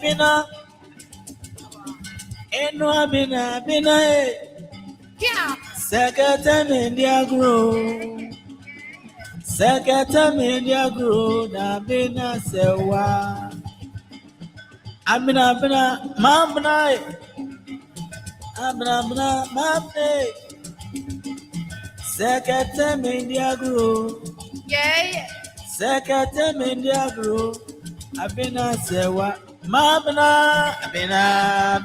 Bina, eno bina, Yeah. Secretary India grow, Secretary India grow, na bina sewa. Bina, mamna, mamne, Secretary India grow, Yeah. Secretary India grow, bina sewa. Mamna, bina,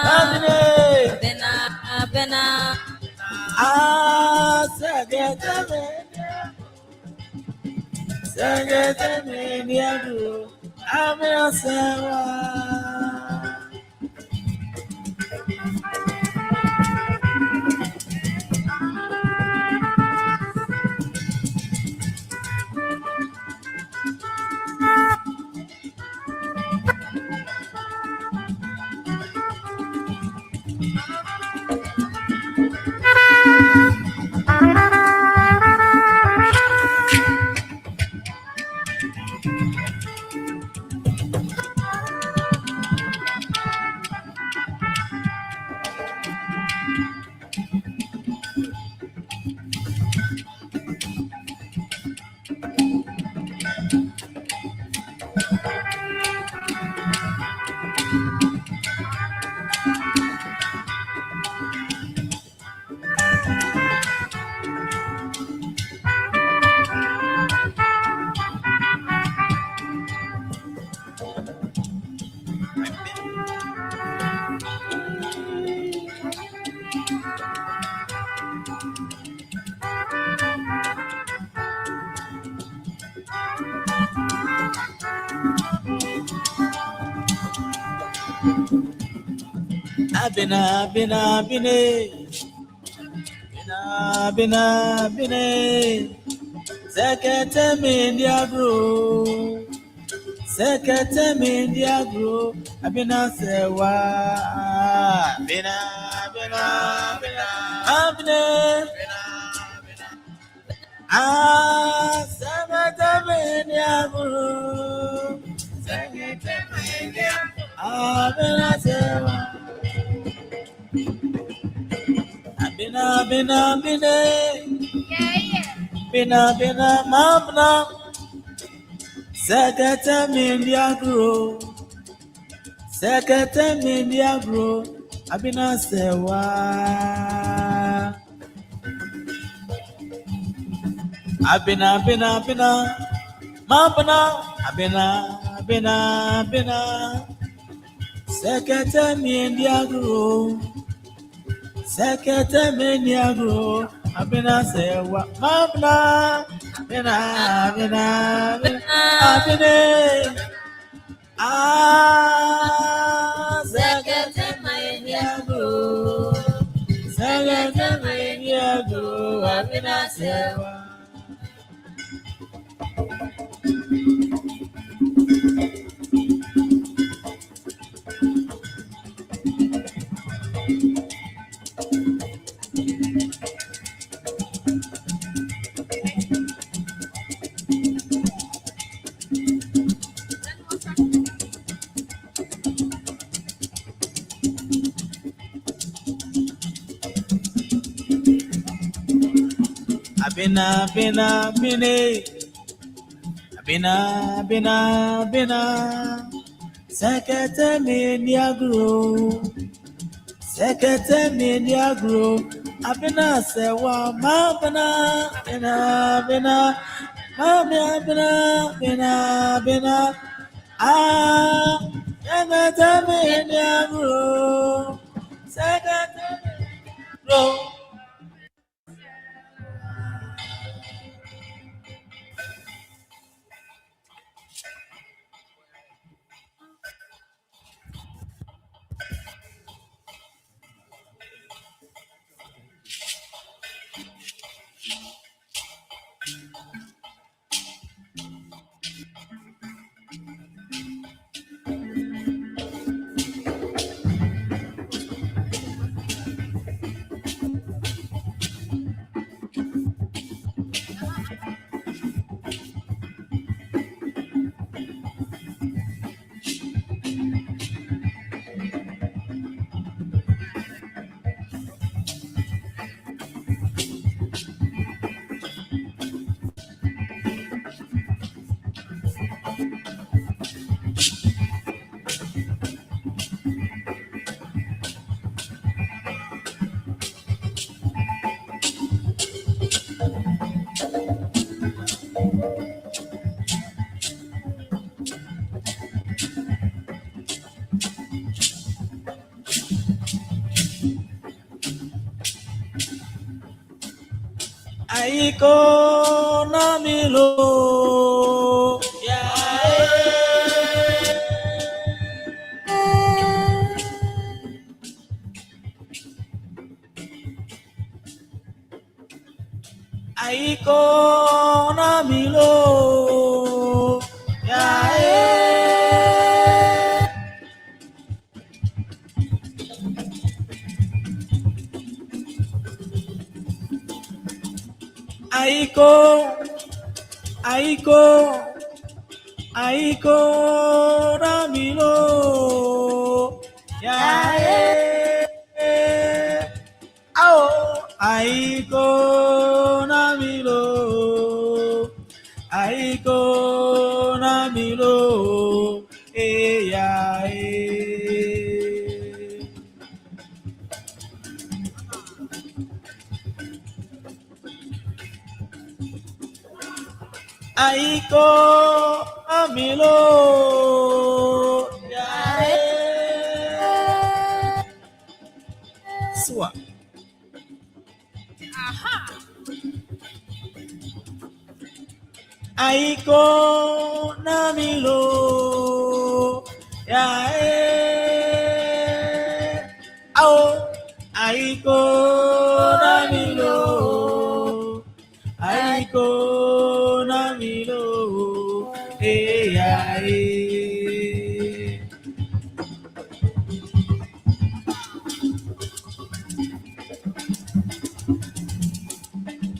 mamne. Bena. Secretary, I'm a sewa. Bina. Secretary India grow, Secretary India grow. Bina sewa. Bina, abne. Secretary India grow, Secretary India. Bina sewa. Bina. Bina, mamna, Secretary India grow, Secretary India grow, Abina sewa. Bina, mamna, Bina, Secretary India grow, Secretary India grow, Abina sewa, mamna. Bina, abine. Secretary India grow, Secretary India grow, Abina sewa. Bina. Secretary India grow, Secretary India grow. Abina sewa, mamna, Bina, Bina. Aiko na milo ya Aiko na milo ya Aiko Aiko Aiko Ramilo ya Ao Aiko Ramilo Aiko Ramilo ya Aiko Amilo ya Sua Aiko Namilo ya Ao Aiko Namilo Aiko Namilo ya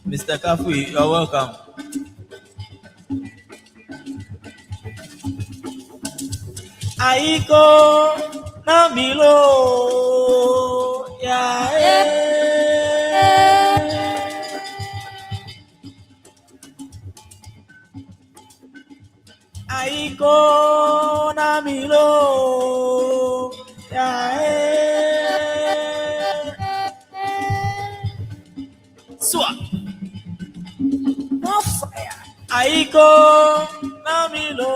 Mr. Kafui, you're welcome. Aiko Namilo ya Aiko Namilo ya Sua More fire Aiko Namilo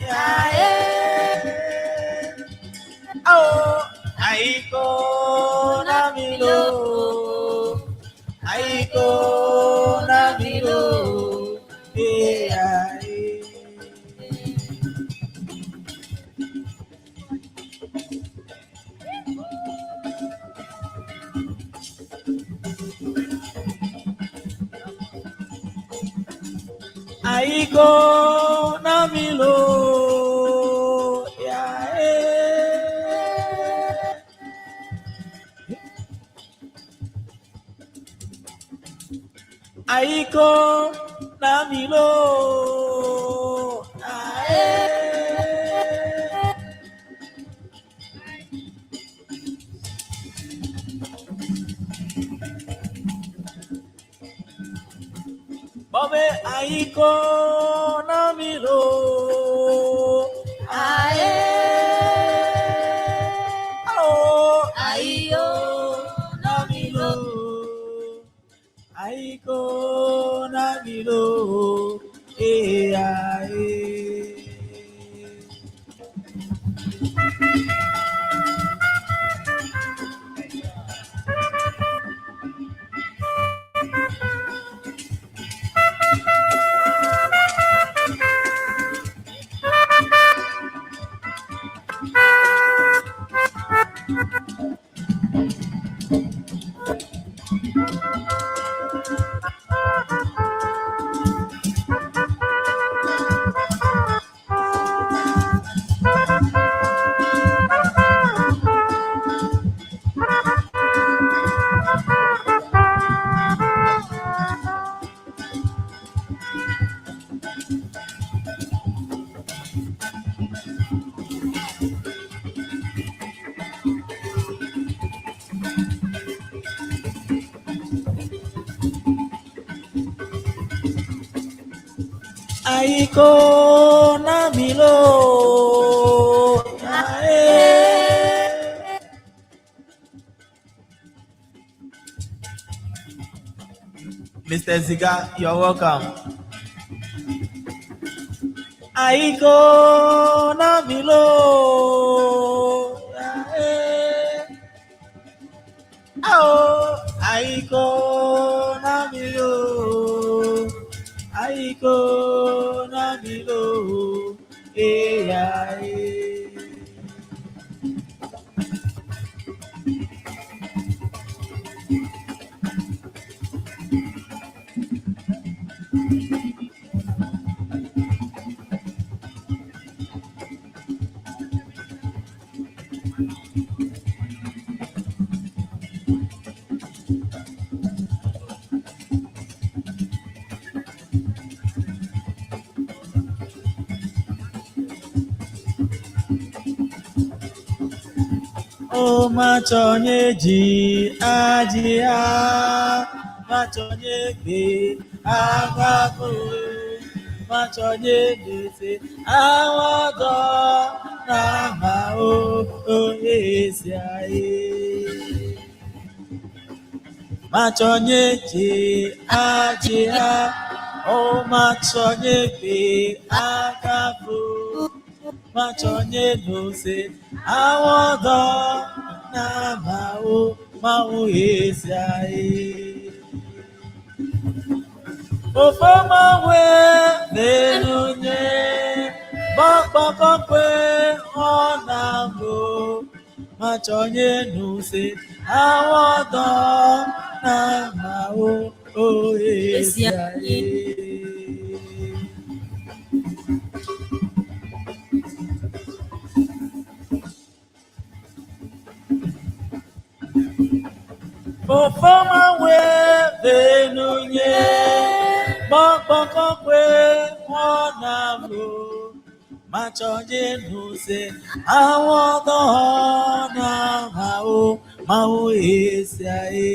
ya Oh Aiko Namilo Aiko Namilo Aiko Namilo ya Aiko Namilo Bome Aiko Namilo Oh Aiko Namilo Aiko Namilo Aiko Namilo. Mr. Ziga, you're welcome. Aiko Namilo. Oh, Aiko Namilo. Aiko Namilo. O machonye ji ajia, machonye be agapo, machonye bese awodo na ma o esiae. Machonye ji ajia, o machonye be agapo. Machonye no se awodo na mau esiae. Ofoma we benunye bakbako kwe onambo. Machonye no se awodo na mau esiae. Ofoma we benunye bakbako kwe onambo. Machonye no se awodo na mau esiae.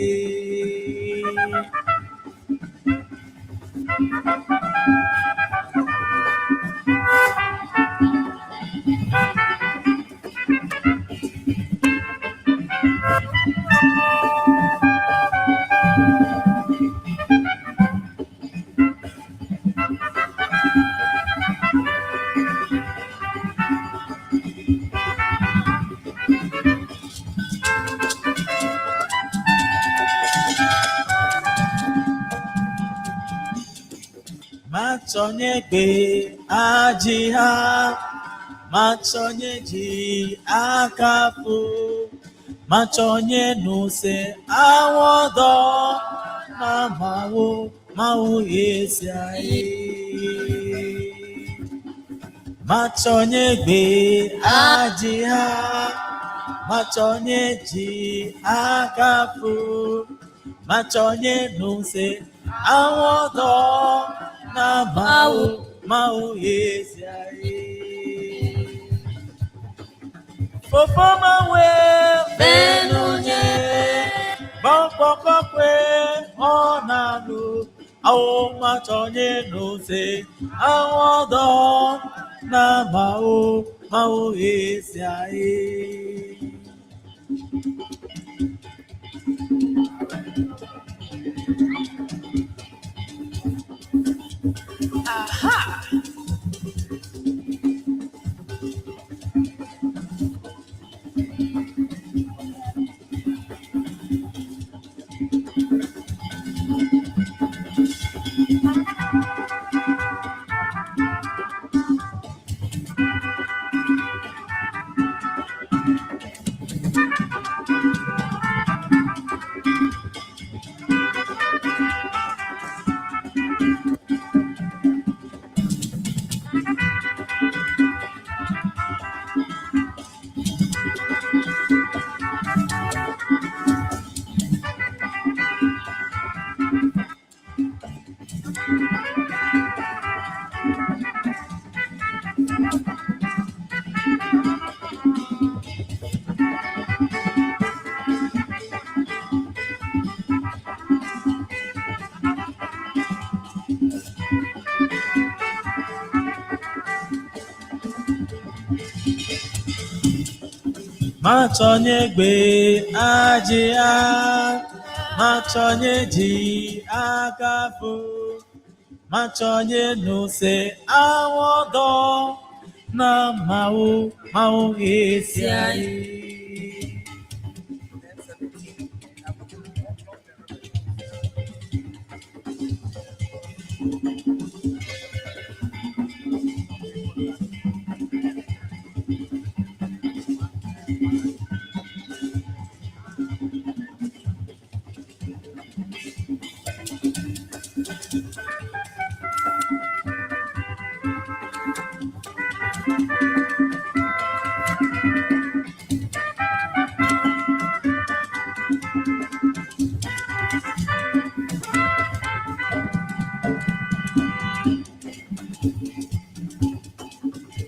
Machonye gbe aji ha, machonye ji akapu, machonye no se awodo na mau esiae. Machonye gbe aji ha, machonye ji akapu, machonye no se awodo na mau esiae. Ofoma we benunye bakbako kwe onalu. Awo machonye no se awodo na mau esiae. Aha! Machonye gbe ajia, machonye ji agafu, machonye nuse awodo na mau esiai.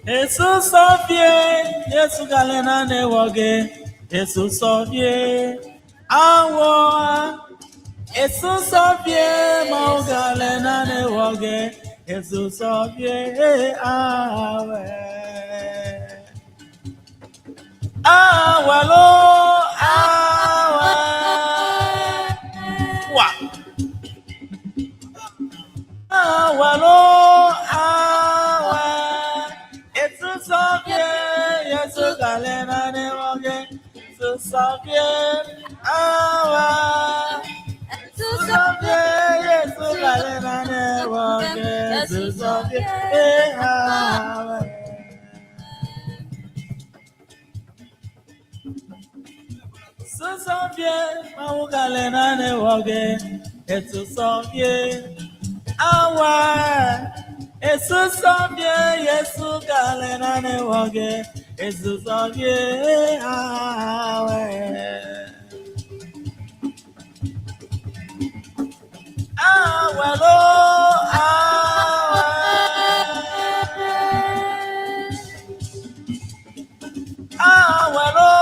Yesu sofie, Yesu galena ne woge, Yesu sofie, awo. Yesu sofie, mau galena ne woge, Yesu sofie, awe. Awalo, awe. Wa. Awalo, awe. Yesu sofie, Yesu galena ne woge, Yesu sofie, awe. Yesu sofie, Yesu galena ne woge, Yesu sofie, awe. Yesu sofie, mau galena ne woge, Yesu sofie, awe. Yesu sofie, Yesu galena ne woge, Yesu sofie, awe. Awe lo, awe. Awe lo,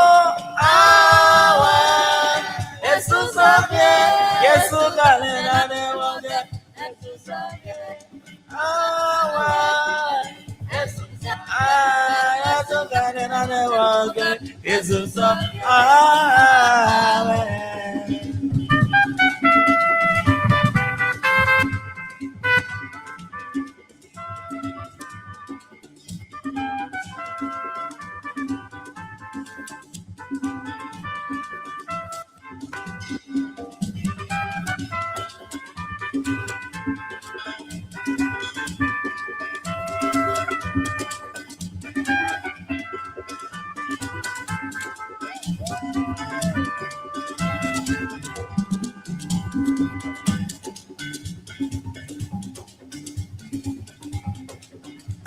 awe. Yesu sofie, Yesu galena ne woge, Yesu sofie, awe. Yesu galena ne woge, Yesu sofie, awe.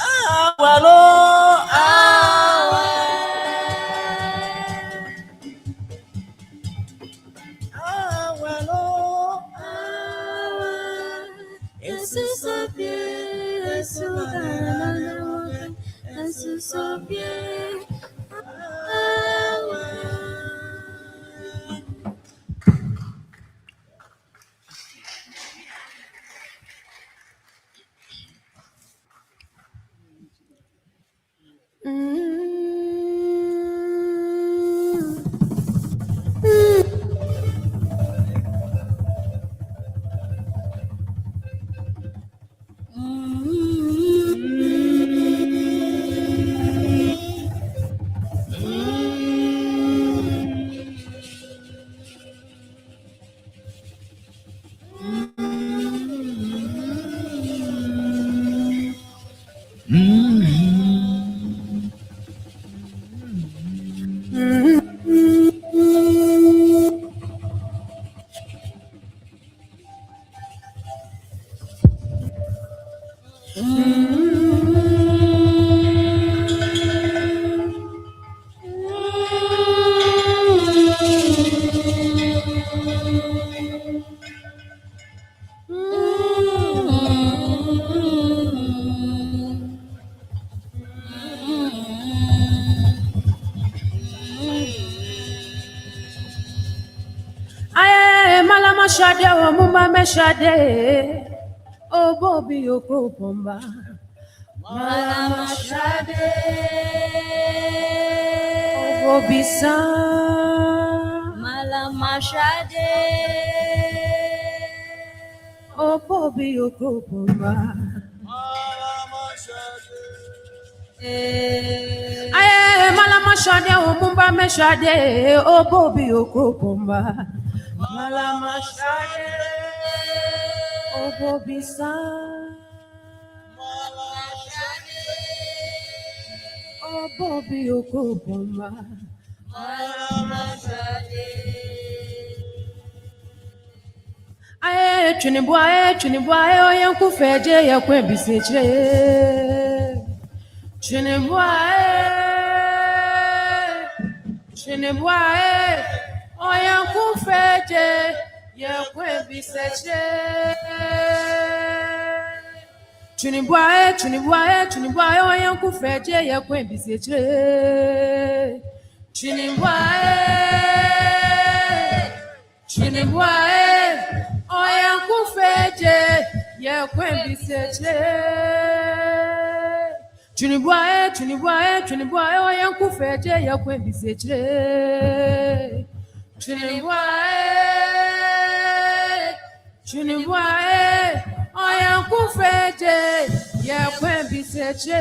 Awalo, awe. Awalo, awe. Yesu sofie, Yesu galena ne woge, Yesu sofie, awe. Shade wa mumba me shade, oh Bobby o bomba. Malamashade. Obisa. Malamashade. Opobi okopomba. Aye, malamashade, omumba meshade, opobi okopomba. Malamashade, obobisa. Malamashade. Opobi okopomba. Malamashade. Aye, chunibwae, oyanku feje ya kwebiseche. Chinibwae, oyanku feje ya kwebiseche. Chinibwae, oyanku feje ya kwebiseche. Chinibwae, oyanku feje ya kwebiseche. Chinibwae, oyanku feje ya kwebiseche. Chinibwae, oyanku feje ya kwebiseche.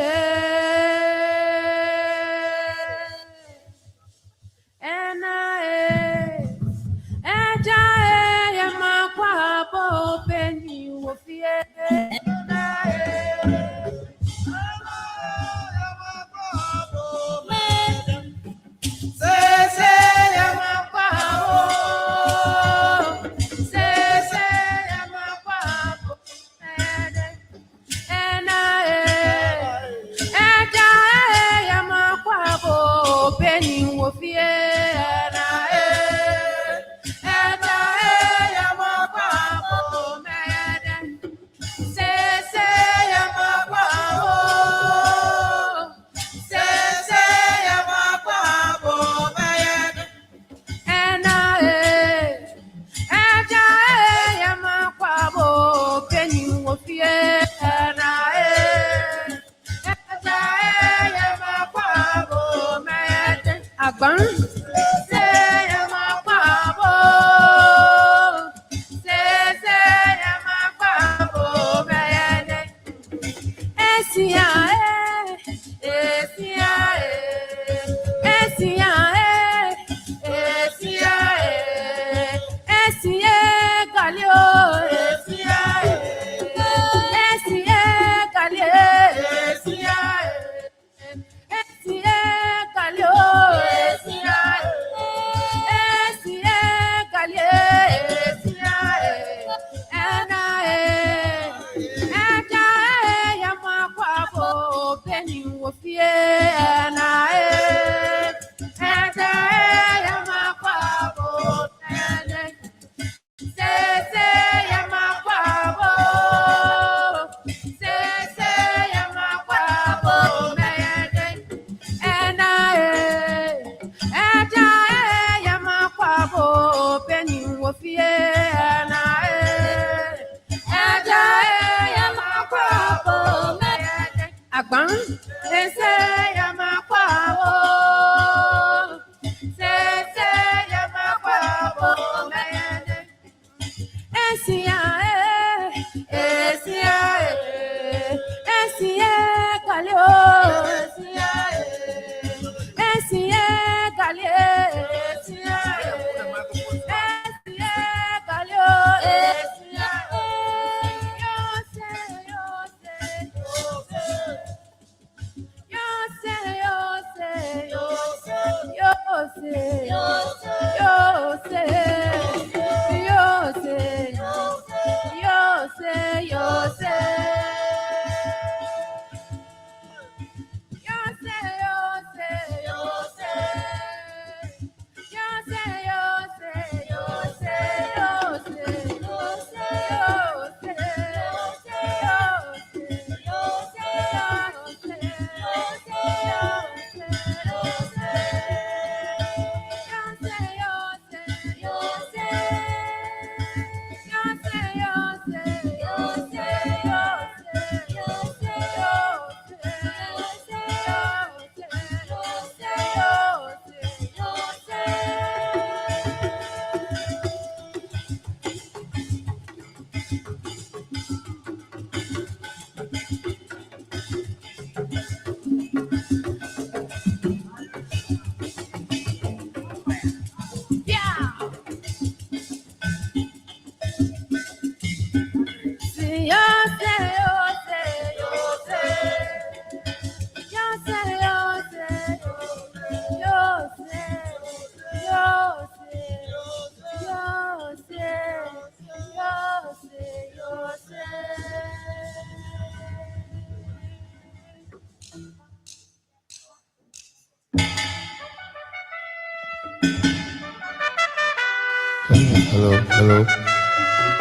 Hello, hello,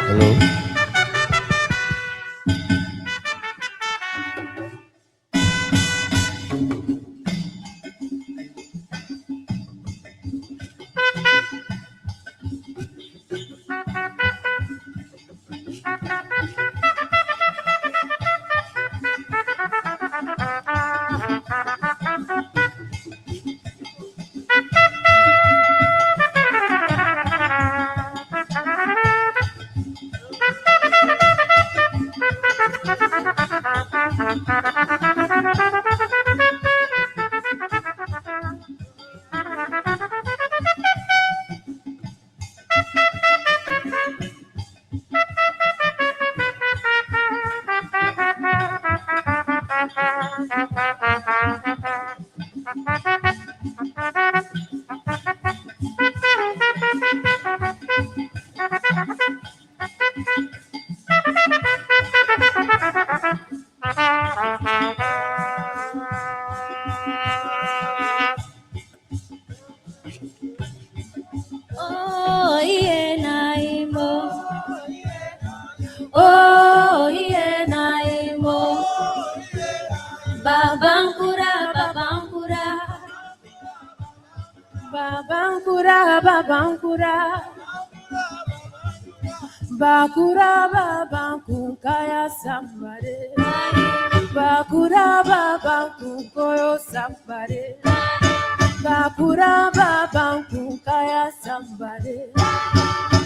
hello. Oh, yeah, naimo. Oh, yeah, naimo. Babankura, babankura. Babankura, babankura. Bakura, babankukaya sambare. Bakura, babankukoyo sambare. Bakura, babankukaya sambare.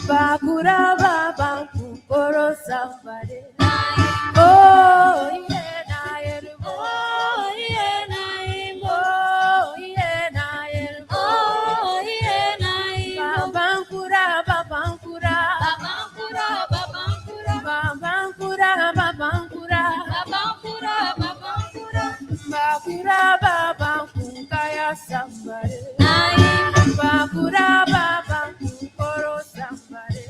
Bakura, babankukoro sambare. Oh, yeah, nair. Oh, yeah, nair. Oh, yeah, nair. Oh, yeah, nair. Babankura, babankura. Babankura, babankura. Babankura, babankura. Babankura, babankura. Bakura, babankukaya sambare. Bakura, babankukoro sambare.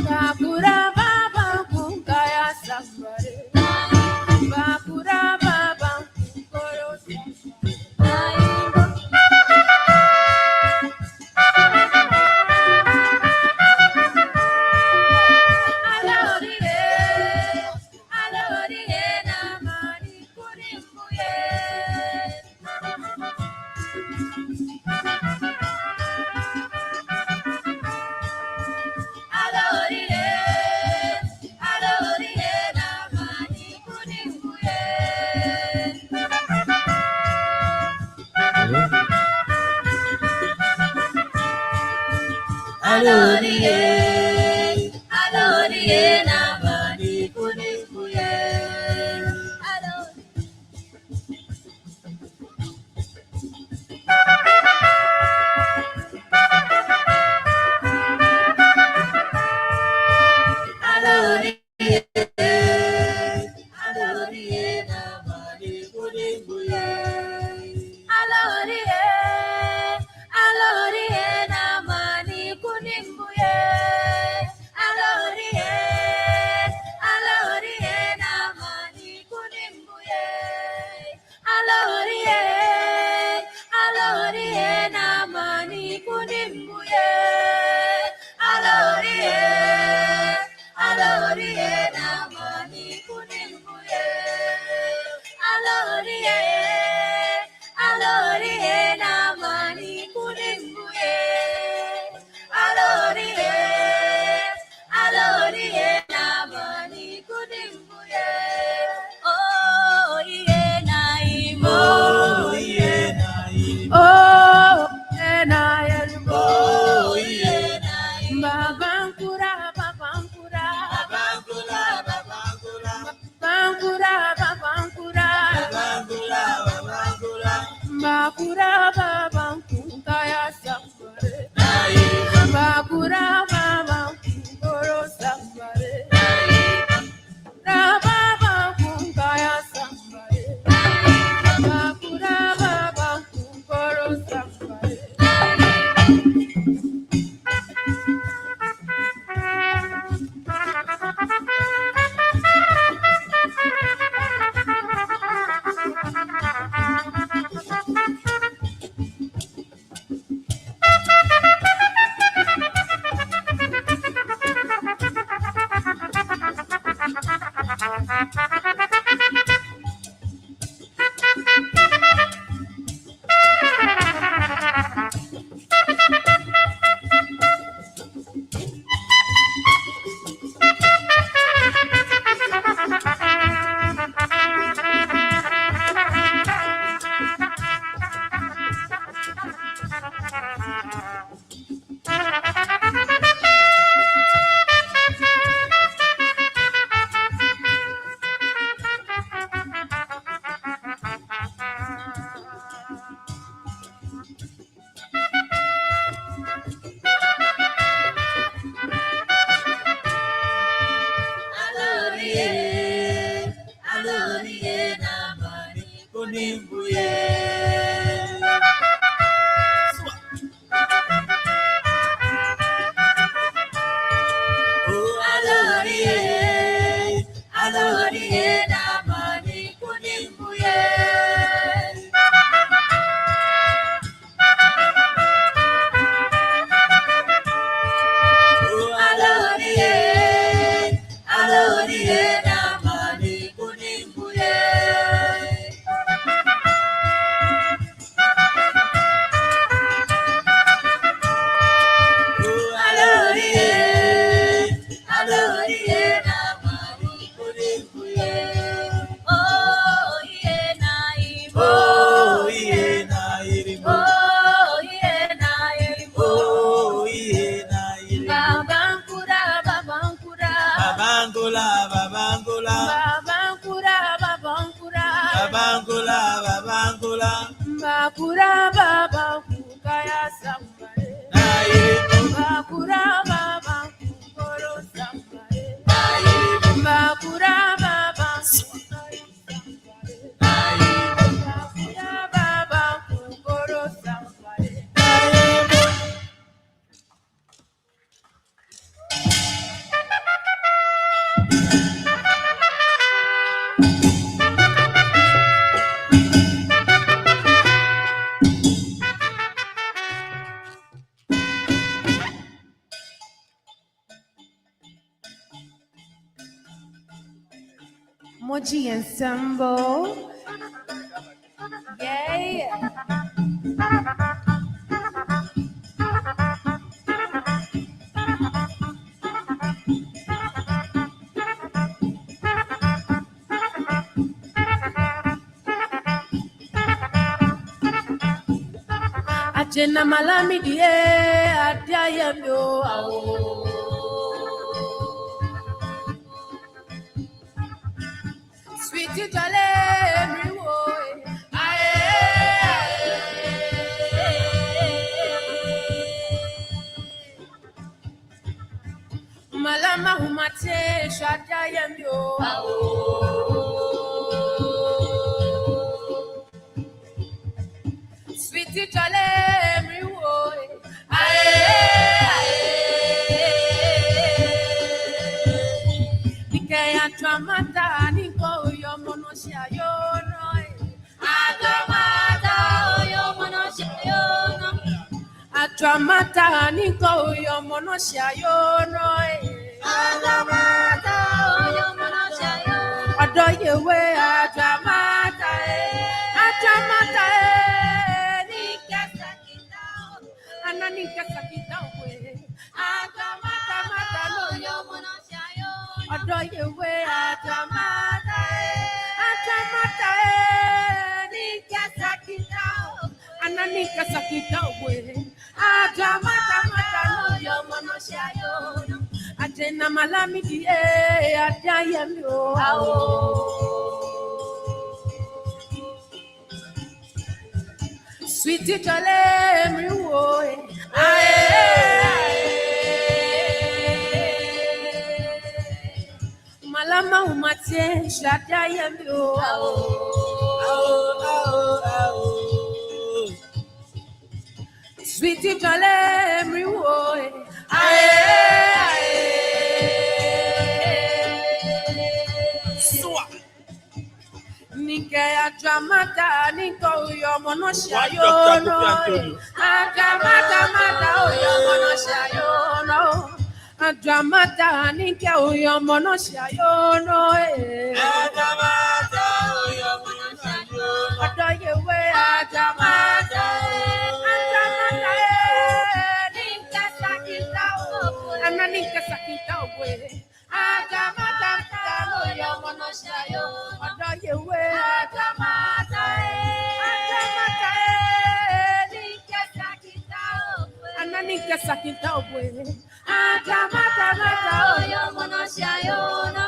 Bakura, babankukaya sambare. Bakura, babankukoro sambare. Bakura baba kaya sambare. Bakura baba koro sambare. Baba kaya sambare. Bakura baba koro sambare. kunimbuye. Oh, Alorie, Namani kunimbuye. Oh, Alorie, Namani kunimbuye. Bakura baba kukaya sambare. Bakura baba kukoro sambare. Bakura baba kukaya sambare. Bakura baba kukoro sambare. Moji Ensemble. Yeah. Ajena malami die adiayendo awo. Sweetie jale miwo. Malama humate shadiayendo awo. Sweetie jale miwo. Atramata niko yo monosia yo no. Atramata yo monosia yo no. Atramata niko yo monosia yo no. Atramata yo monosia yo. Adoyewe atramata atramata nikasa kitao ananikasa kitao we. Atramata mata no yo monosia yo. Adoyewe atramata nikasa kitao ananikasa kitao we. Atramata mata no yo monosia yo. Atena malami die atayemyo awo. Sweetie jale miwo. Malama umate shadayemyo awo. Sweetie jale miwo. Nike atramata niko yo monosia yo no. Atramata mata yo monosia yo no. Atramata nike yo monosia yo no. Atramata yo monosia yo no. Adoyewe atramata nika sakitao ananika sakitao we. Atramata yo monosia yo. Adoyewe atramata nika sakitao ananika sakitao we. Atramata yo monosia yo no.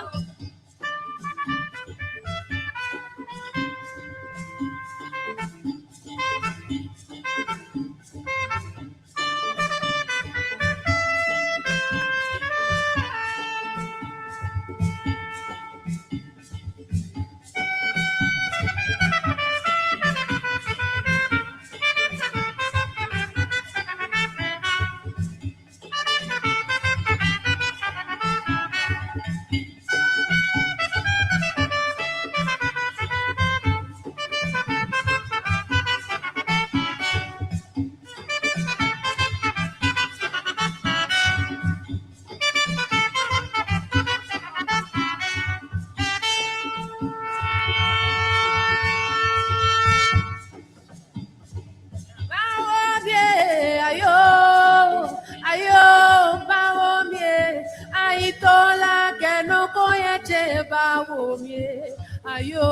jeba womie ayo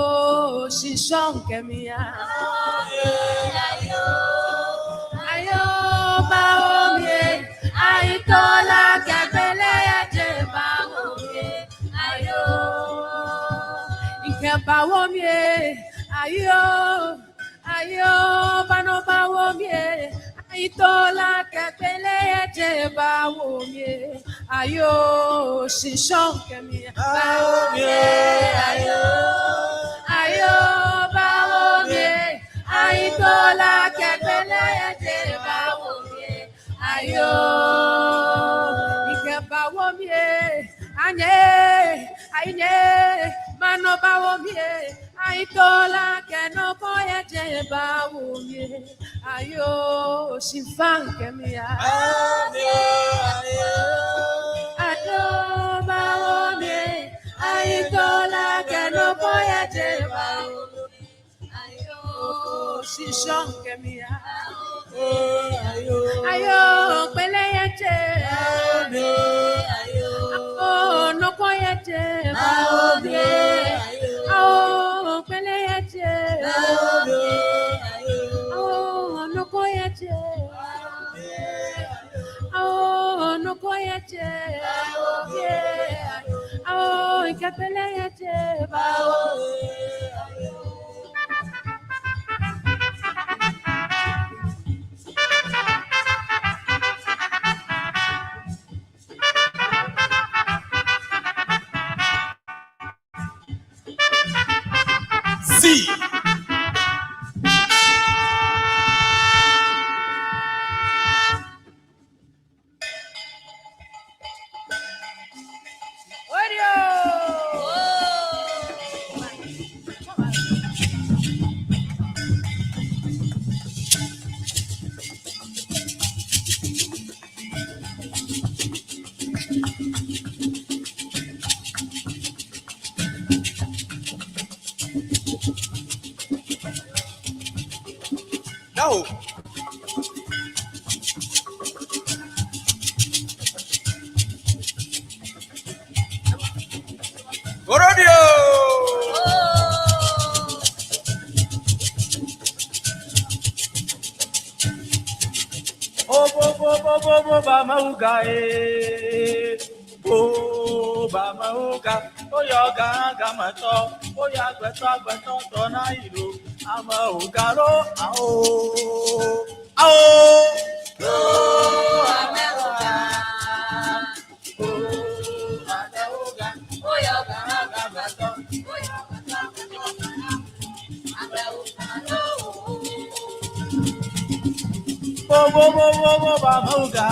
shishonkemia ayo ba womie aitola kebele jeba womie ayo ikeba womie ayo ayo bano ba womie aitola kebele jeba womie ayo shishonkemia baomie ayo ayo baomie aitola kebele jeba womie ayo ike baomie anye aine mano baomie aitola kenoko jeba womie ayo shifankemia ayo baomie aitola kenoko jeba ayo shishonkemia ayo peleyete ayo nokoyete baomie ayo peleyete ayo nokoyete ayo nokoyete ayo ikapeleyete baomie See. No. Orodio. Oh, Bamauga, oh, Bamauga, oh, Yoga, Gamato, oh, Yagbato, Tonairo, Amaugaro, oh, Bamauga,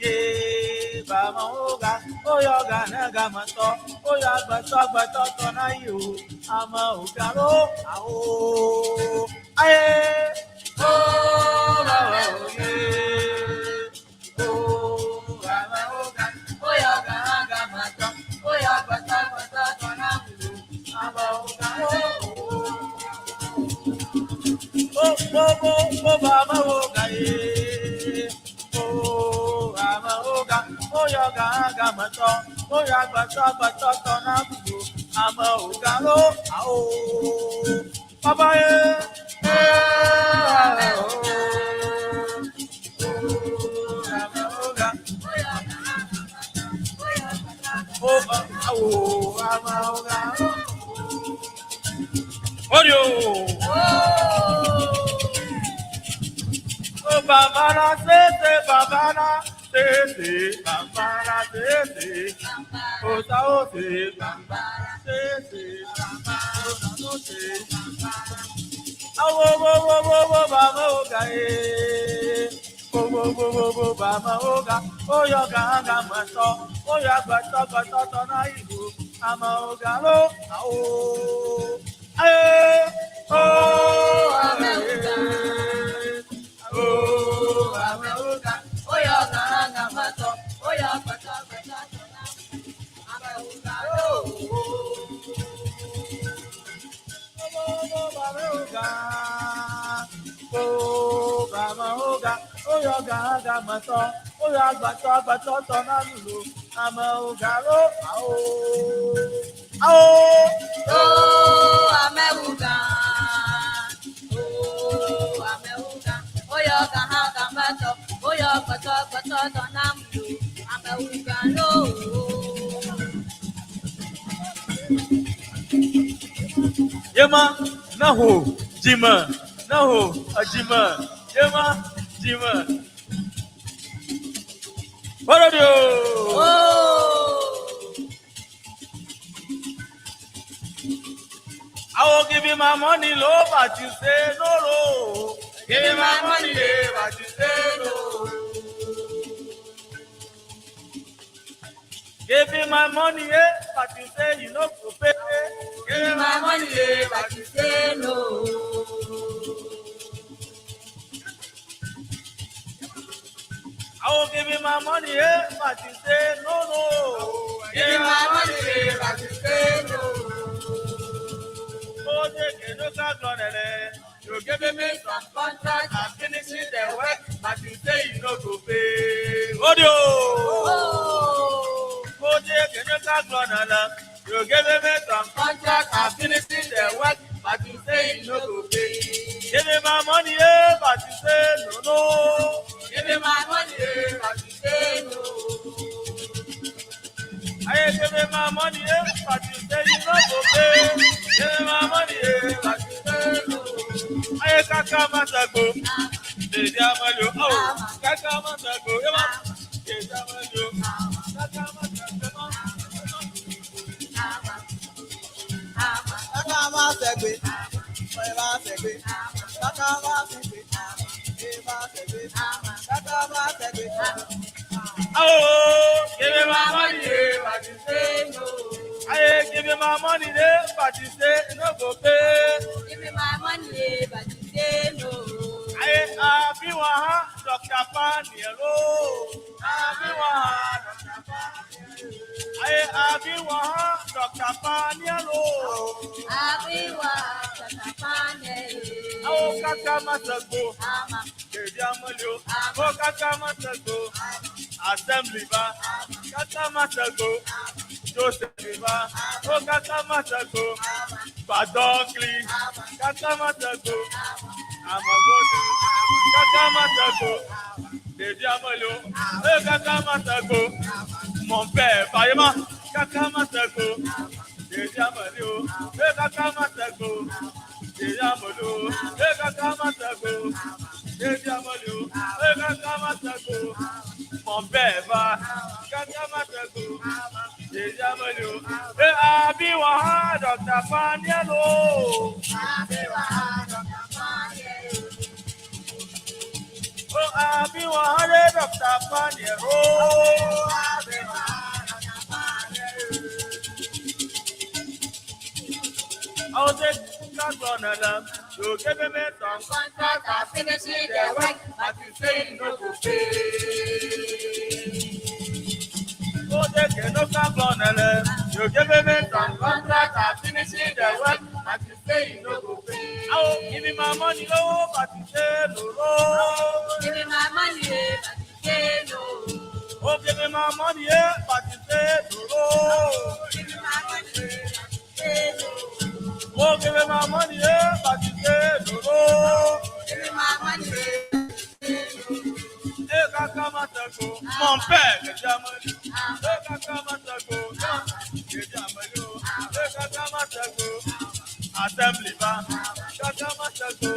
yeah, Bamauga, oh, Yoga, Nagamato, oh, Yagbato, Tonairo, Amaugaro, oh, aye, oh, Bamauga, oh, Bamauga, oh, Yoga, Nagamato, oh, Yagbato, Tonairo, Amaugaro, oh, Bamauga, oh, Bamauga, oh, Yoga, Gamato, oh, Yagbato, Tonairo, Amaugaro, oh, Papa, Babana, Babana, Babana, Otaote, Bamaoga, oh, Yoga, Gamato, oh, Yagbato, Tonairo, Amaogalo, oh, aye, oh, Amaoga, oh, Yoga, Gamato, oh, Yagbato, Amaogalo, oh, Amaoga, Oyoga, Agamato, Oyagbato, Agbato, Tonamulo, Amaoga, Ao, Ameuga, Oyoga, Agamato, Oyagbato, Agbato, Tonamulo, Ameuga, no. Yema, Naho, Jima, Naho, Ajima, Yema, Jima. What are you? I will give you my money low, but you say no, no. Give me my money, but you say no. Give me my money, but you say you no go pay. Give me my money, but you say no. I will give you my money, but you say no, no. Give me my money, but you say no. You give me some contract, I'm finishing the work, but you say you no go pay. Audio. You give me some contract, I'm finishing the work, but you say you no go pay. Give me my money, but you say no, no. Give me my money, but you say no. I give me my money, but you say you no go pay. Give me my money, but you say no. I kaka masago, Dedi Amalu, oh, kaka masago, Dedi Amalu, kaka masago, kaka masago, kaka masago. Oh, give me my money, but you say no. I give you my money, but you say no go pay. Give me my money, but you say no. I be one, Dr. Panielo. I be one, Dr. Panielo. I be one, Dr. Panielo. I be one, Dr. Panielo. Oh, Kaka Masago. Dedi Amalu. Oh, Kaka Masago. Assembly ba. Kaka Masago. Joseph ba. Oh, Kaka Masago. Badokli. Kaka Masago. Amagodo. Kaka Masago. Dedi Amalu. Oh, Kaka Masago. Mon père, Fayema. Kaka Masago. Dedi Amalu. Oh, Kaka Masago. Dedi Amalu. Oh, Kaka Masago. Dedi Amalu. Oh, Kaka Masago. Mon père va. Kaka Masago. Dedi Amalu. Eh, Abi Waha, Dr. Panielo. Abi Waha, Dr. Panielo. Oh, Abi Waha, Dr. Panielo. Abi Waha, Dr. Panielo. I'll take that on them. You give me some contract, I'm finishing the work, but you say you no go pay. Oh, they can no come on them. You give me some contract, I'm finishing the work, but you say you no go pay. Oh, give me my money, oh, but you say no, no. Give me my money, but you say no. Oh, give me my money, but you say no, no. Give me my money, but you say no. Oh, give me my money, but you say no, no. Give me my money, but you say no. Hey, Kaka Masago, mon père, le Jamali. Hey, Kaka Masago, le Jamali. Hey, Kaka Masago, Assembly ba. Kaka Masago,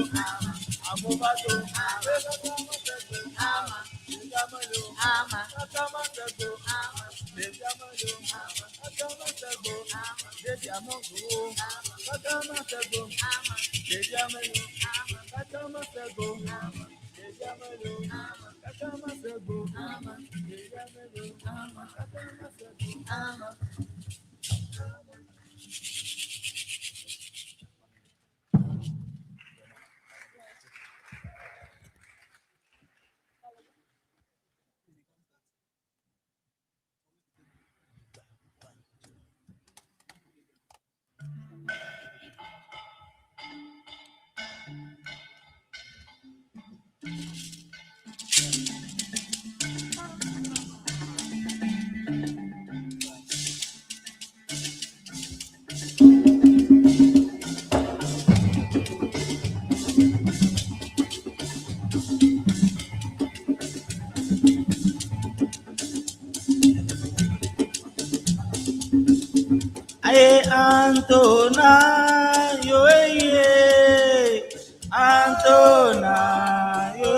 Amobado. Hey, Kaka Masago, le Jamali. Kaka Masago, le Jamali. Kaka Masago, le Jamali. Kaka Masago, le Jamali. Kaka Masago, le Jamali. Antona, yo Antona, yo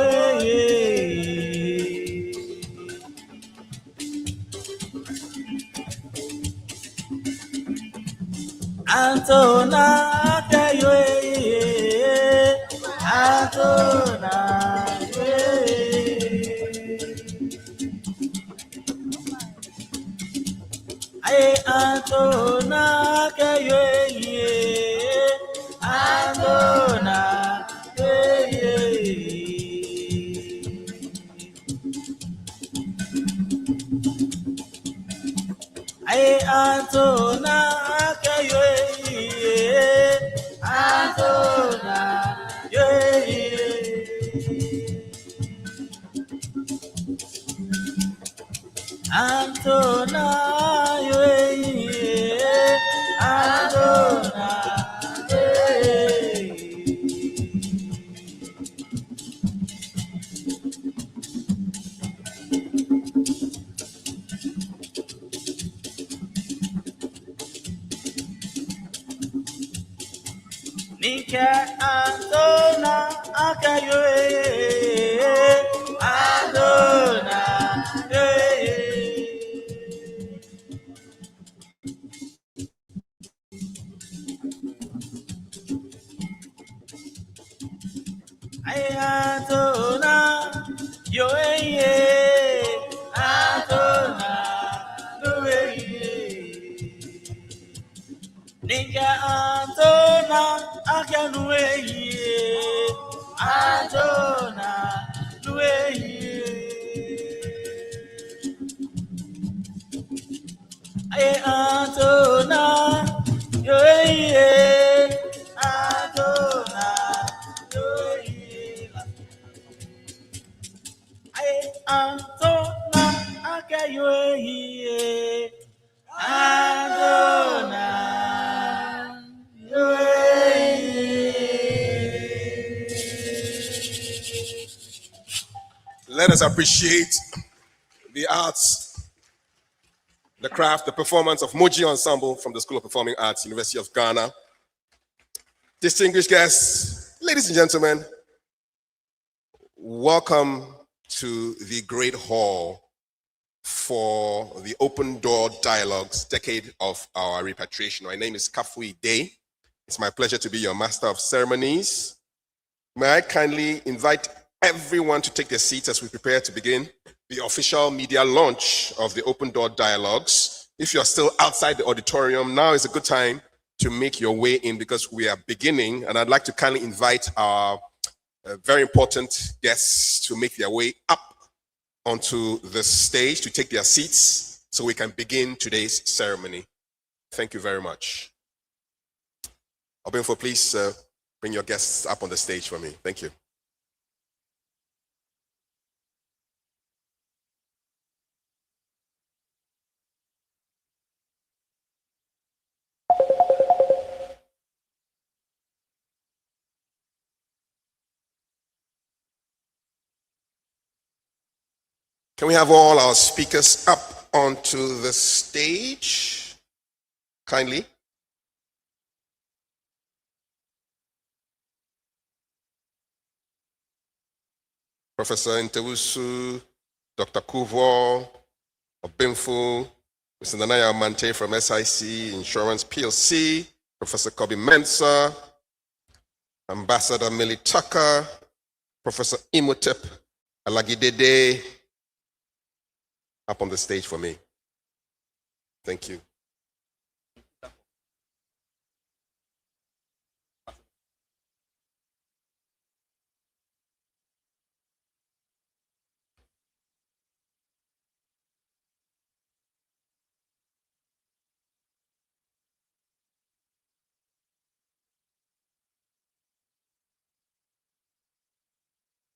Antona, yo Antona, yo Ay, Antona, yo Antona, Ay, Antona, yo Antona, yo Antona, yo Antona, Nika Antona, yo Antona, Ay, Antona, yo Antona, Ninja Antona, Antona, Ay, Antona, yo Antona, Ay, Antona, Antona, Let us appreciate the arts, the craft, the performance of Moji Ensemble from the School of Performing Arts, University of Ghana. Distinguished guests, ladies and gentlemen, welcome to the Great Hall for the Open Door Dialogues Decade of our Repatriation. My name is Kafui Day. It's my pleasure to be your Master of Ceremonies. May I kindly invite everyone to take their seats as we prepare to begin the official media launch of the Open Door Dialogues. If you're still outside the auditorium, now is a good time to make your way in because we are beginning, and I'd like to kindly invite our very important guests to make their way up onto the stage, to take their seats so we can begin today's ceremony. Thank you very much. Obinfo, please bring your guests up on the stage for me. Thank you. Can we have all our speakers up onto the stage, kindly? Professor Ntewusu, Dr. Kuvo, Obinfo, Mr. Nanaya Mante from SIC Insurance PLC, Professor Kobe Mensah, Ambassador Millie Tucker, Professor Imhotep Alagidede, up on the stage for me. Thank you.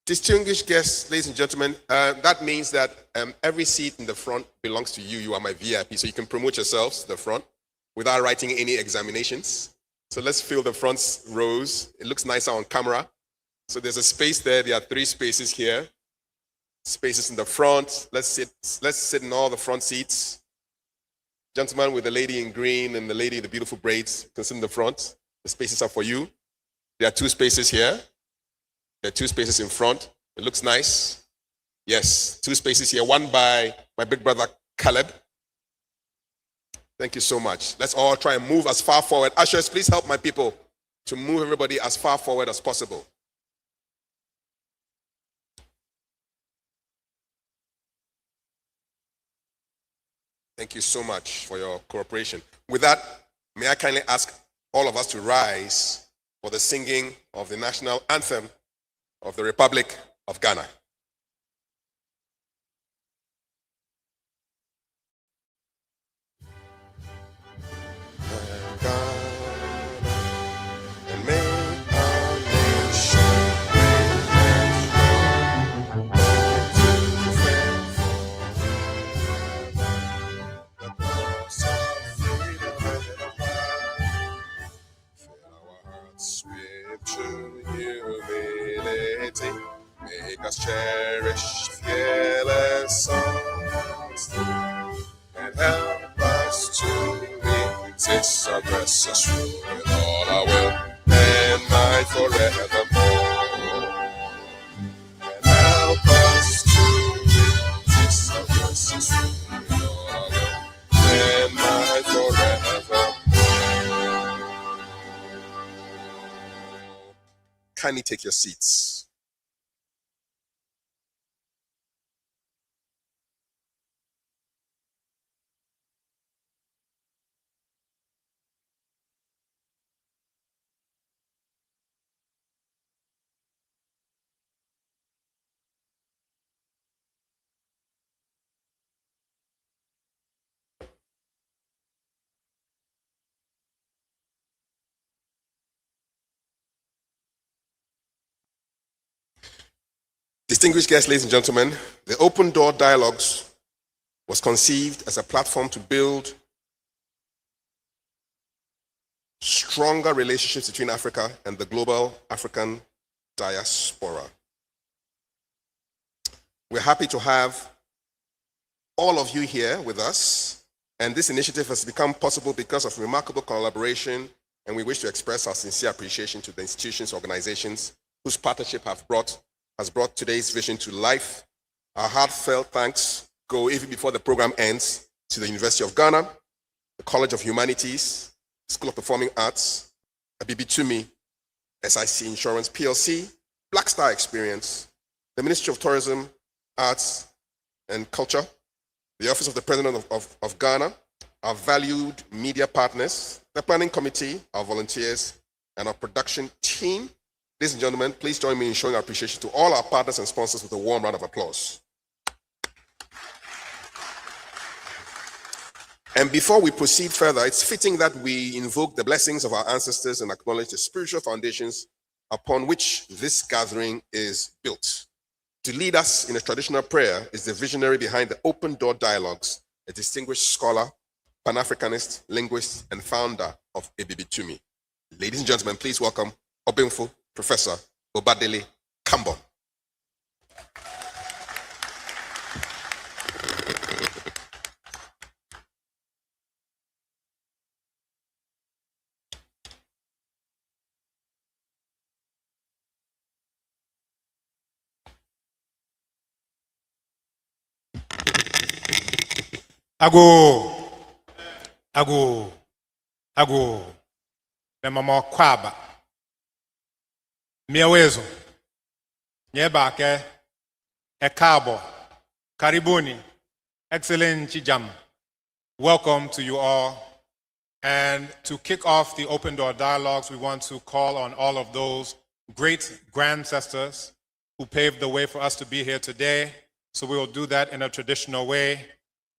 Distinguished guests, ladies and gentlemen, that means that every seat in the front belongs to you. You are my VIP, so you can promote yourselves to the front without writing any examinations. So let's fill the front rows. It looks nicer on camera. So there's a space there. There are 3 spaces here. Spaces in the front. Let's sit in all the front seats. Gentleman with the lady in green and the lady in the beautiful braids, you can sit in the front. The spaces are for you. There are 2 spaces here. There are 2 spaces in front. It looks nice. Yes, 2 spaces here. One by my big brother, Caleb. Thank you so much. Let's all try and move as far forward. Ushers, please help my people to move everybody as far forward as possible. Thank you so much for your cooperation. With that, may I kindly ask all of us to rise for the singing of the national anthem of the Republic of Ghana. And make our nation great and the cause of freedom and empire. Fill our hearts with true humility. Make us cherish fearless songs and help us to resist aggressors with all our will and might forevermore. And help us to resist aggressors with all our will and might forevermore. Kindly take your seats. Distinguished guests, ladies and gentlemen, the Open Door Dialogues was conceived as a platform to build stronger relationships between Africa and the global African diaspora. We're happy to have all of you here with us, and this initiative has become possible because of remarkable collaboration, and we wish to express our sincere appreciation to the institutions, organizations whose partnership has brought today's vision to life. Our heartfelt thanks go even before the program ends to the University of Ghana, the College of Humanities, School of Performing Arts, Abibitumi, SIC Insurance PLC, Black Star Experience, the Ministry of Tourism, Arts and Culture, the Office of the President of Ghana, our valued media partners, the Planning Committee, our volunteers, and our production team. Ladies and gentlemen, please join me in showing our appreciation to all our partners and sponsors with a warm round of applause. And before we proceed further, it's fitting that we invoke the blessings of our ancestors and acknowledge the spiritual foundations upon which this gathering is built. To lead us in a traditional prayer is the visionary behind the Open Door Dialogues, a distinguished scholar, Pan-Africanist, linguist, and founder of Abibitumi. Ladies and gentlemen, please welcome Obinfo Professor Obadele Kambo. Ago, the mama kwaba. Miawezo, Nyebake, Ekabo, Karibuni, excellent Chijam. Welcome to you all. And to kick off the Open Door Dialogues, we want to call on all of those great grandcestors who paved the way for us to be here today. So we will do that in a traditional way.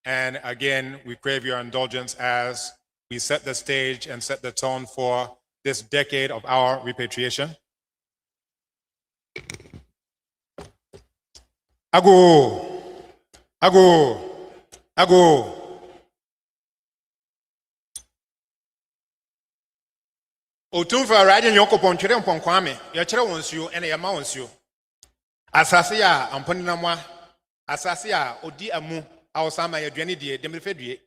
And again, we crave your indulgence as we set the stage and set the tone for this decade of our repatriation. Ago. Otumfa radio nyoko ponchire mponkwame ya chere wonsuo ene ya ma wonsuo asase ya amponinamwa asase ya odi amu awosama ya duane die demrefedue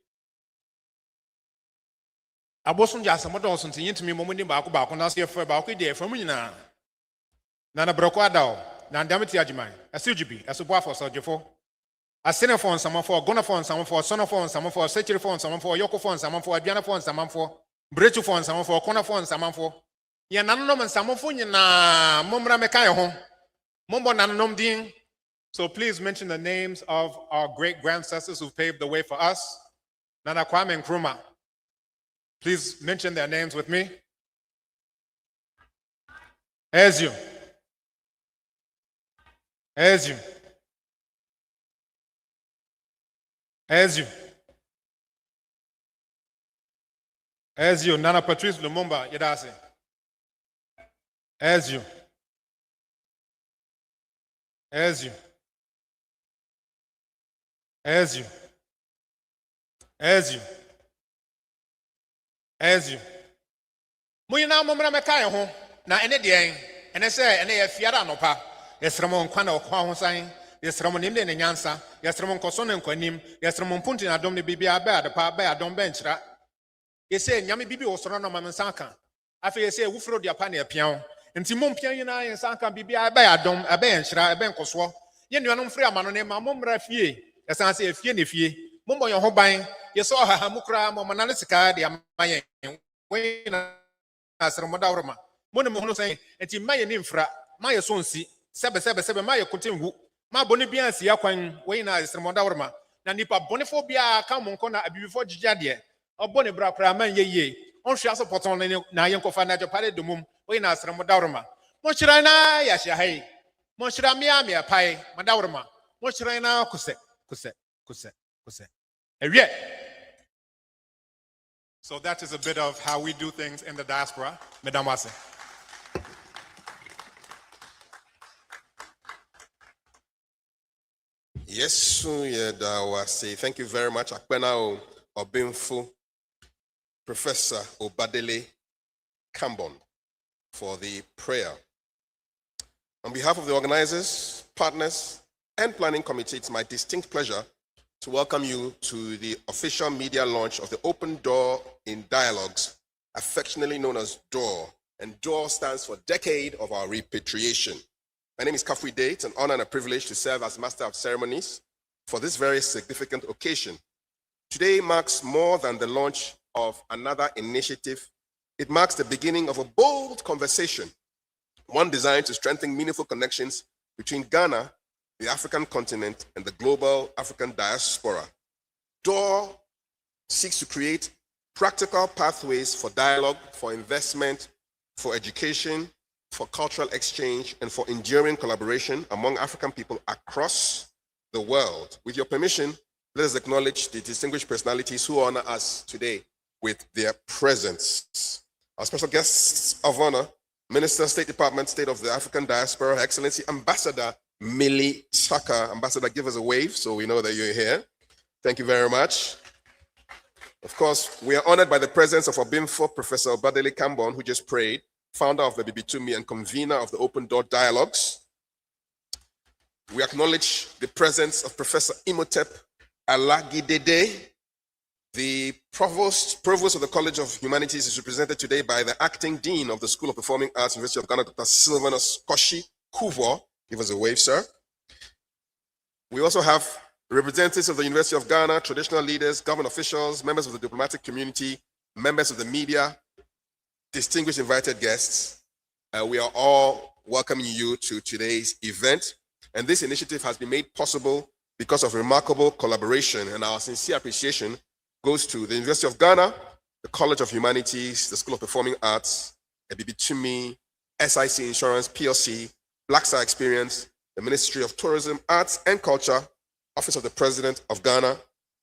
abosom ja asɛm dɔɔso nti yɛntumi mmɔ mu ni baako na so yɛfrɛ baako deɛ ɛfam nyinaa Nana Broko Adao, Nandamiti Ajimai, a Sujibi, a Subwafo Sojifo, a Cinephone, someone for Gonophone, someone for Sonophone, someone for Setriphone, someone for Yokophone, someone for Adrianaphone, someone for Bretuphone, someone for Conophone, someone for Yananom and someone for Yana Mumra Mekayo home, Mumbo Nanom Ding. So please mention the names of our great grandsters who paved the way for us. Nana Kwame Nkrumah. Please mention their names with me. As you. Nana Patrice Lumumba Yedase. As you. Muyina mumra mekaye ho na ene de ene se ene ye fiara nopa. Yesremo nkwana okwa ho san yesremo nimde ne nyansa yesremo nkoso ne nkwanim yesremo mpunti na dom ne bibia ba adepa ba adom benchira yese nyame bibi osoro no mamnsanka afi yese wufuro dia pa na apian nti mompian yina yensanka bibia ba adom aba enchira aba nkoso ye nuanom firi amano ne ma momra fie yesan se fie ne fie mombo ye ho ban yeso haha mukra momana ne sika de amayen we na asremo dawroma mo ne mo hono san nti maye ne mfra maye so nsi sebe ma yekotenwu ma boni bia si yakwan we na esremonda worma na nipa bonefo bia ka monko na abibifo gigade obone bra kra man yeye onhwe aso poton na yenkofa na jopare domum we na esremonda worma mo hira na ya hia hai mo hira mia pai mada worma mo hira na kuse ewie. So that is a bit of how we do things in the diaspora. Madam Wase. Yes, Wase. Thank you very much. Akpena Obinfu, Professor Obadele Kambon, for the prayer. On behalf of the organizers, partners, and planning committee, it's my distinct pleasure to welcome you to the official media launch of the Open Door in Dialogues, affectionately known as D.O.O.R. And D.O.O.R. stands for Decade of Our Repatriation. My name is Kafui Day. It's an honor and a privilege to serve as Master of Ceremonies for this very significant occasion. Today marks more than the launch of another initiative. It marks the beginning of a bold conversation, one designed to strengthen meaningful connections between Ghana, the African continent, and the global African diaspora. D.O.O.R. seeks to create practical pathways for dialogue, for investment, for education, for cultural exchange, and for enduring collaboration among African people across the world. With your permission, let us acknowledge the distinguished personalities who honor us today with their presence. Our special guests of honor, Minister, State Department, State of the African Diaspora, Her Excellency Ambassador Millie Tucker. Ambassador, give us a wave so we know that you're here. Thank you very much. Of course, we are honored by the presence of Obinfo, Professor Obadele Kambon, who just prayed, founder of the BB2Me and convener of the Open Door Dialogues. We acknowledge the presence of Professor Imhotep Alagidede. The provost of the College of Humanities is represented today by the acting dean of the School of Performing Arts, University of Ghana, Dr. Sylvanus Koshi Kuvo. Give us a wave, sir. We also have representatives of the University of Ghana, traditional leaders, government officials, members of the diplomatic community, members of the media, distinguished invited guests. We are all welcoming you to today's event. And this initiative has been made possible because of remarkable collaboration, and our sincere appreciation goes to the University of Ghana, the College of Humanities, the School of Performing Arts, BB2Me, SIC Insurance, PLC, Black Star Experience, the Ministry of Tourism, Arts and Culture, Office of the President of Ghana,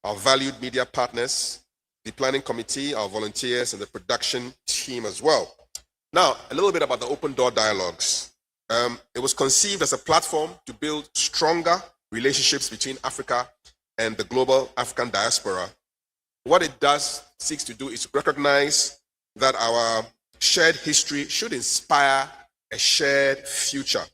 our valued media partners, the planning committee, our volunteers, and the production team as well. Now, a little bit about the Open Door Dialogues. It was conceived as a platform to build stronger relationships between Africa and the global African diaspora. What it seeks to do is to recognize that our shared history should inspire a shared future.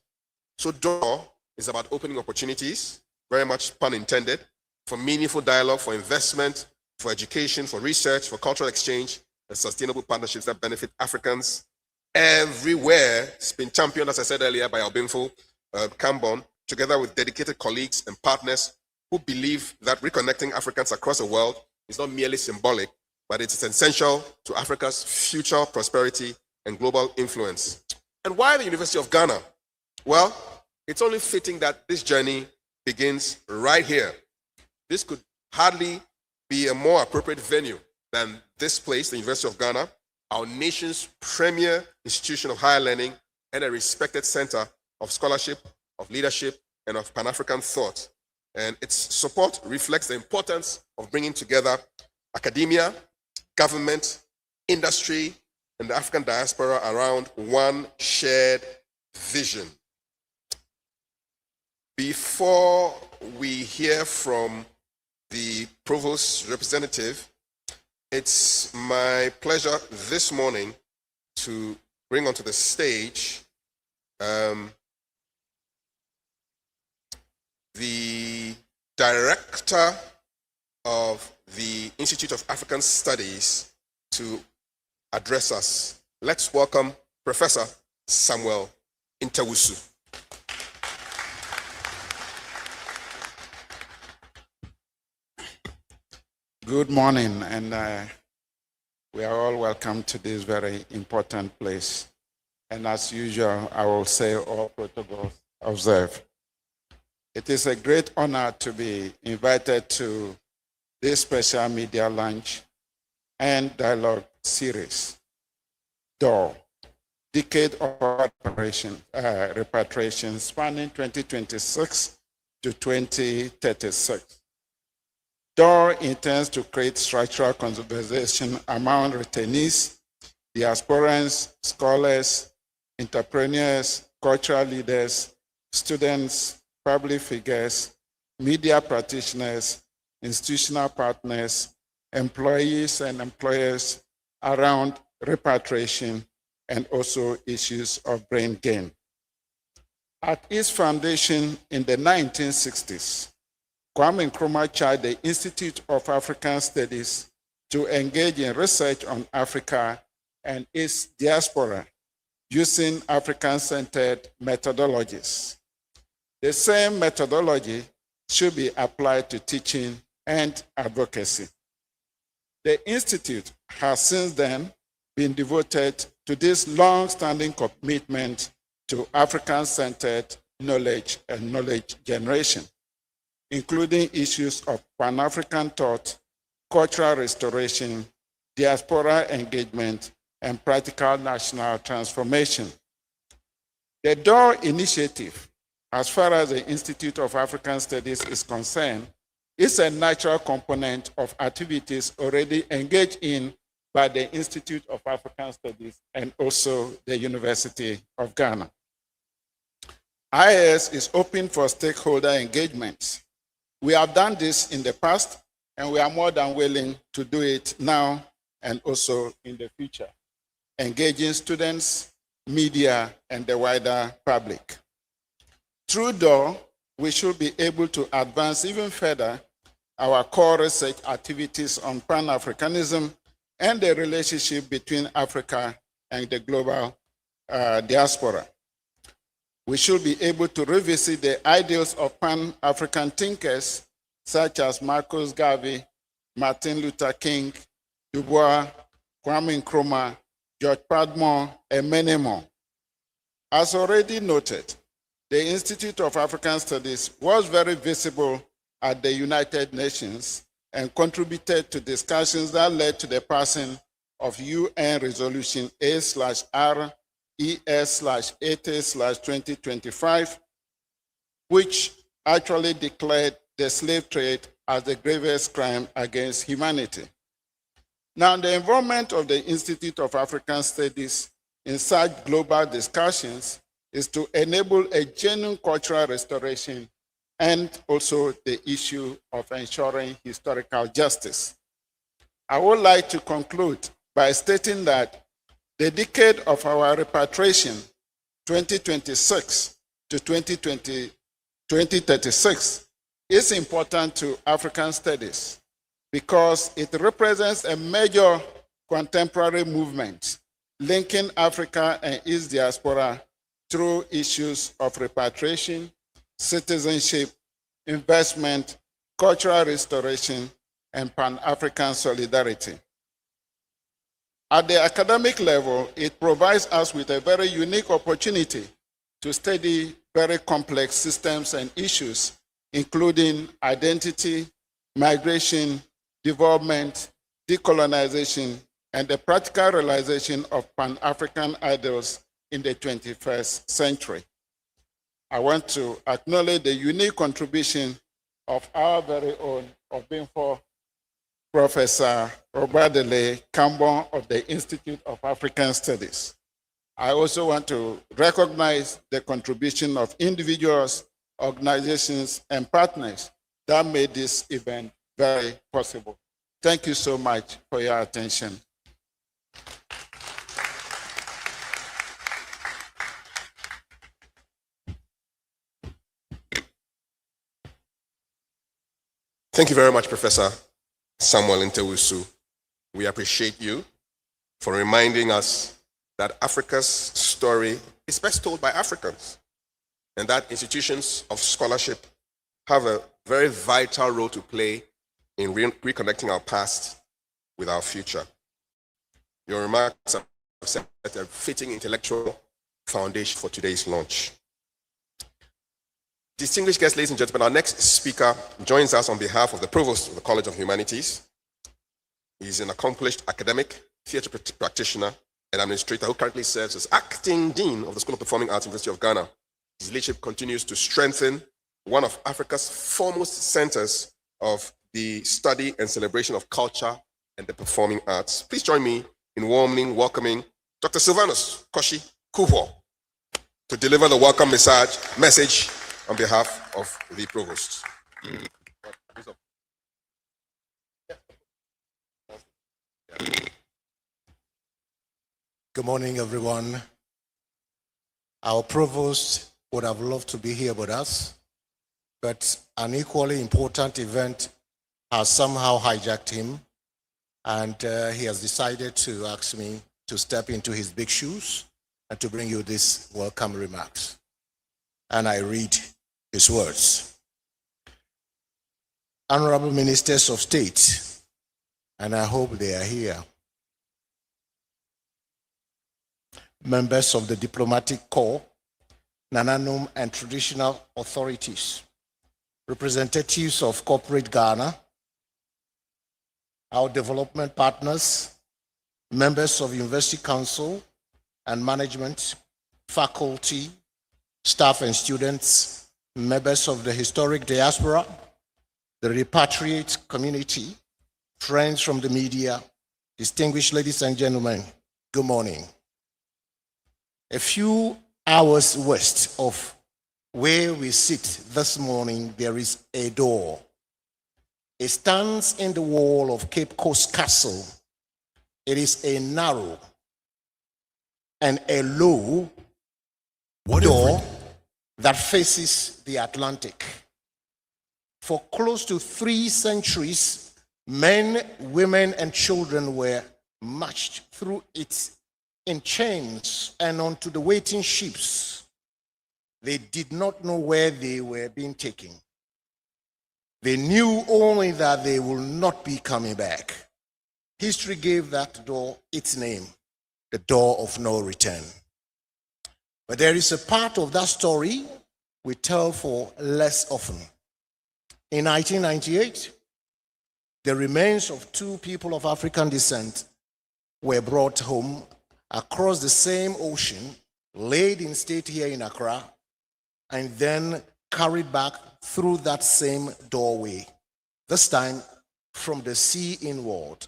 So D.O.O.R. is about opening opportunities, very much pun intended, for meaningful dialogue, for investment, for education, for research, for cultural exchange, and sustainable partnerships that benefit Africans everywhere. It's been championed, as I said earlier, by Albinfo Cambon, together with dedicated colleagues and partners who believe that reconnecting Africans across the world is not merely symbolic, but it is essential to Africa's future prosperity and global influence. And why the University of Ghana? Well, it's only fitting that this journey begins right here. This could hardly be a more appropriate venue than this place, the University of Ghana, our nation's premier institution of higher learning and a respected center of scholarship, of leadership, and of Pan-African thought. And its support reflects the importance of bringing together academia, government, industry, and the African diaspora around one shared vision. Before we hear from the Provost's representative, it's my pleasure this morning to bring onto the stage the director of the Institute of African Studies to address us. Let's welcome Professor Samuel Intawusu. Good morning, and we are all welcome to this very important place. And as usual, I will say all protocols observed. It is a great honor to be invited to this special media lunch and dialogue series, D.O.O.R, Decade of Repatriation, spanning 2026 to 2036. D.O.O.R intends to create structural conversation among returnees, diasporans, scholars, entrepreneurs, cultural leaders, students, public figures, media practitioners, institutional partners, employees and employers around repatriation and also issues of brain gain. At its foundation in the 1960s, Kwame Nkrumah charged the Institute of African Studies to engage in research on Africa and its diaspora using African-centered methodologies. The same methodology should be applied to teaching and advocacy. The Institute has since then been devoted to this long-standing commitment to African-centered knowledge and knowledge generation, including issues of Pan-African thought, cultural restoration, diaspora engagement, and practical national transformation. The D.O.O.R initiative, as far as the Institute of African Studies is concerned, is a natural component of activities already engaged in by the Institute of African Studies and also the University of Ghana. IAS is open for stakeholder engagements. We have done this in the past, and we are more than willing to do it now and also in the future, engaging students, media, and the wider public. Through D.O.O.R, we should be able to advance even further our core research activities on Pan-Africanism and the relationship between Africa and the global diaspora. We should be able to revisit the ideals of Pan-African thinkers such as Marcus Garvey, Martin Luther King, Du Bois, Kwame Nkrumah, George Padmore, and many more. As already noted, the Institute of African Studies was very visible at the United Nations and contributed to discussions that led to the passing of UN Resolution A/RES/80/2025, which actually declared the slave trade as the gravest crime against humanity. Now, the involvement of the Institute of African Studies in such global discussions is to enable a genuine cultural restoration and also the issue of ensuring historical justice. I would like to conclude by stating that the decade of our repatriation, 2026 to 2036, is important to African studies because it represents a major contemporary movements, linking Africa and its diaspora through issues of repatriation, citizenship, investment, cultural restoration, and Pan-African solidarity. At the academic level, it provides us with a very unique opportunity to study very complex systems and issues, including identity, migration, development, decolonization, and the practical realization of Pan-African ideals in the 21st century. I want to acknowledge the unique contribution of our very own Obinfo Professor Obadele Kambon of the Institute of African Studies. I also want to recognize the contribution of individuals, organizations, and partners that made this event very possible. Thank you so much for your attention. Thank you very much, Professor Samuel Ntewusu. We appreciate you for reminding us that Africa's story is best told by Africans, and that institutions of scholarship have a very vital role to play in reconnecting our past with our future. Your remarks have set a fitting intellectual foundation for today's launch. Distinguished guests, ladies and gentlemen, our next speaker joins us on behalf of the Provost of the College of Humanities. He's an accomplished academic, theatre practitioner, and administrator who currently serves as acting dean of the School of Performing Arts, University of Ghana. His leadership continues to strengthen one of Africa's foremost centers of the study and celebration of culture and the performing arts. Please join me in warmly welcoming Dr. Sylvanus Koshi Kuho to deliver the welcome message on behalf of the Provost. Good morning, everyone. Our Provost would have loved to be here with us, but an equally important event has somehow hijacked him, and he has decided to ask me to step into his big shoes and to bring you these welcome remarks. And I read his words. Honorable Ministers of State, and I hope they are here, members of the Diplomatic Corps, Nananum and traditional authorities, representatives of corporate Ghana, our development partners, members of University Council and management, faculty, staff and students, members of the historic diaspora, the repatriate community, friends from the media, distinguished ladies and gentlemen, good morning. A few hours west of where we sit this morning, there is a door. It stands in the wall of Cape Coast Castle. It is a narrow and a low door that faces the Atlantic. For close to 3 centuries, men, women, and children were marched through it in chains and onto the waiting ships. They did not know where they were being taken. They knew only that they will not be coming back. History gave that door its name, the door of no return. But there is a part of that story we tell for less often. In 1998, the remains of 2 people of African descent were brought home across the same ocean, laid in state here in Accra, and then carried back through that same doorway, this time from the sea inward.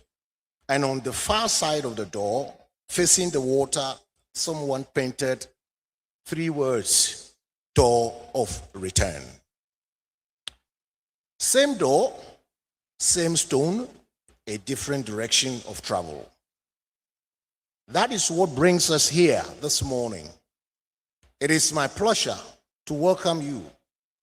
And on the far side of the door, facing the water, someone painted 3 words, door of return. Same door, same stone, a different direction of travel. That is what brings us here this morning. It is my pleasure to welcome you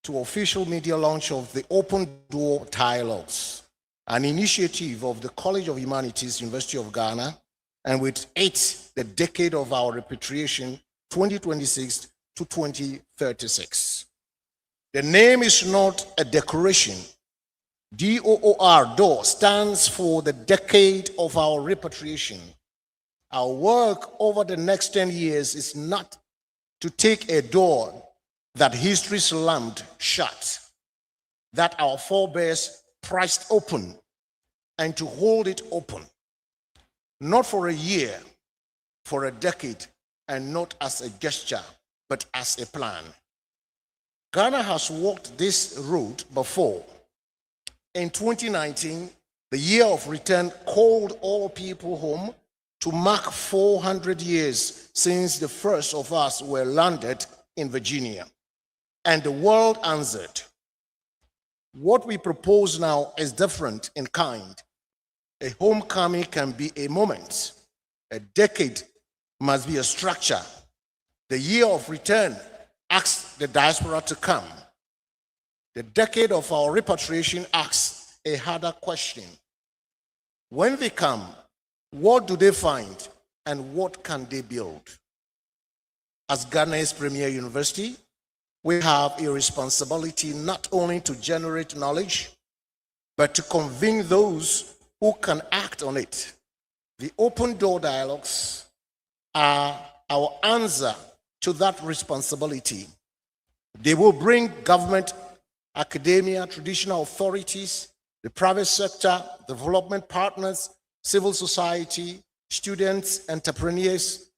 to official media launch of the Open Door Dialogues, an initiative of the College of Humanities, University of Ghana, and with it, the decade of our repatriation, 2026 to 2036. The name is not a decoration. D.O.O.R, stands for the decade of our repatriation. Our work over the next 10 years is not to take a door that history slammed shut, that our forebears priced open, and to hold it open, not for a year, for a decade, and not as a gesture, but as a plan. Ghana has walked this road before. In 2019, the year of return called all people home to mark 400 years since the first of us were landed in Virginia. And the world answered. What we propose now is different in kind. A homecoming can be a moment. A decade must be a structure. The year of return asks the diaspora to come. The decade of our repatriation asks a harder question. When they come, what do they find and what can they build? As Ghana's premier university, we have a responsibility not only to generate knowledge, but to convene those who can act on it. The open door dialogues are our answer to that responsibility. They will bring government, academia, traditional authorities, the private sector, development partners, civil society, students, entrepreneurs,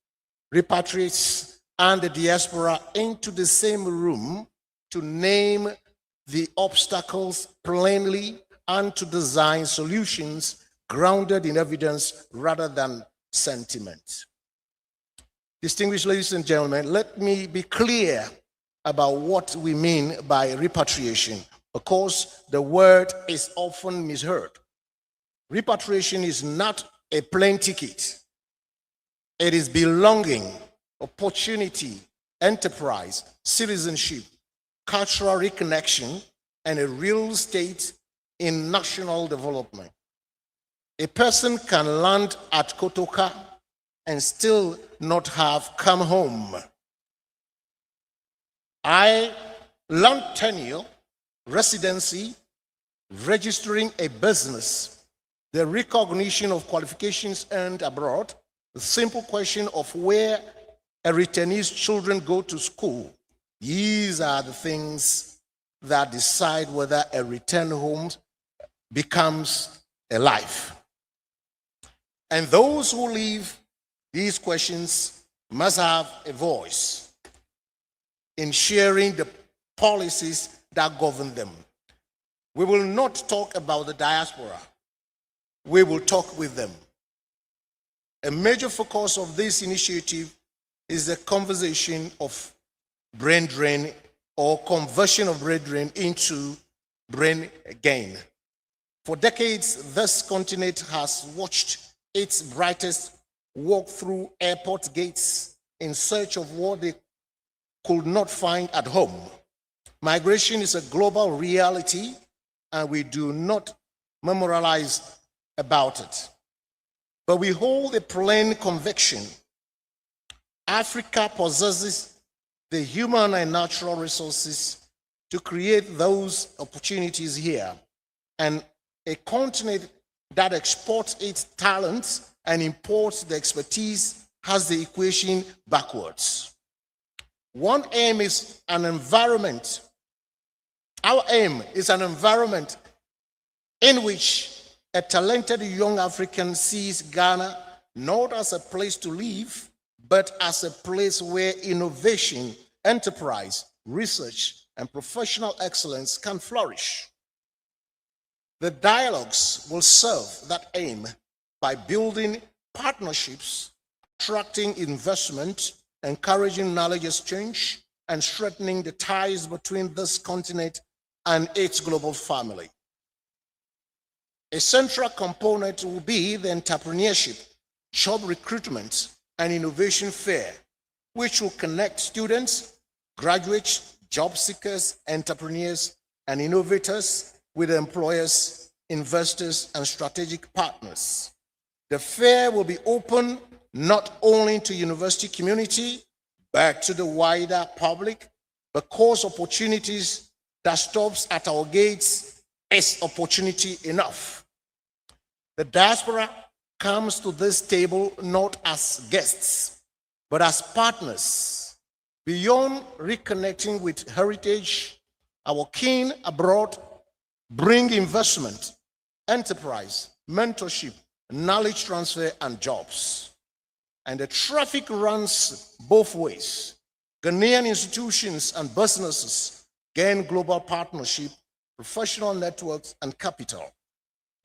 repatriates, and the diaspora into the same room to name the obstacles plainly and to design solutions grounded in evidence rather than sentiment. Distinguished ladies and gentlemen, let me be clear about what we mean by repatriation, because the word is often misheard. Repatriation is not a plane ticket. It is belonging, opportunity, enterprise, citizenship, cultural reconnection, and a real state in national development. A person can land at Kotoka and still not have come home. Land tenure, residency, registering a business, the recognition of qualifications earned abroad, the simple question of where a returnee's children go to school. These are the things that decide whether a return home becomes a life. And those who leave these questions must have a voice in sharing the policies that govern them. We will not talk about the diaspora. We will talk with them. A major focus of this initiative is the conversation of brain drain or conversion of brain drain into brain gain. For decades, this continent has watched its brightest walk through airport gates in search of what they could not find at home. Migration is a global reality, and we do not memorialize about it. But we hold a plain conviction. Africa possesses the human and natural resources to create those opportunities here, and a continent that exports its talents and imports the expertise has the equation backwards. One aim is an environment. Our aim is an environment in which a talented young African sees Ghana not as a place to live, but as a place where innovation, enterprise, research, and professional excellence can flourish. The dialogues will serve that aim by building partnerships, attracting investment, encouraging knowledge exchange, and strengthening the ties between this continent and its global family. A central component will be the entrepreneurship, job recruitment, and innovation fair, which will connect students, graduates, job seekers, entrepreneurs, and innovators with employers, investors, and strategic partners. The fair will be open not only to university community, but to the wider public, because opportunities that stops at our gates is opportunity enough. The diaspora comes to this table not as guests, but as partners. Beyond reconnecting with heritage, our kin abroad bring investment, enterprise, mentorship, knowledge transfer, and jobs. And the traffic runs both ways. Ghanaian institutions and businesses gain global partnership, professional networks, and capital.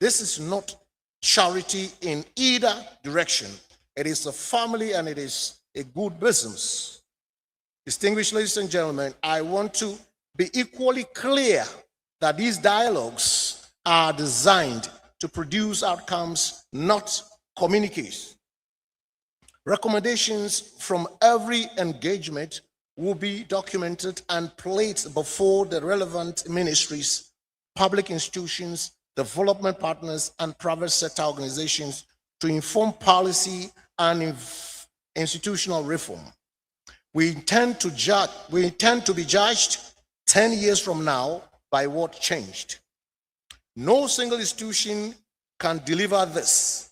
This is not charity in either direction. It is a family and it is a good business. Distinguished ladies and gentlemen, I want to be equally clear that these dialogues are designed to produce outcomes, not communiques. Recommendations from every engagement will be documented and placed before the relevant ministries, public institutions, development partners, and private sector organizations to inform policy and institutional reform. We intend to be judged 10 years from now by what changed. No single institution can deliver this.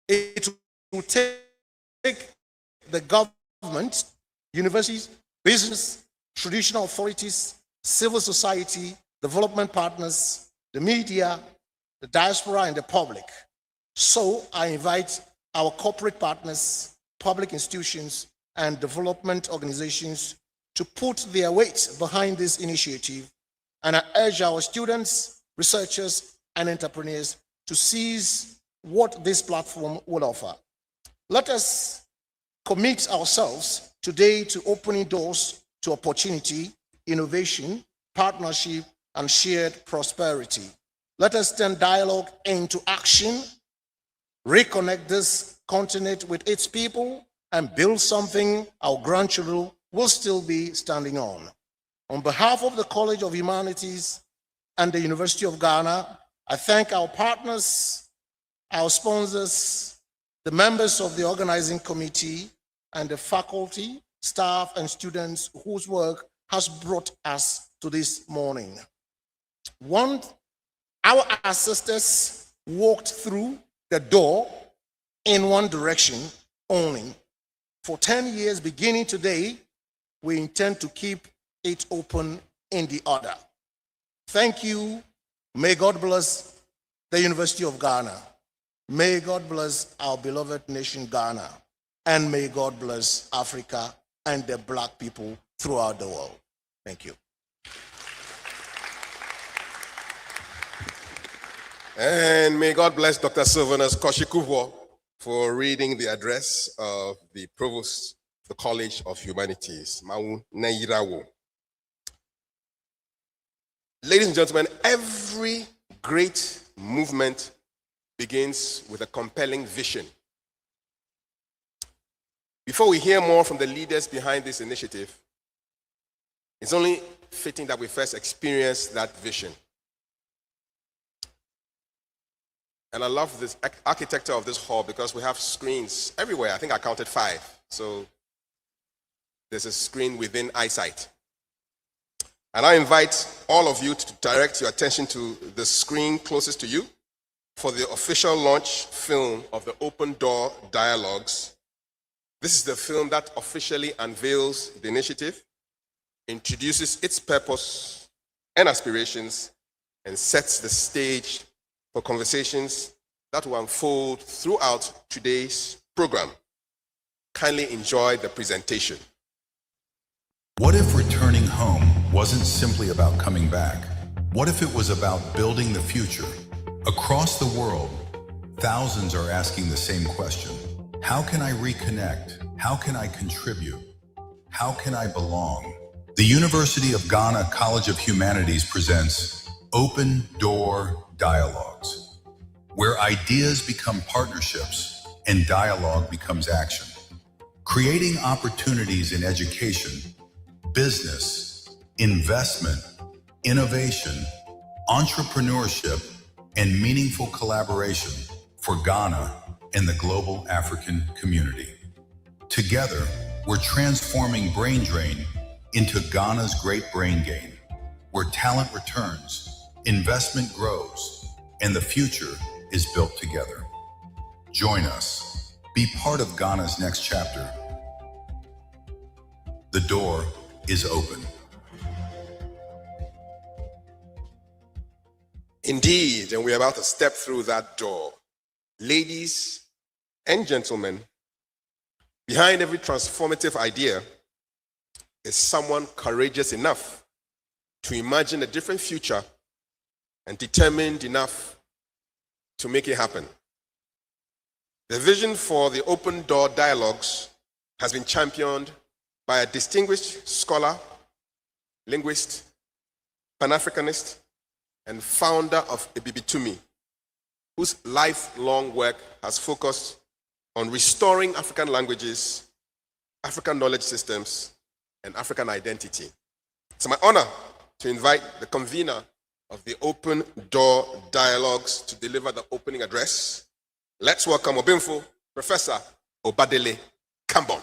It will take the government, universities, business, traditional authorities, civil society, development partners, the media, the diaspora, and the public. So I invite our corporate partners, public institutions, and development organizations to put their weight behind this initiative, and I urge our students, researchers, and entrepreneurs to seize what this platform will offer. Let us commit ourselves today to opening doors to opportunity, innovation, partnership, and shared prosperity. Let us turn dialogue into action, reconnect this continent with its people, and build something our grandchildren will still be standing on. On behalf of the College of Humanities and the University of Ghana, I thank our partners, our sponsors, the members of the organizing committee, and the faculty, staff, and students whose work has brought us to this morning. Our ancestors walked through the door in one direction only. For 10 years, beginning today, we intend to keep it open in the other. Thank you. May God bless the University of Ghana. May God bless our beloved nation, Ghana. And may God bless Africa and the Black people throughout the world. Thank you. And may God bless Dr. Sylvanus Koshikuvo for reading the address of the Provost of the College of Humanities, Mau Nairawo. Ladies and gentlemen, every great movement begins with a compelling vision. Before we hear more from the leaders behind this initiative, it's only fitting that we first experience that vision. And I love this architecture of this hall because we have screens everywhere. I think I counted 5. So there's a screen within eyesight. And I invite all of you to direct your attention to the screen closest to you for the official launch film of the Open Door Dialogues. This is the film that officially unveils the initiative, introduces its purpose and aspirations, and sets the stage for conversations that will unfold throughout today's program. Kindly enjoy the presentation. What if returning home wasn't simply about coming back? What if it was about building the future? Across the world, thousands are asking the same question. How can I reconnect? How can I contribute? How can I belong? The University of Ghana College of Humanities presents Open Door Dialogues, where ideas become partnerships and dialogue becomes action. Creating opportunities in education, business, investment, innovation, entrepreneurship, and meaningful collaboration for Ghana and the global African community. Together, we're transforming brain drain into Ghana's great brain gain, where talent returns, investment grows, and the future is built together. Join us. Be part of Ghana's next chapter. The door is open. Indeed, and we're about to step through that door. Ladies and gentlemen, behind every transformative idea is someone courageous enough to imagine a different future and determined enough to make it happen. The vision for the Open Door Dialogues has been championed by a distinguished scholar, linguist, Pan-Africanist, and founder of Ebibitumi, whose lifelong work has focused on restoring African languages, African knowledge systems, and African identity. It's my honor to invite the convener of the Open Door Dialogues to deliver the opening address. Let's welcome Obimfo, Professor Obadele Kambon.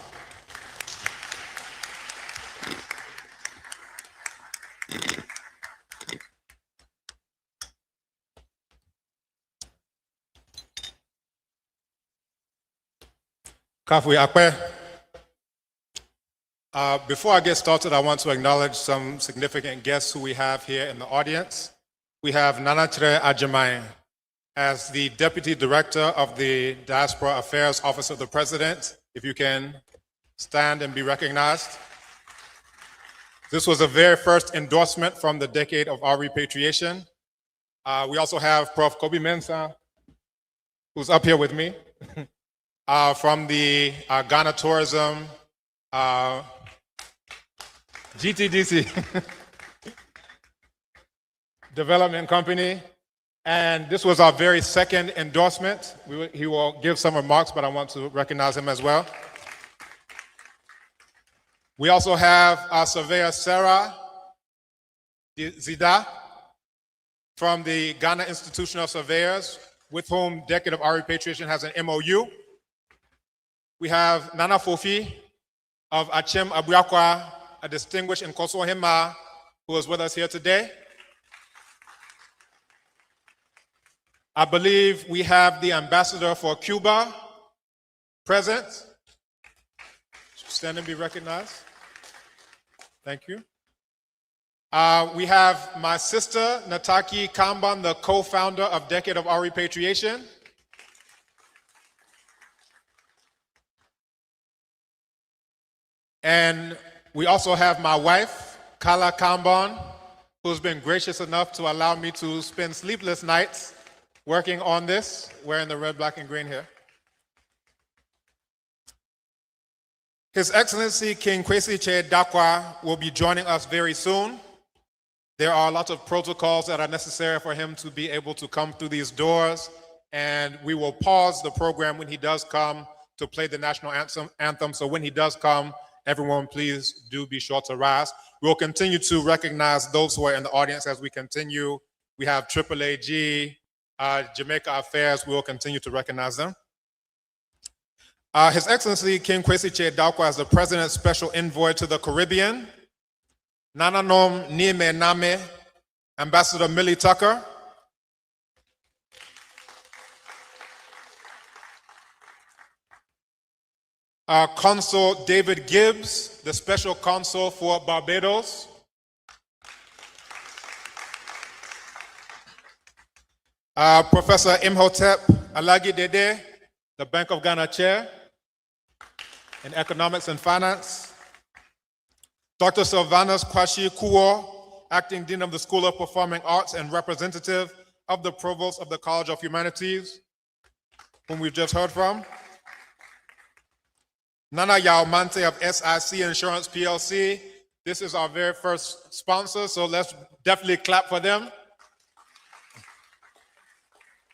Kafui Akpe. Before I get started, I want to acknowledge some significant guests who we have here in the audience. We have Nanatre Ajamai as the Deputy Director of the Diaspora Affairs Office of the President. If you can stand and be recognized. This was the very first endorsement from the decade of our repatriation. We also have Prof. Kobe Mensah, who's up here with me. From the Ghana Tourism GTDC Development Company. And this was our very second endorsement. He will give some remarks, but I want to recognize him as well. We also have our surveyor, Sarah Zida, from the Ghana Institution of Surveyors, with whom Decade of Our Repatriation has an MOU. We have Nana Fofi of Achem Abuakwa, a distinguished Nkoso Hema, who is with us here today. I believe we have the ambassador for Cuba present. Stand and be recognized. Thank you. We have my sister, Nataki Kamban, the co-founder of Decade of Our Repatriation. And we also have my wife, Kala Kamban, who's been gracious enough to allow me to spend sleepless nights working on this, wearing the red, black, and green here. His Excellency King Kwesi Che Dakwa will be joining us very soon. There are a lot of protocols that are necessary for him to be able to come through these doors, and we will pause the program when he does come to play the national anthem. So when he does come, everyone please do be sure to rise. We'll continue to recognize those who are in the audience as we continue. We have AAAG, Jamaica Affairs, we will continue to recognize them. His Excellency King Kwesi Che Dakwa is the President's Special Envoy to the Caribbean. Nananom Nieme Name, Ambassador Millie Tucker. Consul David Gibbs, the Special Consul for Barbados. Professor Imhotep Alagi Dede, the Bank of Ghana Chair in Economics and Finance. Dr. Sylvanus Kwashi Kuo, Acting Dean of the School of Performing Arts and representative of the Provost of the College of Humanities, whom we've just heard from. Nana Yao Mante of SIC Insurance PLC. This is our very first sponsor, so let's definitely clap for them.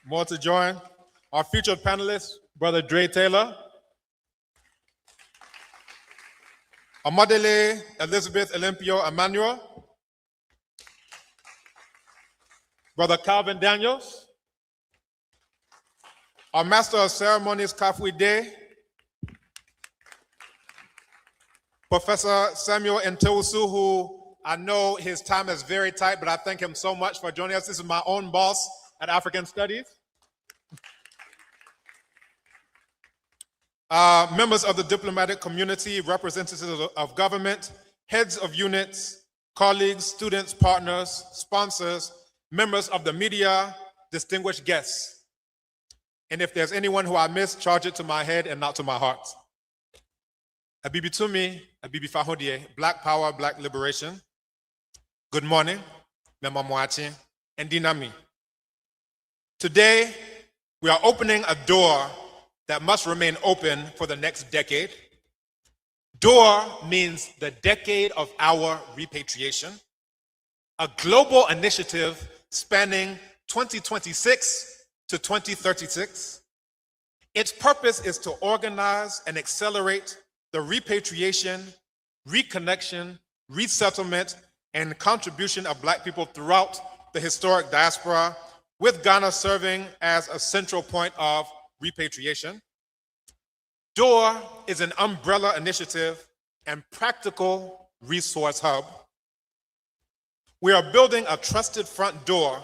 More to join. Our featured panelist, Brother Dre Taylor. Amadele Elizabeth Olympio Emmanuel. Brother Calvin Daniels. Our Master of Ceremonies, Kafui Day, Professor Samuel Ntewusu, who I know his time is very tight, but I thank him so much for joining us. This is my own boss at African Studies. Members of the diplomatic community, representatives of government, heads of units, colleagues, students, partners, sponsors, members of the media, distinguished guests. And if there's anyone who I missed, charge it to my head and not to my heart. Abibi Tumi, Abibi Fahodie, Black Power, Black Liberation. Good morning, Mema Moachi, and Dinami. Today, we are opening a door that must remain open for the next decade. D.O.O.R means the decade of our repatriation, a global initiative spanning 2026 to 2036. Its purpose is to organize and accelerate the repatriation, reconnection, resettlement, and contribution of Black people throughout the historic diaspora, with Ghana serving as a central point of repatriation. D.O.O.R is an umbrella initiative and practical resource hub. We are building a trusted front door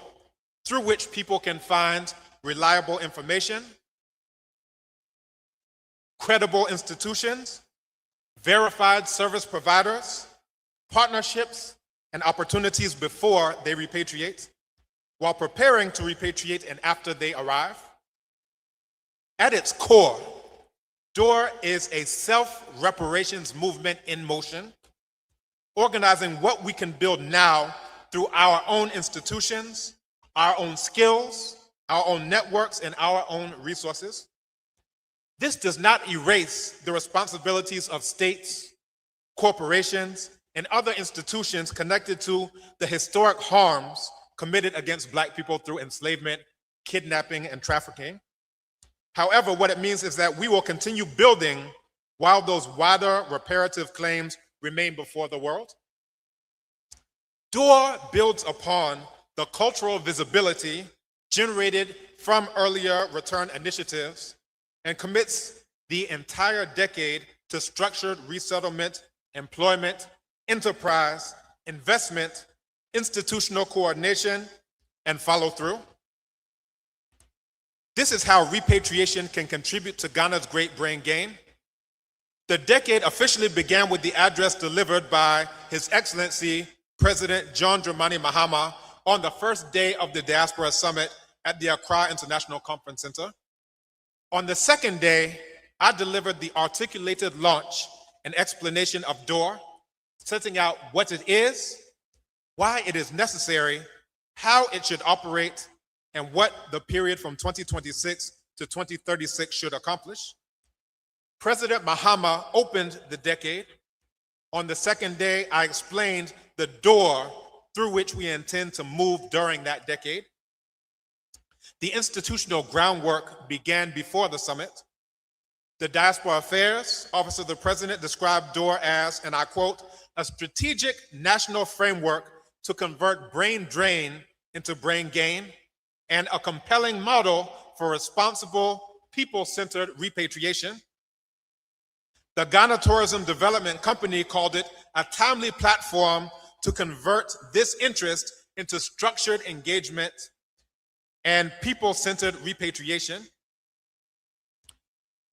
through which people can find reliable information, credible institutions, verified service providers, partnerships, and opportunities before they repatriate, while preparing to repatriate and after they arrive. At its core, D.O.O.R is a self-reparations movement in motion, organizing what we can build now through our own institutions, our own skills, our own networks, and our own resources. This does not erase the responsibilities of states, corporations, and other institutions connected to the historic harms committed against Black people through enslavement, kidnapping, and trafficking. However, what it means is that we will continue building while those wider reparative claims remain before the world. D.O.O.R builds upon the cultural visibility generated from earlier return initiatives and commits the entire decade to structured resettlement, employment, enterprise, investment, institutional coordination, and follow-through. This is how repatriation can contribute to Ghana's great brain gain. The decade officially began with the address delivered by His Excellency President John Dramani Mahama on the first day of the Diaspora Summit at the Accra International Conference Center. On the second day, I delivered the articulated launch and explanation of D.O.O.R, setting out what it is, why it is necessary, how it should operate, and what the period from 2026 to 2036 should accomplish. President Mahama opened the decade. On the second day, I explained the door through which we intend to move during that decade. The institutional groundwork began before the summit. The Diaspora Affairs Office of the President described D.O.O.R as, and I quote, a strategic national framework to convert brain drain into brain gain, and a compelling model for responsible, people-centered repatriation. The Ghana Tourism Development Company called it a timely platform to convert this interest into structured engagement and people-centered repatriation.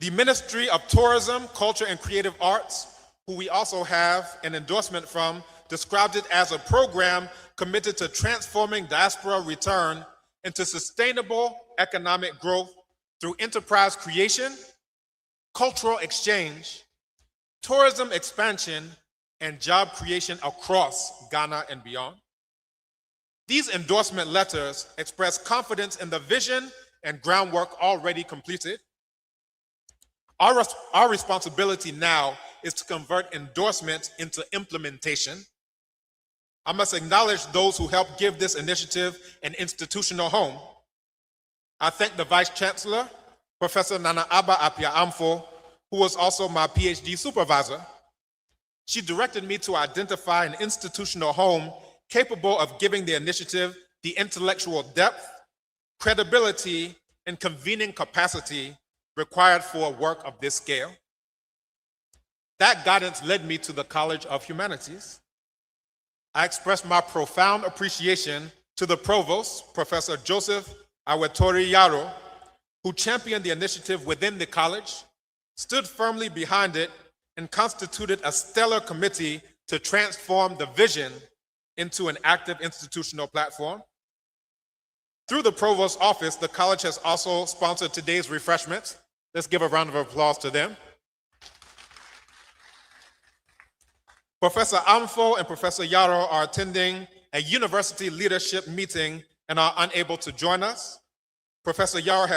The Ministry of Tourism, Culture, and Creative Arts, who we also have an endorsement from, described it as a program committed to transforming diaspora return into sustainable economic growth through enterprise creation, cultural exchange, tourism expansion, and job creation across Ghana and beyond. These endorsement letters express confidence in the vision and groundwork already completed. Our responsibility now is to convert endorsement into implementation. I must acknowledge those who helped give this initiative an institutional home. I thank the Vice Chancellor, Professor Nana Abba Apia Amfo, who was also my PhD supervisor. She directed me to identify an institutional home capable of giving the initiative the intellectual depth, credibility, and convening capacity required for work of this scale. That guidance led me to the College of Humanities. I expressed my profound appreciation to the provost, Professor Joseph Awetori Yaro, who championed the initiative within the college, stood firmly behind it, and constituted a stellar committee to transform the vision into an active institutional platform. Through the provost's office, the college has also sponsored today's refreshments. Let's give a round of applause to them. Professor Amfo and Professor Yaro are attending a university leadership meeting and are unable to join us. Professor Yaro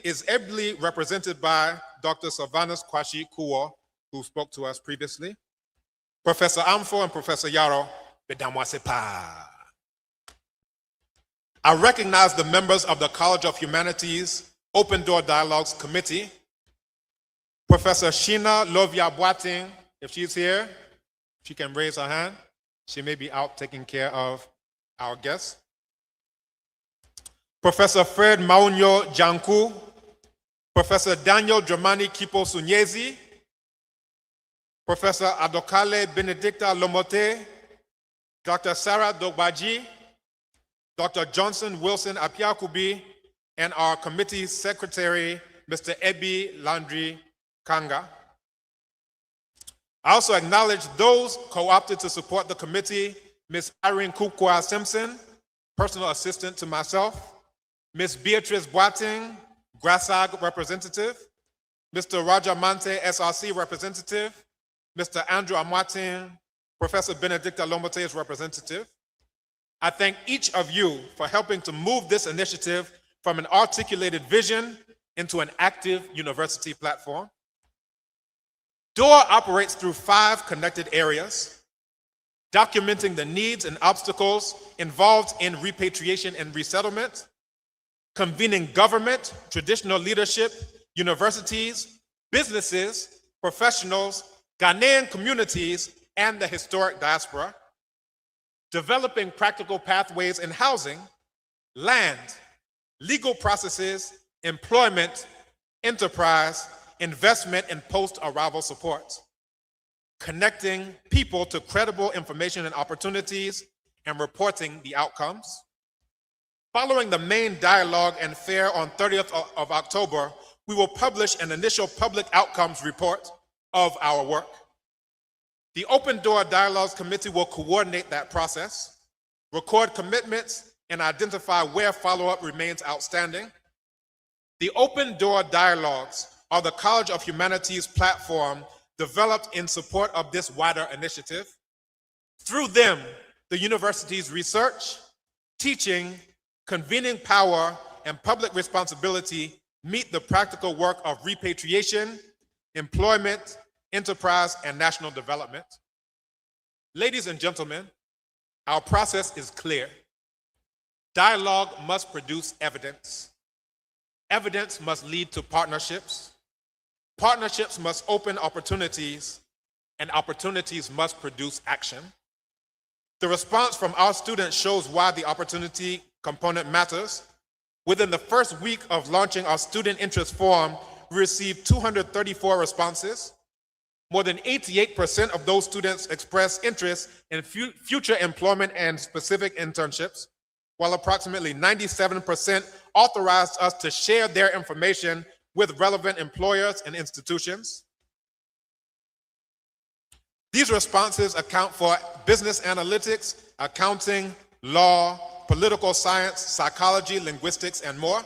is ably represented by Dr. Sylvanus Kwashi Kuo, who spoke to us previously. Professor Amfo and Professor Yaro, bedamwasepa. I recognize the members of the College of Humanities Open Door Dialogues Committee. Professor Sheena Lovia Boating, if she's here, she can raise her hand. She may be out taking care of our guests. Professor Fred Maunyo Janku, Professor Daniel Dramani Kipo Sunyezi, Professor Adokale Benedicta Lomote, Dr. Sarah Dogbaji, Dr. Johnson Wilson Apiakubi, and our committee secretary, Mr. Ebi Landry Kanga. I also acknowledge those co-opted to support the committee, Ms. Irene Kukwa Simpson, personal assistant to myself, Ms. Beatrice Boating, Grasag representative, Mr. Raja Mante, SRC representative, Mr. Andrew Amwatin, Professor Benedicta Lomote's representative. I thank each of you for helping to move this initiative from an articulated vision into an active university platform. D.O.O.R operates through 5 connected areas, documenting the needs and obstacles involved in repatriation and resettlement, convening government, traditional leadership, universities, businesses, professionals, Ghanaian communities, and the historic diaspora, developing practical pathways in housing, land, legal processes, employment, enterprise, investment, and post-arrival support, connecting people to credible information and opportunities, and reporting the outcomes. Following the main dialogue and fair on 30th of October, we will publish an initial public outcomes report of our work. The Open Door Dialogues Committee will coordinate that process, record commitments, and identify where follow-up remains outstanding. The Open Door Dialogues are the College of Humanities platform developed in support of this wider initiative. Through them, the university's research, teaching, convening power, and public responsibility meet the practical work of repatriation, employment, enterprise, and national development. Ladies and gentlemen, our process is clear. Dialogue must produce evidence. Evidence must lead to partnerships. Partnerships must open opportunities, and opportunities must produce action. The response from our students shows why the opportunity component matters. Within the first week of launching our student interest forum, we received 234 responses. More than 88% of those students expressed interest in future employment and specific internships, while approximately 97% authorized us to share their information with relevant employers and institutions. These responses account for business analytics, accounting, law, political science, psychology, linguistics, and more.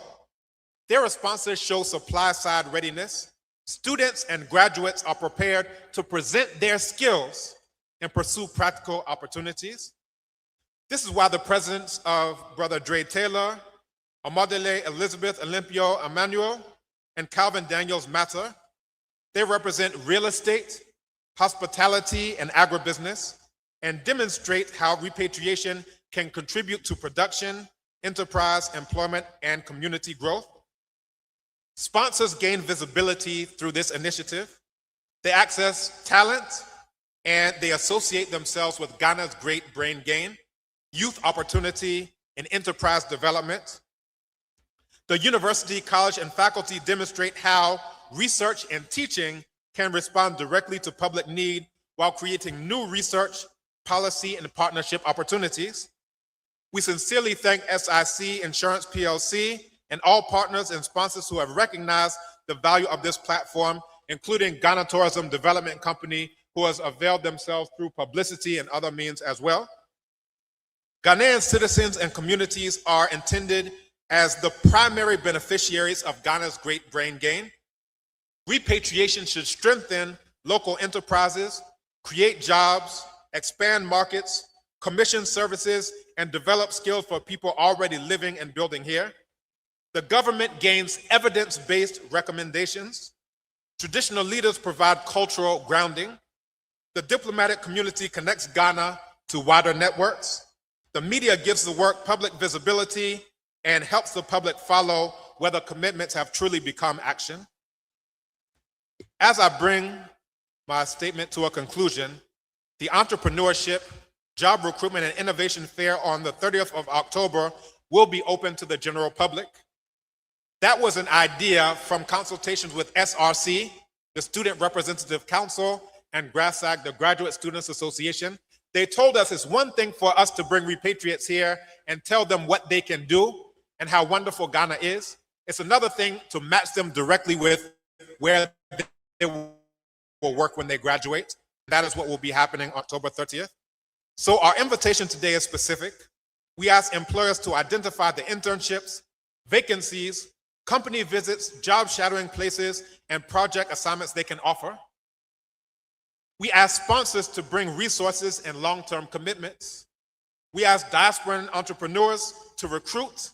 Their responses show supply-side readiness. Students and graduates are prepared to present their skills and pursue practical opportunities. This is why the presence of Brother Dre Taylor, Amadele Elizabeth Olympio Emmanuel, and Calvin Daniels matter. They represent real estate, hospitality, and agribusiness, and demonstrate how repatriation can contribute to production, enterprise, employment, and community growth. Sponsors gain visibility through this initiative. They access talent, and they associate themselves with Ghana's great brain gain, youth opportunity, and enterprise development. The university, college, and faculty demonstrate how research and teaching can respond directly to public need while creating new research, policy, and partnership opportunities. We sincerely thank SIC Insurance PLC and all partners and sponsors who have recognized the value of this platform, including Ghana Tourism Development Company, who has availed themselves through publicity and other means as well. Ghanaian citizens and communities are intended as the primary beneficiaries of Ghana's great brain gain. Repatriation should strengthen local enterprises, create jobs, expand markets, commission services, and develop skills for people already living and building here. The government gains evidence-based recommendations. Traditional leaders provide cultural grounding. The diplomatic community connects Ghana to wider networks. The media gives the work public visibility and helps the public follow whether commitments have truly become action. As I bring my statement to a conclusion, the Entrepreneurship, Job Recruitment, and Innovation Fair on the 30th of October will be open to the general public. That was an idea from consultations with SRC, the Student Representative Council, and GRASAG, the Graduate Students Association. They told us it's one thing for us to bring repatriates here and tell them what they can do and how wonderful Ghana is. It's another thing to match them directly with where they will work when they graduate. That is what will be happening October 30th. So our invitation today is specific. We ask employers to identify the internships, vacancies, company visits, job shadowing places, and project assignments they can offer. We ask sponsors to bring resources and long-term commitments. We ask diasporan entrepreneurs to recruit,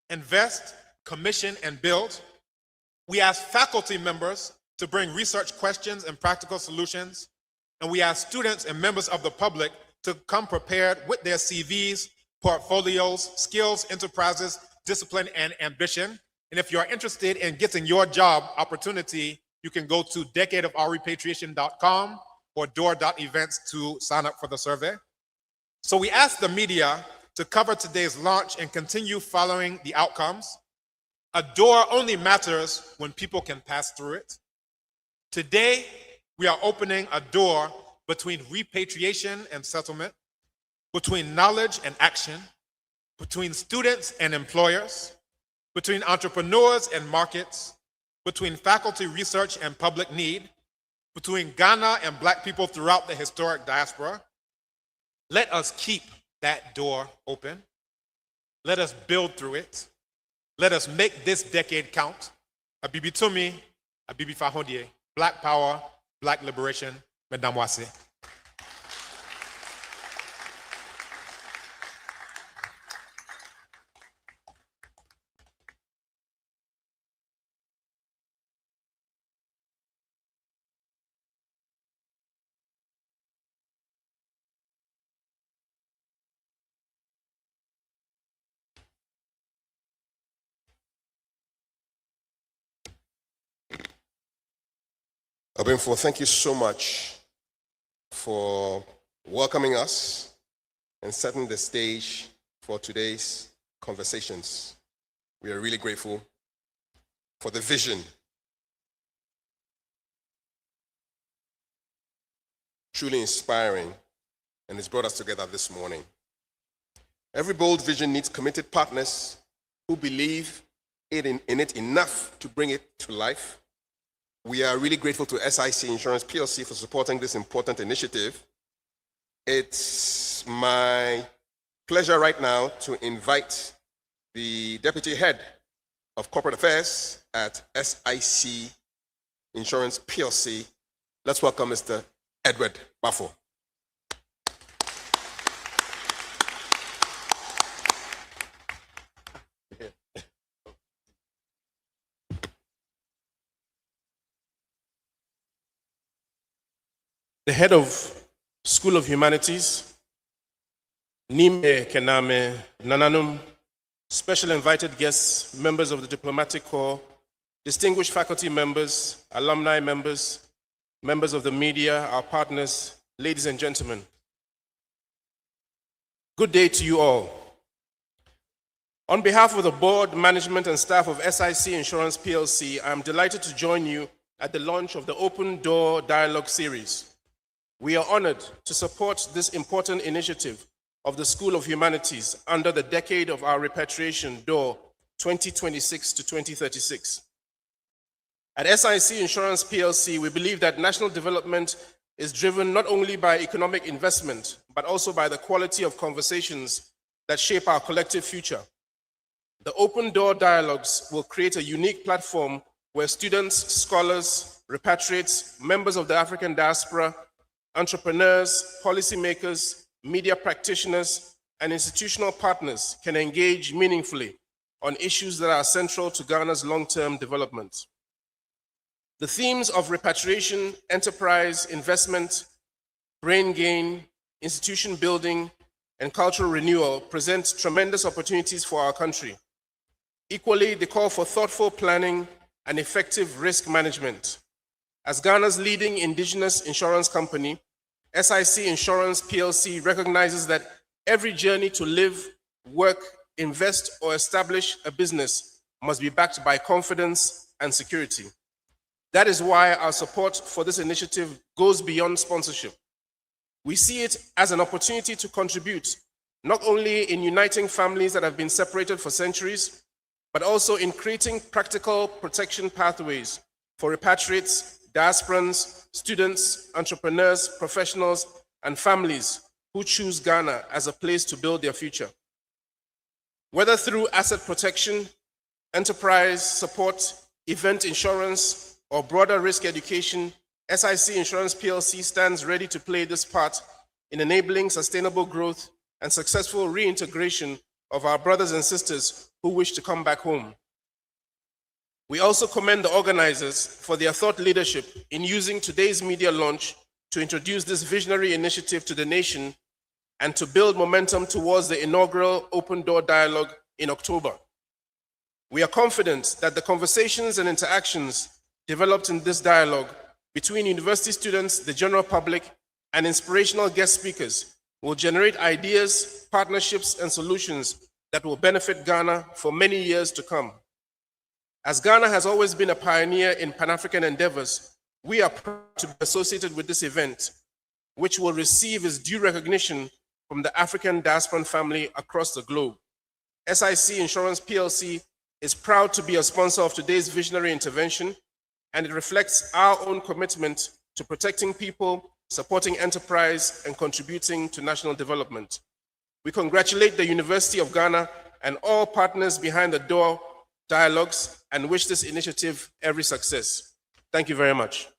invest, commission, and build. We ask faculty members to bring research questions and practical solutions. And we ask students and members of the public to come prepared with their CVs, portfolios, skills, enterprises, discipline, and ambition. And if you're interested in getting your job opportunity, you can go to decadeofrepatriation.com or D.O.O.R.events to sign up for the survey. So we ask the media to cover today's launch and continue following the outcomes. A door only matters when people can pass through it. Today, we are opening a door between repatriation and settlement, between knowledge and action, between students and employers, between entrepreneurs and markets, between faculty research and public need, between Ghana and Black people throughout the historic diaspora. Let us keep that door open. Let us build through it. Let us make this decade count. Abibi Tumi, Abibi Fahondie, Black Power, Black Liberation, Madame Wase. Abimfo, thank you so much for welcoming us and setting the stage for today's conversations. We are really grateful for the vision. Truly inspiring, and it's brought us together this morning. Every bold vision needs committed partners who believe in it enough to bring it to life. We are really grateful to SIC Insurance PLC for supporting this important initiative. It's my pleasure right now to invite the Deputy Head of Corporate Affairs at SIC Insurance PLC. Let's welcome Mr. Edward Bafo. The head of School of Humanities, Nime Kename Nananum, special invited guests, members of the Diplomatic Corps, distinguished faculty members, alumni members, members of the media, our partners, ladies and gentlemen. Good day to you all. On behalf of the board, management, and staff of SIC Insurance PLC, I am delighted to join you at the launch of the Open Door Dialogue Series. We are honored to support this important initiative of the School of Humanities under the decade of our repatriation, D.O.O.R 2026 to 2036. At SIC Insurance PLC, we believe that national development is driven not only by economic investment, but also by the quality of conversations that shape our collective future. The Open Door Dialogues will create a unique platform where students, scholars, repatriates, members of the African diaspora, entrepreneurs, policymakers, media practitioners, and institutional partners can engage meaningfully on issues that are central to Ghana's long-term development. The themes of repatriation, enterprise, investment, brain gain, institution building, and cultural renewal present tremendous opportunities for our country. Equally, they call for thoughtful planning and effective risk management. As Ghana's leading indigenous insurance company, SIC Insurance PLC recognizes that every journey to live, work, invest, or establish a business must be backed by confidence and security. That is why our support for this initiative goes beyond sponsorship. We see it as an opportunity to contribute, not only in uniting families that have been separated for centuries, but also in creating practical protection pathways for repatriates, diasporans, students, entrepreneurs, professionals, and families who choose Ghana as a place to build their future. Whether through asset protection, enterprise support, event insurance, or broader risk education, SIC Insurance PLC stands ready to play this part in enabling sustainable growth and successful reintegration of our brothers and sisters who wish to come back home. We also commend the organizers for their thought leadership in using today's media launch to introduce this visionary initiative to the nation and to build momentum towards the inaugural Open Door Dialogue in October. We are confident that the conversations and interactions developed in this dialogue between university students, the general public, and inspirational guest speakers will generate ideas, partnerships, and solutions that will benefit Ghana for many years to come. As Ghana has always been a pioneer in Pan-African endeavors, we are proud to be associated with this event, which will receive its due recognition from the African diasporan family across the globe. SIC Insurance PLC is proud to be a sponsor of today's visionary intervention, and it reflects our own commitment to protecting people, supporting enterprise, and contributing to national development. We congratulate the University of Ghana and all partners behind the D.O.O.R Dialogues and wish this initiative every success. Thank you very much.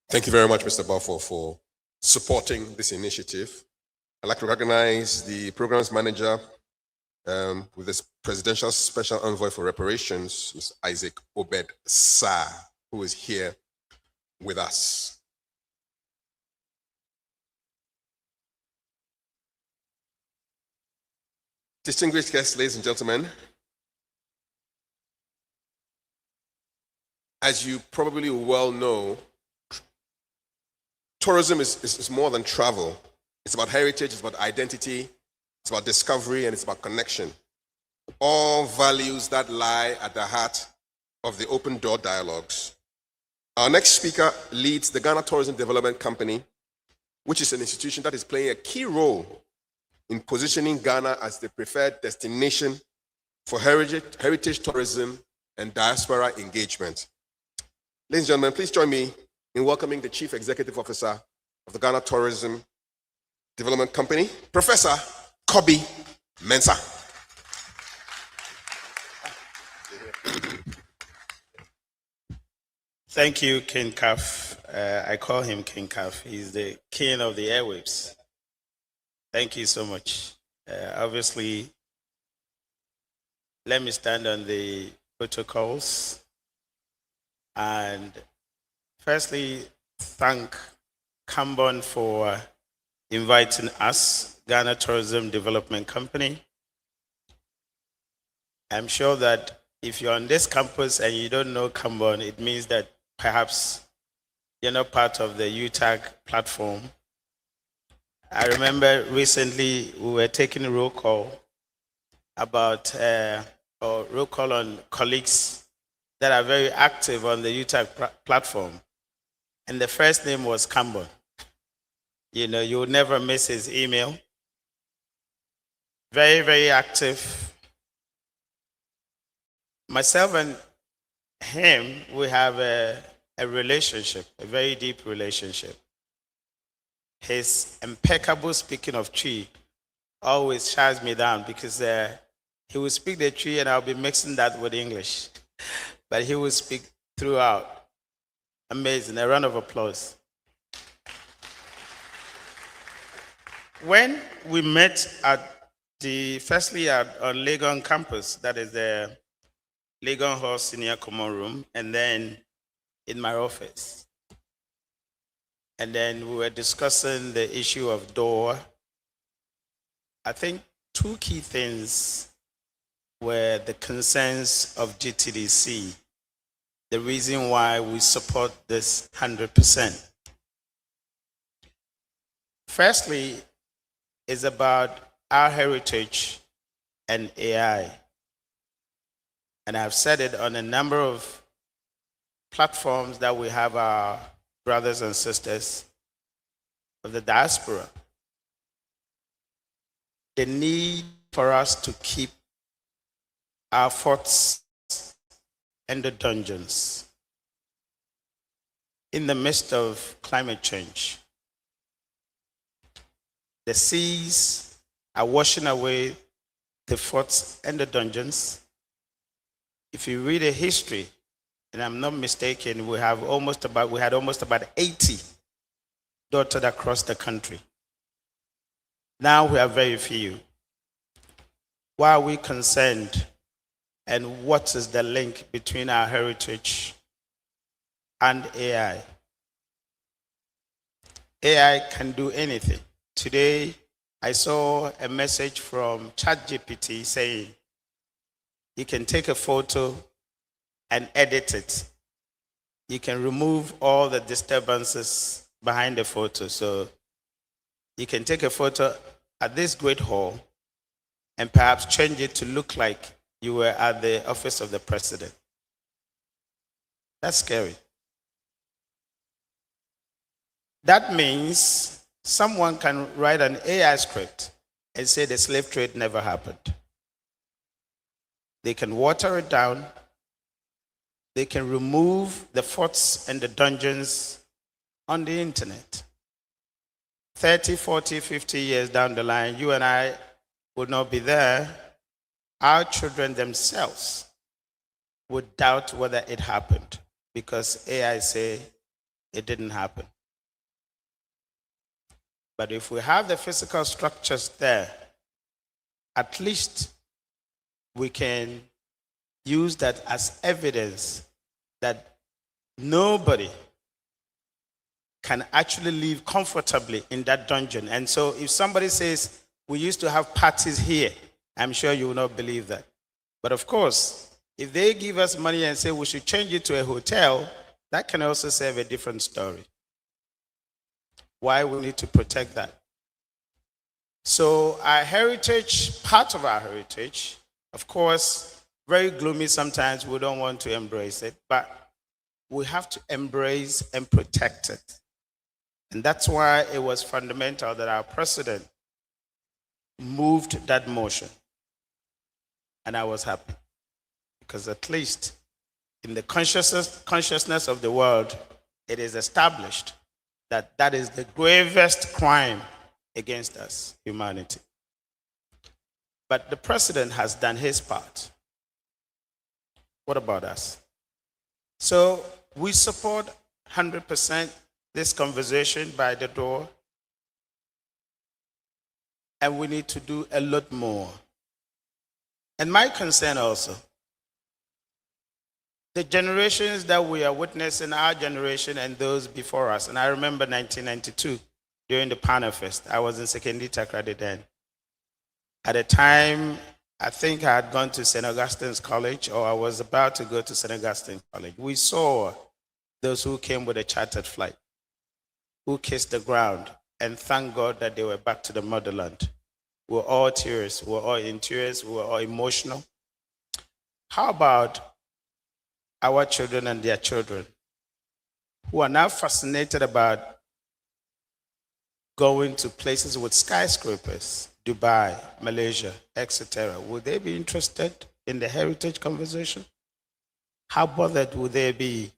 Thank you very much, Mr. Balfour, for supporting this initiative. I'd like to recognize the programs manager with this Presidential Special Envoy for Reparations, Mr. Isaac Obed Sarr, who is here with us. Distinguished guests, ladies and gentlemen, as you probably well know, tourism is more than travel. It's about heritage, it's about identity, it's about discovery, and it's about connection. All values that lie at the heart of the Open Door Dialogues. Our next speaker leads the Ghana Tourism Development Company, which is an institution that is playing a key role in positioning Ghana as the preferred destination for heritage tourism and diaspora engagement. Ladies and gentlemen, please join me in welcoming the Chief Executive Officer of the Ghana Tourism Development Company, Professor Kobi Mensah. Thank you, King Kaf. I call him King Kaf. He's the king of the airwaves. Thank you so much. Obviously, let me stand on the protocols and firstly thank Cambon for inviting us, Ghana Tourism Development Company. I'm sure that if you're on this campus and you don't know Cambon, it means that perhaps you're not part of the UTAG platform. I remember recently we were taking a roll call about or roll call on colleagues that are very active on the UTAG platform. And the first name was Campbell. You know, you would never miss his email. Very, very active. Myself and him, we have a relationship, a very deep relationship. His impeccable speaking of tree always shines me down because he will speak the tree and I'll be mixing that with English. But he will speak throughout. Amazing. A round of applause. When we met at firstly on Legon campus, that is the Legon Hall Senior Common Room, and then in my office. And then we were discussing the issue of D.O.O.R. I think two key things were the concerns of GTDC, the reason why we support this 100%. Firstly, is about our heritage and AI. And I've said it on a number of platforms that we have our brothers and sisters of the diaspora. The need for us to keep our forts and the dungeons in the midst of climate change. The seas are washing away the forts and the dungeons. If you read a history, and I'm not mistaken, we had almost about 80 dotted across the country. Now we have very few. Why are we concerned? And what is the link between our heritage and AI? AI can do anything. Today, I saw a message from ChatGPT saying you can take a photo and edit it. You can remove all the disturbances behind the photo. So you can take a photo at this great hall and perhaps change it to look like you were at the office of the president. That's scary. That means someone can write an AI script and say the slave trade never happened. They can water it down. They can remove the forts and the dungeons on the internet. 30, 40, 50 years down the line, you and I would not be there. Our children themselves would doubt whether it happened because AI say it didn't happen. But if we have the physical structures there, at least we can use that as evidence that nobody can actually live comfortably in that dungeon. And so if somebody says, we used to have parties here, I'm sure you will not believe that. But of course, if they give us money and say we should change it to a hotel, that can also serve a different story. Why we need to protect that. So our heritage, part of our heritage, of course, very gloomy sometimes, we don't want to embrace it, but we have to embrace and protect it. And that's why it was fundamental that our president moved that motion. And I was happy, because at least in the consciousness of the world, it is established that that is the gravest crime against us, humanity. But the president has done his part. What about us? So we support 100% this conversation by the D.O.O.R. And we need to do a lot more. And my concern also, the generations that we are witnessing, our generation and those before us, and I remember 1992, during the Panel Fest, I was in Sekendi Takrady then. At the time, I think I had gone to St. Augustine's College, or I was about to go to St. Augustine's College. We saw those who came with a chartered flight, who kissed the ground and thank God that they were back to the motherland. We were all tears, we were all in tears, we were all emotional. How about our children and their children who are now fascinated about going to places with skyscrapers, Dubai, Malaysia, etc.? Would they be interested in the heritage conversation? How bothered would they be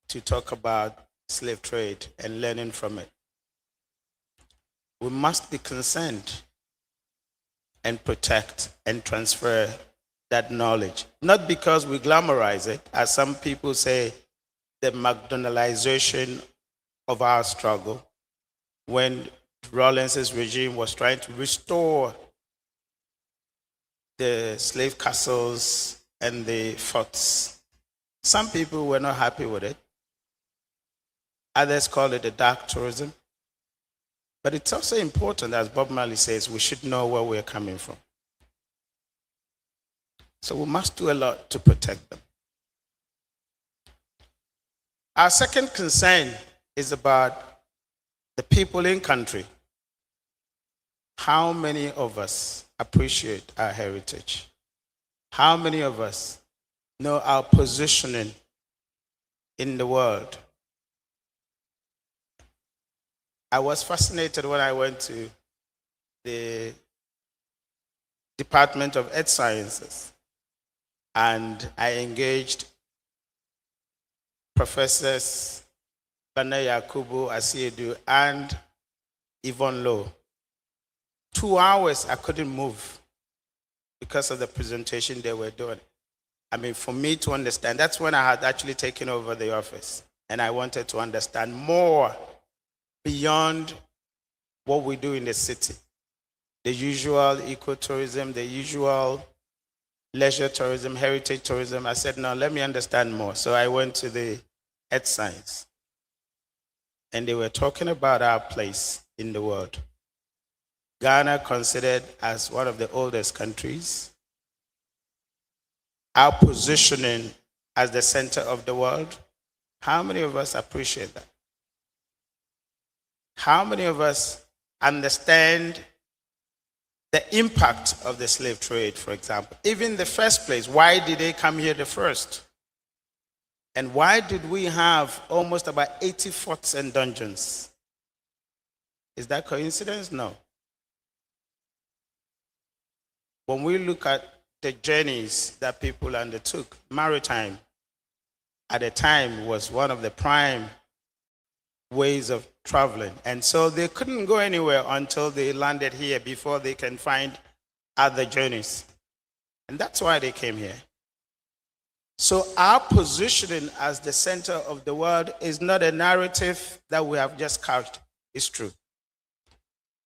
to talk about slave trade and learning from it? We must be concerned and protect and transfer that knowledge. Not because we glamorize it, as some people say, the McDonaldization of our struggle, when Rawlins's regime was trying to restore the slave castles and the forts. Some people were not happy with it. Others call it the dark tourism. But it's also important, as Bob Marley says, we should know where we're coming from. So we must do a lot to protect them. Our second concern is about the people in country. How many of us appreciate our heritage? How many of us know our positioning in the world? I was fascinated when I went to the Department of Earth Sciences and I engaged Professors Bana Yakubu Asiedu and Yvonne Lowe. 2 hours I couldn't move because of the presentation they were doing. I mean, for me to understand, that's when I had actually taken over the office and I wanted to understand more beyond what we do in the city. The usual ecotourism, the usual leisure tourism, heritage tourism. I said, no, let me understand more. So I went to the Earth Science. And they were talking about our place in the world. Ghana considered as one of the oldest countries. Our positioning as the center of the world. How many of us appreciate that? How many of us understand the impact of the slave trade, for example? Even in the first place, why did they come here the first? And why did we have almost about 80 forts and dungeons? Is that coincidence? No. When we look at the journeys that people undertook, maritime at the time was one of the prime ways of traveling. And so they couldn't go anywhere until they landed here before they can find other journeys. And that's why they came here. So our positioning as the center of the world is not a narrative that we have just couched. It's true.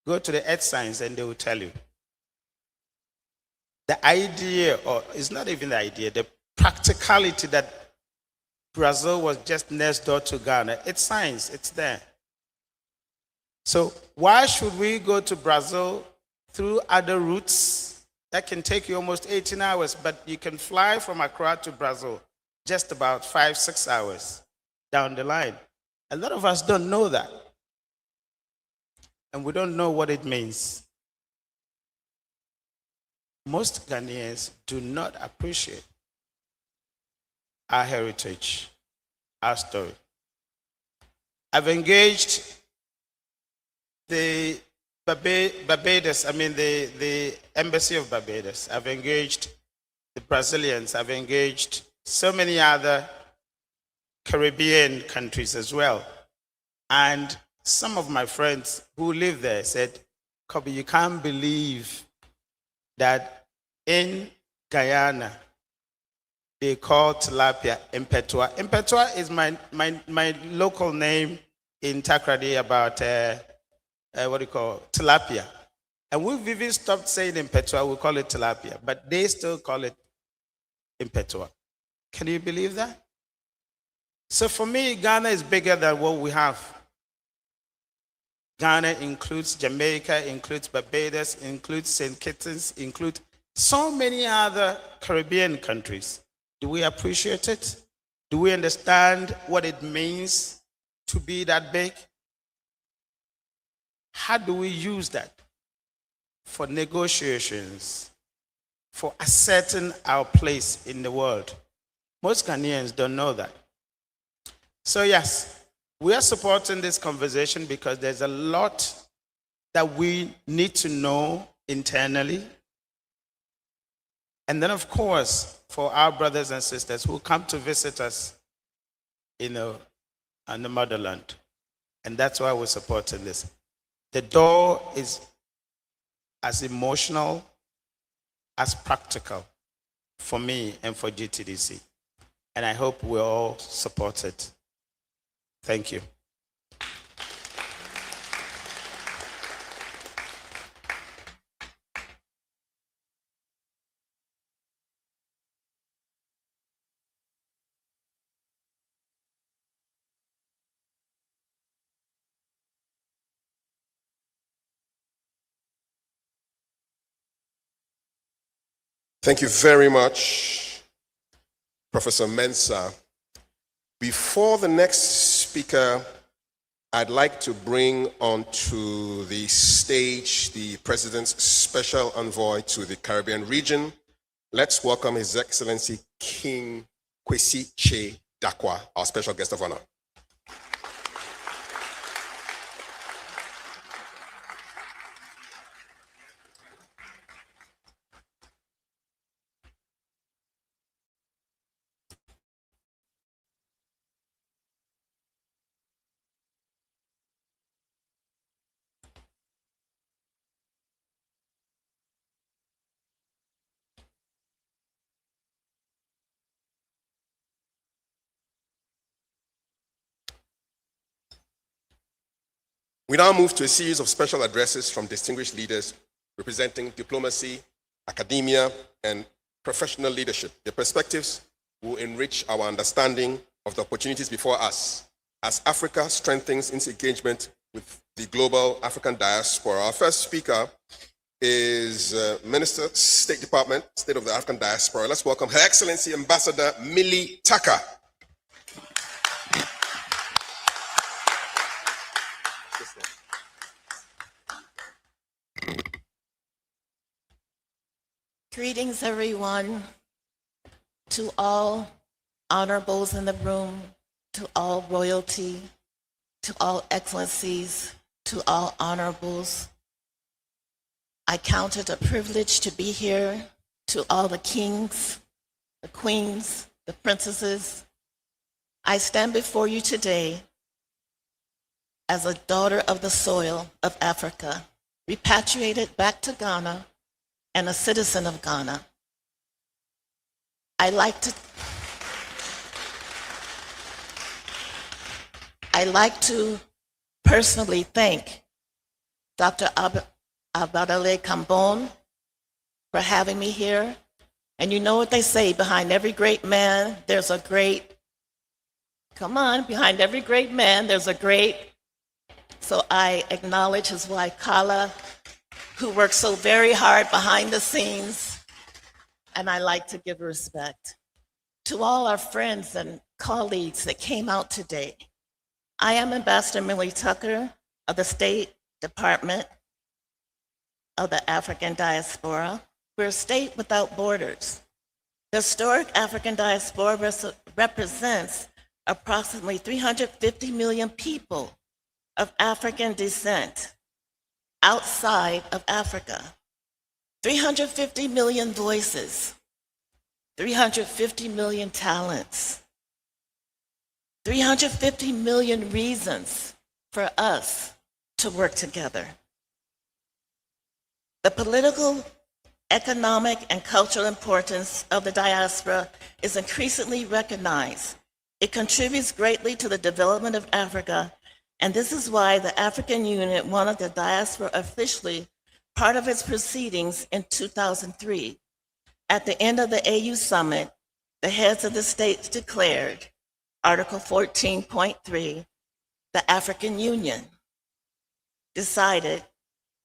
Go to the Earth Science and they will tell you. The idea, or it's not even the idea, the practicality that Brazil was just next door to Ghana. It's science, it's there. So why should we go to Brazil through other routes that can take you almost 18 hours, but you can fly from Accra to Brazil just about 5-6 hours down the line? A lot of us don't know that. And we don't know what it means. Most Ghanaians do not appreciate our heritage, our story. I've engaged the Barbados, the Embassy of Barbados. I've engaged the Brazilians. I've engaged so many other Caribbean countries as well. And some of my friends who live there said, Kobe, you can't believe that in Guyana, they call tilapia impetua. Impetua is my local name in Takrady about tilapia. And we've even stopped saying impetua, we call it tilapia, but they still call it impetua. Can you believe that? So for me, Ghana is bigger than what we have. Ghana includes Jamaica, includes Barbados, includes St. Kitts, includes so many other Caribbean countries. Do we appreciate it? Do we understand what it means to be that big? how do we use that for negotiations, for asserting our place in the world? Most Ghanaians don't know that. So yes, we are supporting this conversation because there's a lot that we need to know internally. And then, of course, for our brothers and sisters who come to visit us, in the motherland. And that's why we're supporting this. The door is as emotional as practical for me and for GTDC. And I hope we all support it. Thank you. Thank you very much, Professor Mensah. Before the next speaker, I'd like to bring onto the stage the President's Special Envoy to the Caribbean region. Let's welcome His Excellency King Kwesi Che Dakwa, our special guest of honor. We now move to a series of special addresses from distinguished leaders representing diplomacy, academia, and professional leadership. Their perspectives will enrich our understanding of the opportunities before us as Africa strengthens its engagement with the global African diaspora. Our first speaker is Minister, State Department, State of the African Diaspora. Let's welcome Her Excellency Ambassador Millie Tucker. Greetings, everyone, to all honorables in the room, to all royalty, to all excellencies, to all honorables. I count it a privilege to be here, to all the kings, the queens, the princesses. I stand before you today as a daughter of the soil of Africa, repatriated back to Ghana, and a citizen of Ghana. I like to personally thank Dr. Abadale Kambon for having me here. And you know what they say, behind every great man, there's a great, behind every great man, there's a great. So I acknowledge his wife, Kala, who works so very hard behind the scenes, and I like to give respect. To all our friends and colleagues that came out today, I am Ambassador Millie Tucker of the State Department of the African Diaspora. We're a state without borders. The historic African diaspora represents approximately 350 million people of African descent outside of Africa. 350 million voices, 350 million talents, 350 million reasons for us to work together. The political, economic, and cultural importance of the diaspora is increasingly recognized. It contributes greatly to the development of Africa, and this is why the African Union wanted the diaspora officially part of its proceedings in 2003. At the end of the AU summit, the heads of the states declared, Article 14.3, the African Union decided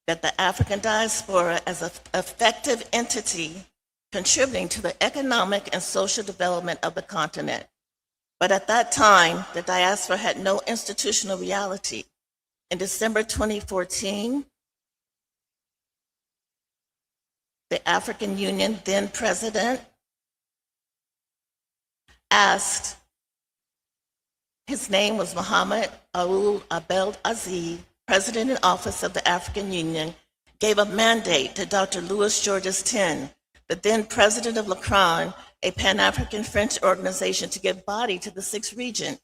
that the African diaspora as an effective entity contributing to the economic and social development of the continent. But at that time, the diaspora had no institutional reality. In December 2014, the African Union then president asked, his name was Muhammad Ould Abdel Aziz, president in office of the African Union, gave a mandate to Dr. Louis Georges Tin, the then president of LACRON, a Pan-African French organization, to give body to the sixth region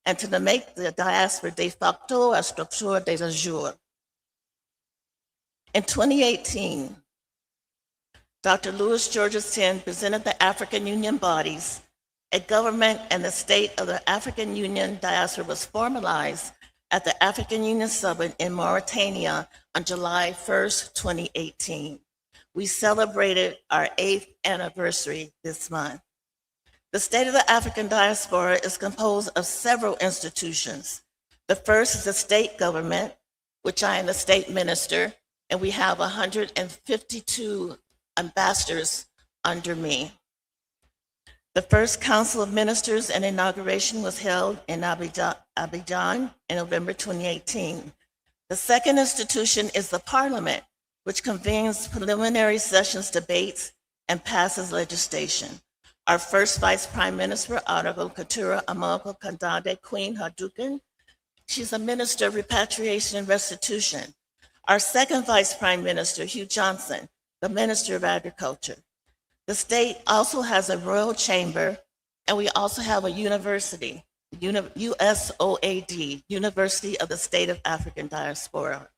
and to make the diaspora de facto a structure de jure. In 2018, Dr. Louis Georges Tin presented the African Union bodies. A government and the state of the African Union diaspora was formalized at the African Union Summit in Mauritania on July 1st, 2018. We celebrated our 8th anniversary this month. The state of the African diaspora is composed of several institutions. The first is the state government, which I am the state minister, and we have 152 ambassadors under me. The first Council of Ministers and inauguration was held in Abidjan in November 2018. The second institution is the Parliament, which convenes preliminary sessions, debates, and passes legislation. Our first Vice Prime Minister, Honorable Katura Amoko Kandade Queen Hadouken, she's a Minister of Repatriation and Restitution. Our second Vice Prime Minister, Hugh Johnson, the Minister of Agriculture. The state also has a royal chamber, and we also have a university, USOAD, University of the State of African Diaspora.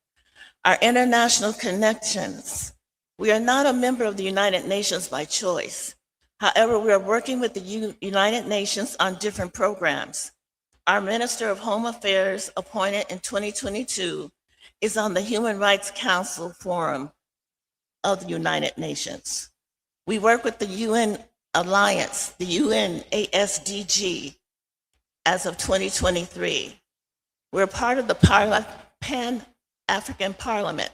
Our international connections. We are not a member of the United Nations by choice. However, we are working with the United Nations on different programs. Our Minister of Home Affairs, appointed in 2022, is on the Human Rights Council Forum of the United Nations. We work with the UN Alliance, the UNASDG, as of 2023. We're part of the Pan-African Parliament,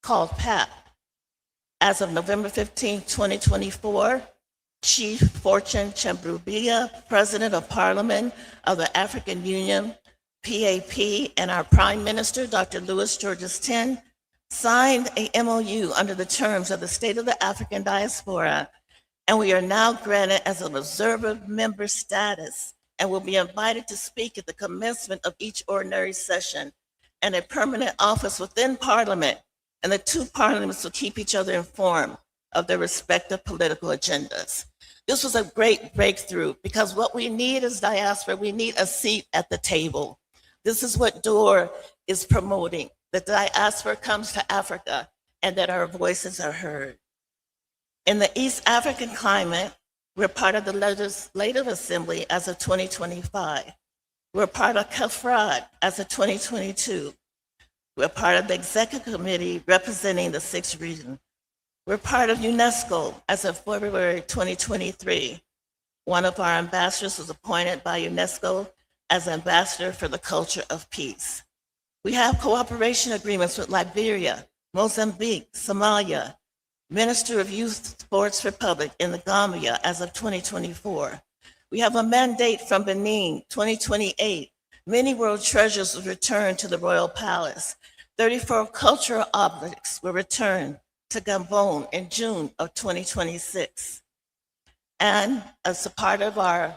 called PAP. As of November 15, 2024, Chief Fortune Chambrubia, President of Parliament of the African Union, PAP, and our Prime Minister, Dr. Louis Georges Tin, signed a MOU under the terms of the State of the African Diaspora, and we are now granted as an observer member status and will be invited to speak at the commencement of each ordinary session and a permanent office within Parliament, and the two parliaments will keep each other informed of their respective political agendas. This was a great breakthrough because what we need as diaspora, we need a seat at the table. This is what D.O.O.R is promoting. The diaspora comes to Africa and that our voices are heard. In the East African climate, we're part of the Legislative Assembly as of 2025. We're part of CoH as of 2022. We're part of the Executive Committee representing the sixth region. We're part of UNESCO as of February 2023. One of our ambassadors was appointed by UNESCO as Ambassador for the Culture of Peace. We have cooperation agreements with Liberia, Mozambique, Somalia, Minister of Youth Sports Republic in the Gambia as of 2024. We have a mandate from Benin, 2028. Many world treasures will return to the Royal Palace. 34 cultural objects will return to Gabon in June of 2026. And as a part of one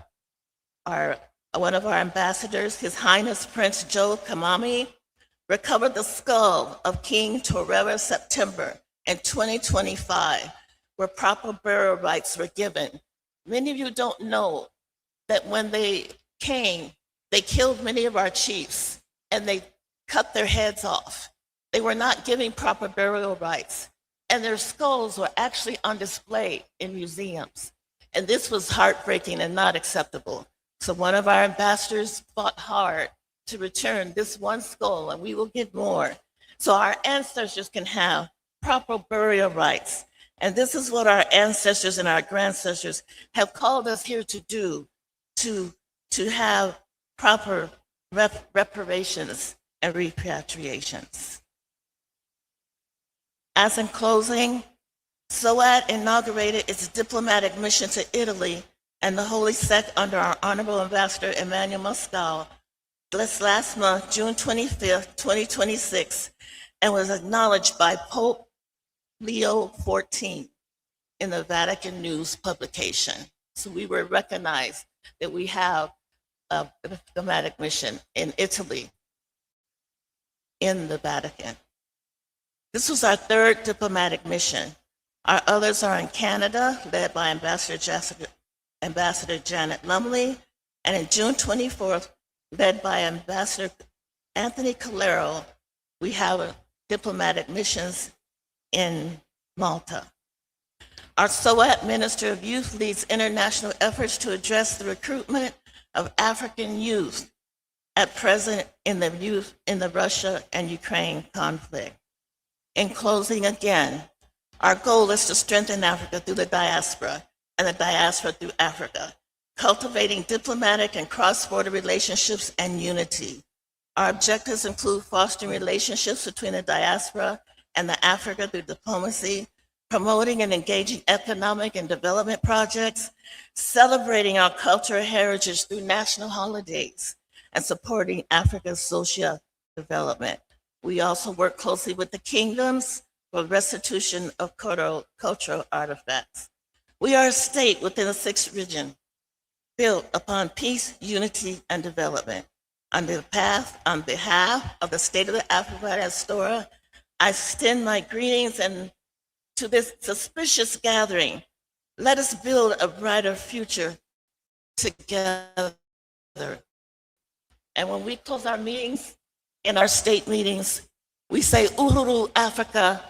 of our ambassadors, His Highness Prince Joe Kamami, recovered the skull of King Torera September in 2025, where proper burial rites were given. Many of you don't know that when they came, they killed many of our chiefs and they cut their heads off. They were not giving proper burial rites, and their skulls were actually on display in museums. And this was heartbreaking and not acceptable. So one of our ambassadors fought hard to return this one skull, and we will get more, so our ancestors can have proper burial rites. And this is what our ancestors and our grandsters have called us here to do, to have proper reparations and repatriations. As in closing, SOAD inaugurated its diplomatic mission to Italy and the Holy See under our Honorable Ambassador Emmanuel Moscow this last month, June 25th, 2026, and was acknowledged by Pope Leo XIV in the Vatican News publication. So we were recognized that we have a diplomatic mission in Italy, in the Vatican. This was our third diplomatic mission. Our others are in Canada, led by Ambassador Janet Lumley, and in June 24th, led by Ambassador Anthony Calero, we have diplomatic missions in Malta. Our SOAT Minister of Youth leads international efforts to address the recruitment of African youth at present in the Russia and Ukraine conflict. In closing again, our goal is to strengthen Africa through the diaspora and the diaspora through Africa, cultivating diplomatic and cross-border relationships and unity. Our objectives include fostering relationships between the diaspora and the Africa through diplomacy, promoting and engaging economic and development projects, celebrating our cultural heritage through national holidays, and supporting Africa's social development. We also work closely with the kingdoms for restitution of cultural artifacts. We are a state within a sixth region built upon peace, unity, and development. On behalf of the State of the African Diaspora, I extend my greetings and to this auspicious gathering. Let us build a brighter future together. And when we close our meetings, in our state meetings, we say Uhuru Africa,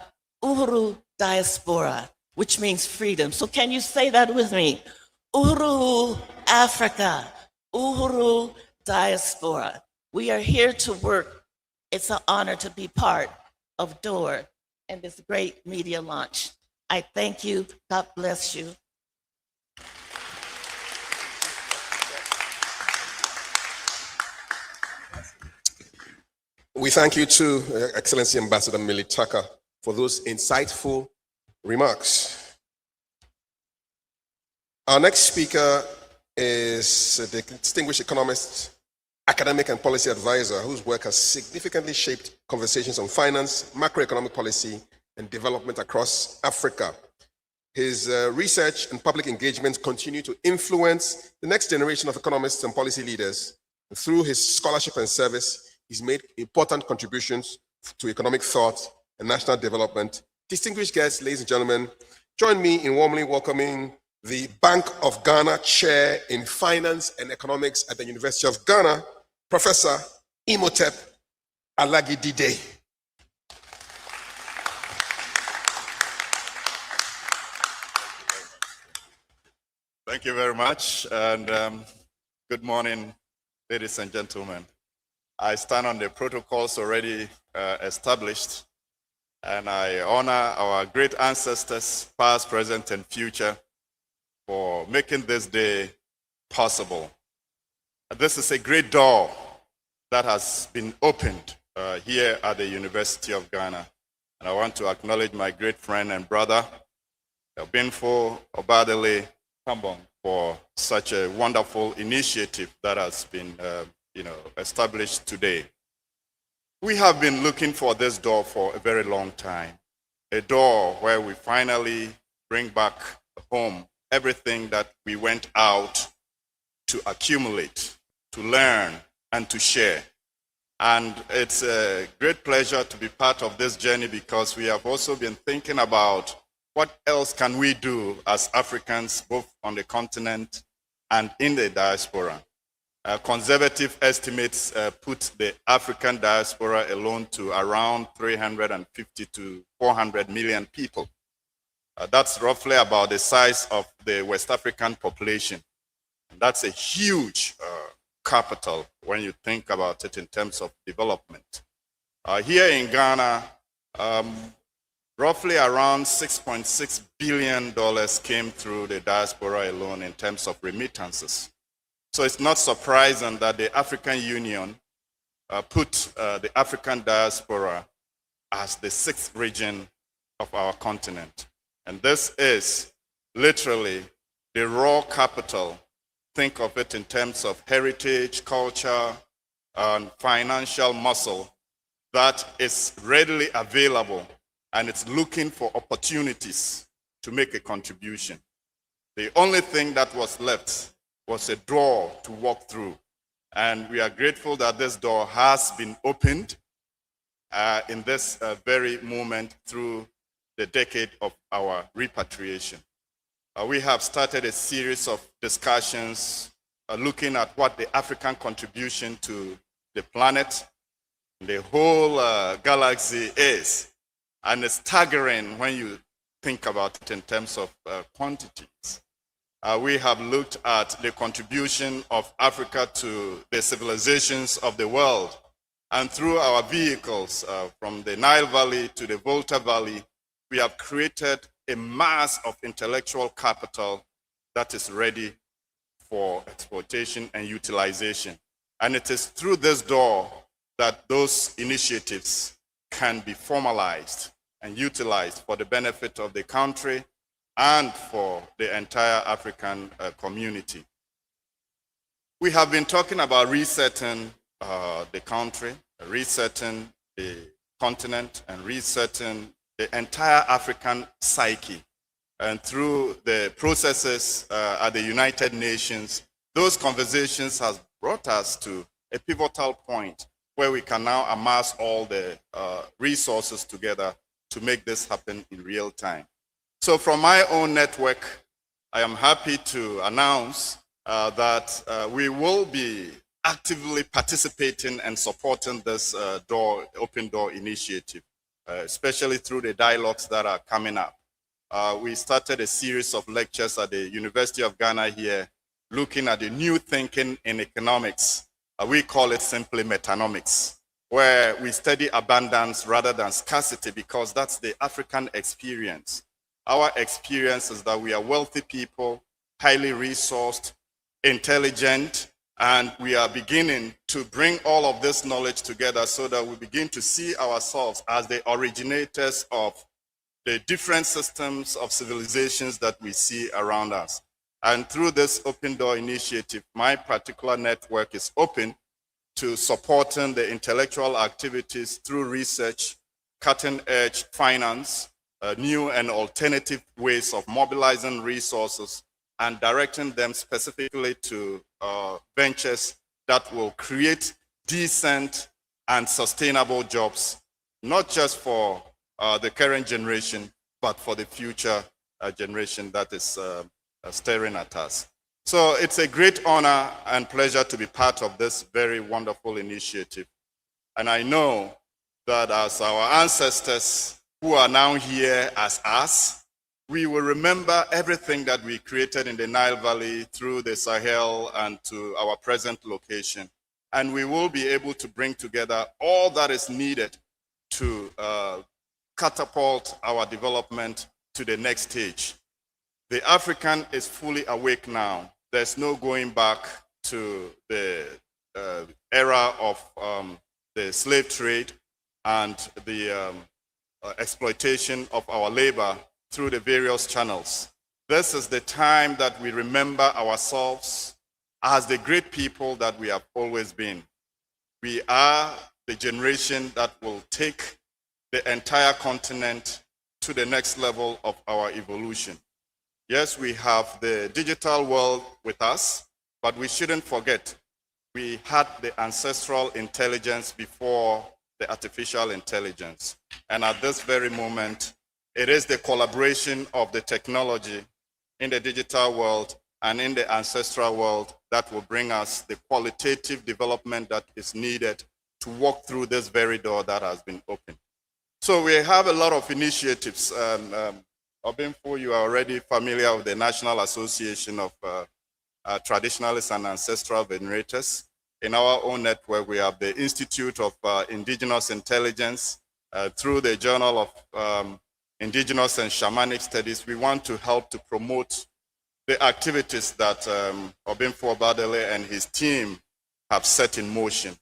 Uhuru Diaspora, which means freedom. So can you say that with me? Uhuru Africa, Uhuru Diaspora. We are here to work. It's an honor to be part of D.O.O.R and this great media launch. I thank you. God bless you. We thank you too, Excellency Ambassador Millie Tucker, for those insightful remarks. Our next speaker is the distinguished economist, academic and policy advisor whose work has significantly shaped conversations on finance, macroeconomic policy, and development across Africa. His research and public engagement continue to influence the next generation of economists and policy leaders. Through his scholarship and service, he's made important contributions to economic thought and national development. Distinguished guests, ladies and gentlemen, join me in warmly welcoming the Bank of Ghana Chair in Finance and Economics at the University of Ghana, Professor Imhotep Alagidide. Thank you very much, and good morning, ladies and gentlemen. I stand on the protocols already established, and I honor our great ancestors, past, present, and future, for making this day possible. This is a great door that has been opened here at the University of Ghana, and I want to acknowledge my great friend and brother, Binfo Obadele Kambong, for such a wonderful initiative that has been established today. We have been looking for this door for a very long time, a door where we finally bring back home everything that we went out to accumulate, to learn, and to share. And it's a great pleasure to be part of this journey because we have also been thinking about what else can we do as Africans, both on the continent and in the diaspora. Conservative estimates put the African diaspora alone to around 350 to 400 million people. That's roughly about the size of the West African population. And that's a huge capital when you think about it in terms of development. Here in Ghana, roughly around $6.6 billion came through the diaspora alone in terms of remittances. So it's not surprising that the African Union put the African diaspora as the sixth region of our continent. And this is literally the raw capital. Think of it in terms of heritage, culture, and financial muscle that is readily available and it's looking for opportunities to make a contribution. The only thing that was left was a door to walk through. And we are grateful that this door has been opened in this very moment through the decade of our repatriation. We have started a series of discussions looking at what the African contribution to the planet, the whole galaxy is. And it's staggering when you think about it in terms of quantities. We have looked at the contribution of Africa to the civilizations of the world. And through our vehicles, from the Nile Valley to the Volta Valley, we have created a mass of intellectual capital that is ready for exploitation and utilization. And it is through this door that those initiatives can be formalized and utilized for the benefit of the country and for the entire African community. We have been talking about resetting the country, resetting the continent, and resetting the entire African psyche. And through the processes at the United Nations, those conversations have brought us to a pivotal point where we can now amass all the resources together to make this happen in real time. So from my own network, I am happy to announce that we will be actively participating and supporting this open door initiative, especially through the dialogues that are coming up. We started a series of lectures at the University of Ghana here, looking at the new thinking in economics. We call it simply metanomics, where we study abundance rather than scarcity, because that's the African experience. Our experience is that we are wealthy people, highly resourced, intelligent, and we are beginning to bring all of this knowledge together so that we begin to see ourselves as the originators of the different systems of civilizations that we see around us. And through this open door initiative, my particular network is open to supporting the intellectual activities through research, cutting edge finance, new and alternative ways of mobilizing resources and directing them specifically to ventures that will create decent and sustainable jobs, not just for the current generation, but for the future generation that is staring at us. So it's a great honor and pleasure to be part of this very wonderful initiative. And I know that as our ancestors who are now here as us, we will remember everything that we created in the Nile Valley through the Sahel and to our present location. And we will be able to bring together all that is needed to catapult our development to the next stage. The African is fully awake now. There's no going back to the era of the slave trade and the exploitation of our labor through the various channels. This is the time that we remember ourselves as the great people that we have always been. We are the generation that will take the entire continent to the next level of our evolution. Yes, we have the digital world with us, but we shouldn't forget we had the ancestral intelligence before the artificial intelligence. And at this very moment, it is the collaboration of the technology in the digital world and in the ancestral world that will bring us the qualitative development that is needed to walk through this very door that has been opened. So we have a lot of initiatives. Obinfo, you are already familiar with the National Association of Traditionalists and Ancestral Venerators. In our own network, we have the Institute of Indigenous Intelligence. Through the Journal of Indigenous and Shamanic Studies, we want to help to promote the activities that Obinfo Badele and his team have set in motion.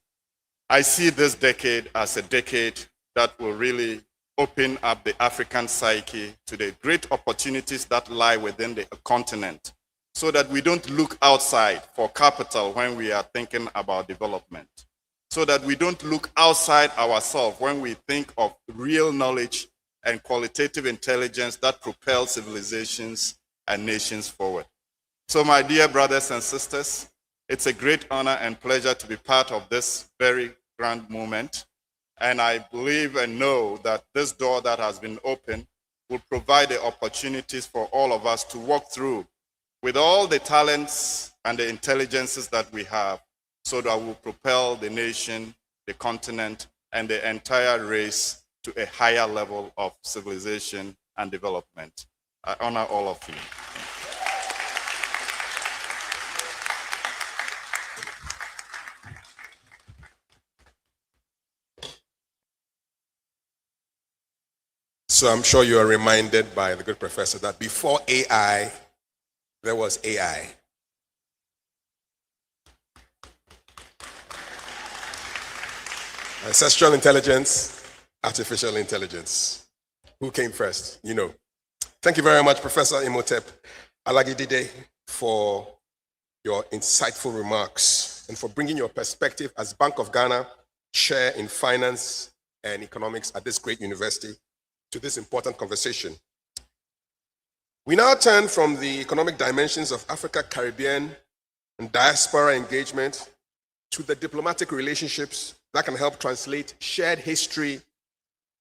I see this decade as a decade that will really open up the African psyche to the great opportunities that lie within the continent, so that we don't look outside for capital when we are thinking about development. so that we don't look outside ourselves when we think of real knowledge and qualitative intelligence that propel civilizations and nations forward. So my dear brothers and sisters, it's a great honor and pleasure to be part of this very grand moment. And I believe and know that this door that has been opened will provide the opportunities for all of us to walk through with all the talents and the intelligences that we have, so that we'll propel the nation, the continent, and the entire race to a higher level of civilization and development. I honor all of you. So I'm sure you are reminded by the good professor that before AI, there was AI. Ancestral intelligence, artificial intelligence. Who came first? You know. Thank you very much, Professor Imhotep Alagidide, for your insightful remarks and for bringing your perspective as Bank of Ghana Chair in Finance and Economics at this great university to this important conversation. We now turn from the economic dimensions of Africa, Caribbean, and diaspora engagement to the diplomatic relationships that can help translate shared history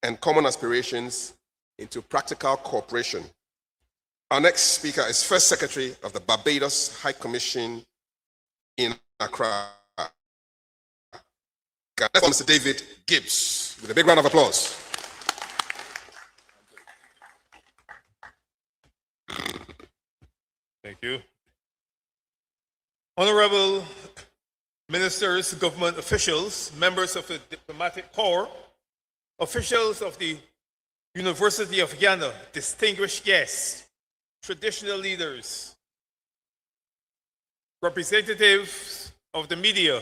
and common aspirations into practical cooperation. Our next speaker is First Secretary of the Barbados High Commission in Accra, Ghana, Mr. David Gibbs, with a big round of applause. Thank you. Honorable ministers, government officials, members of the diplomatic corps, officials of the University of Ghana, distinguished guests, traditional leaders, representatives of the media,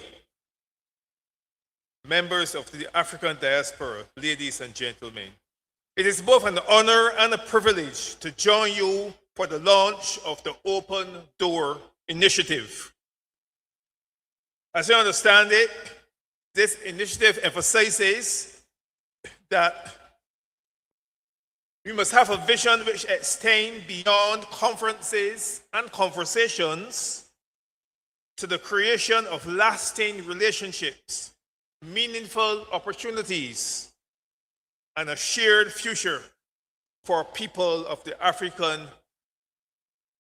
members of the African diaspora, ladies and gentlemen. It is both an honor and a privilege to join you for the launch of the Open Door initiative. As I understand it, this initiative emphasizes that we must have a vision which extends beyond conferences and conversations to the creation of lasting relationships, meaningful opportunities, and a shared future for people of the African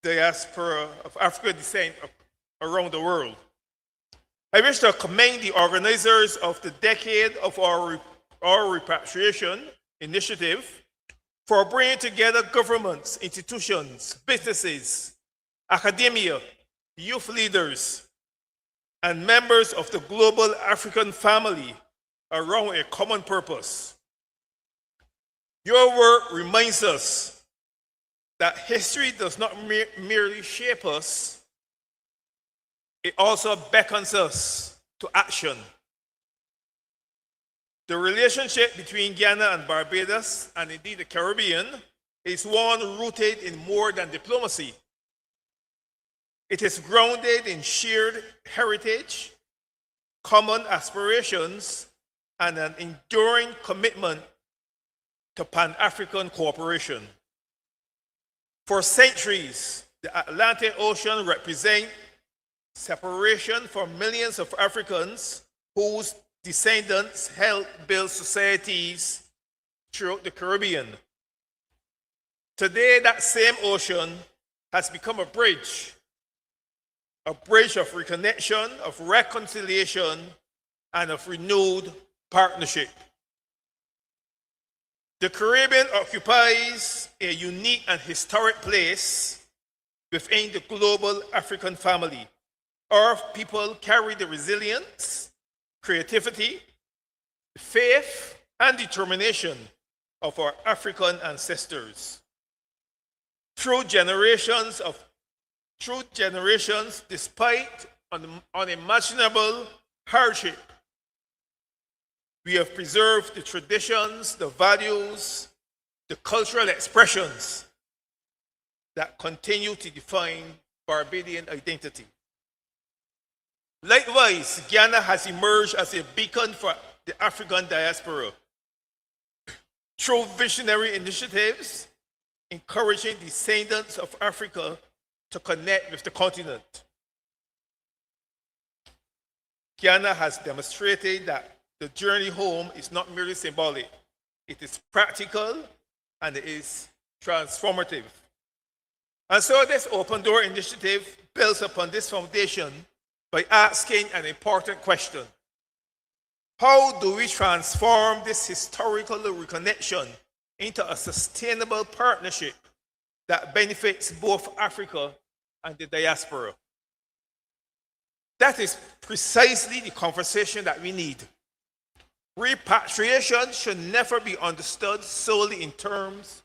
diaspora, of African descent around the world. I wish to commend the organizers of the Decade of our Repatriation initiative for bringing together governments, institutions, businesses, academia, youth leaders, and members of the global African family around a common purpose. Your work reminds us that history does not merely shape us, it also beckons us to action. The relationship between Ghana and Barbados, and indeed the Caribbean, is one rooted in more than diplomacy. It is grounded in shared heritage, common aspirations, and an enduring commitment to Pan-African cooperation. For centuries, the Atlantic Ocean represents separation for millions of Africans whose descendants helped build societies throughout the Caribbean. Today, that same ocean has become a bridge of reconnection, of reconciliation, and of renewed partnership. The Caribbean occupies a unique and historic place within the global African family. Our people carry the resilience, creativity, faith, and determination of our African ancestors. Through generations, despite unimaginable hardship, we have preserved the traditions, the values, the cultural expressions that continue to define Barbadian identity. Likewise, Ghana has emerged as a beacon for the African diaspora through visionary initiatives encouraging descendants of Africa to connect with the continent. Ghana has demonstrated that the journey home is not merely symbolic, it is practical and it is transformative. And so this Open Door initiative builds upon this foundation by asking an important question. How do we transform this historical reconnection into a sustainable partnership that benefits both Africa and the diaspora? That is precisely the conversation that we need. Repatriation should never be understood solely in terms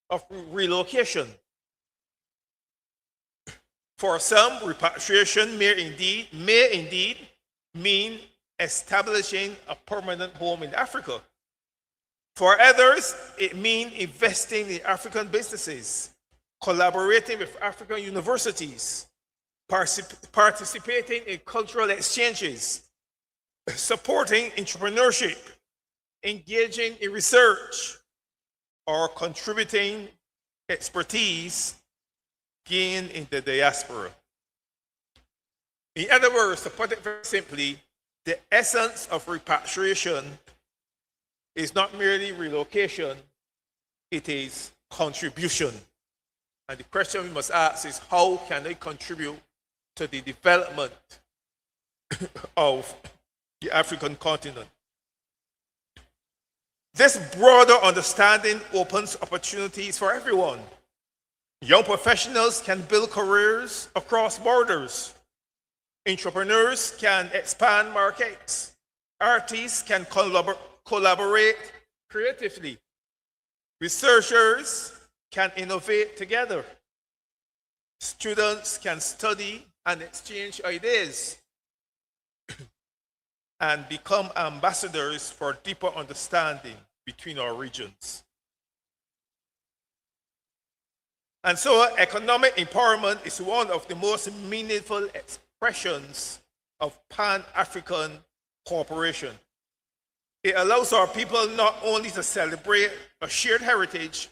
of relocation. For some, repatriation may indeed mean establishing a permanent home in Africa. For others, it means investing in African businesses, collaborating with African universities, participating in cultural exchanges, supporting entrepreneurship, engaging in research, or contributing expertise gained in the diaspora. In other words, to put it very simply, the essence of repatriation is not merely relocation, it is contribution. And the question we must ask is, how can they contribute to the development of the African continent? This broader understanding opens opportunities for everyone. Young professionals can build careers across borders. Entrepreneurs can expand markets. Artists can collaborate creatively. Researchers can innovate together. Students can study and exchange ideas and become ambassadors for deeper understanding between our regions. And so economic empowerment is one of the most meaningful expressions of Pan-African cooperation. It allows our people not only to celebrate a shared heritage,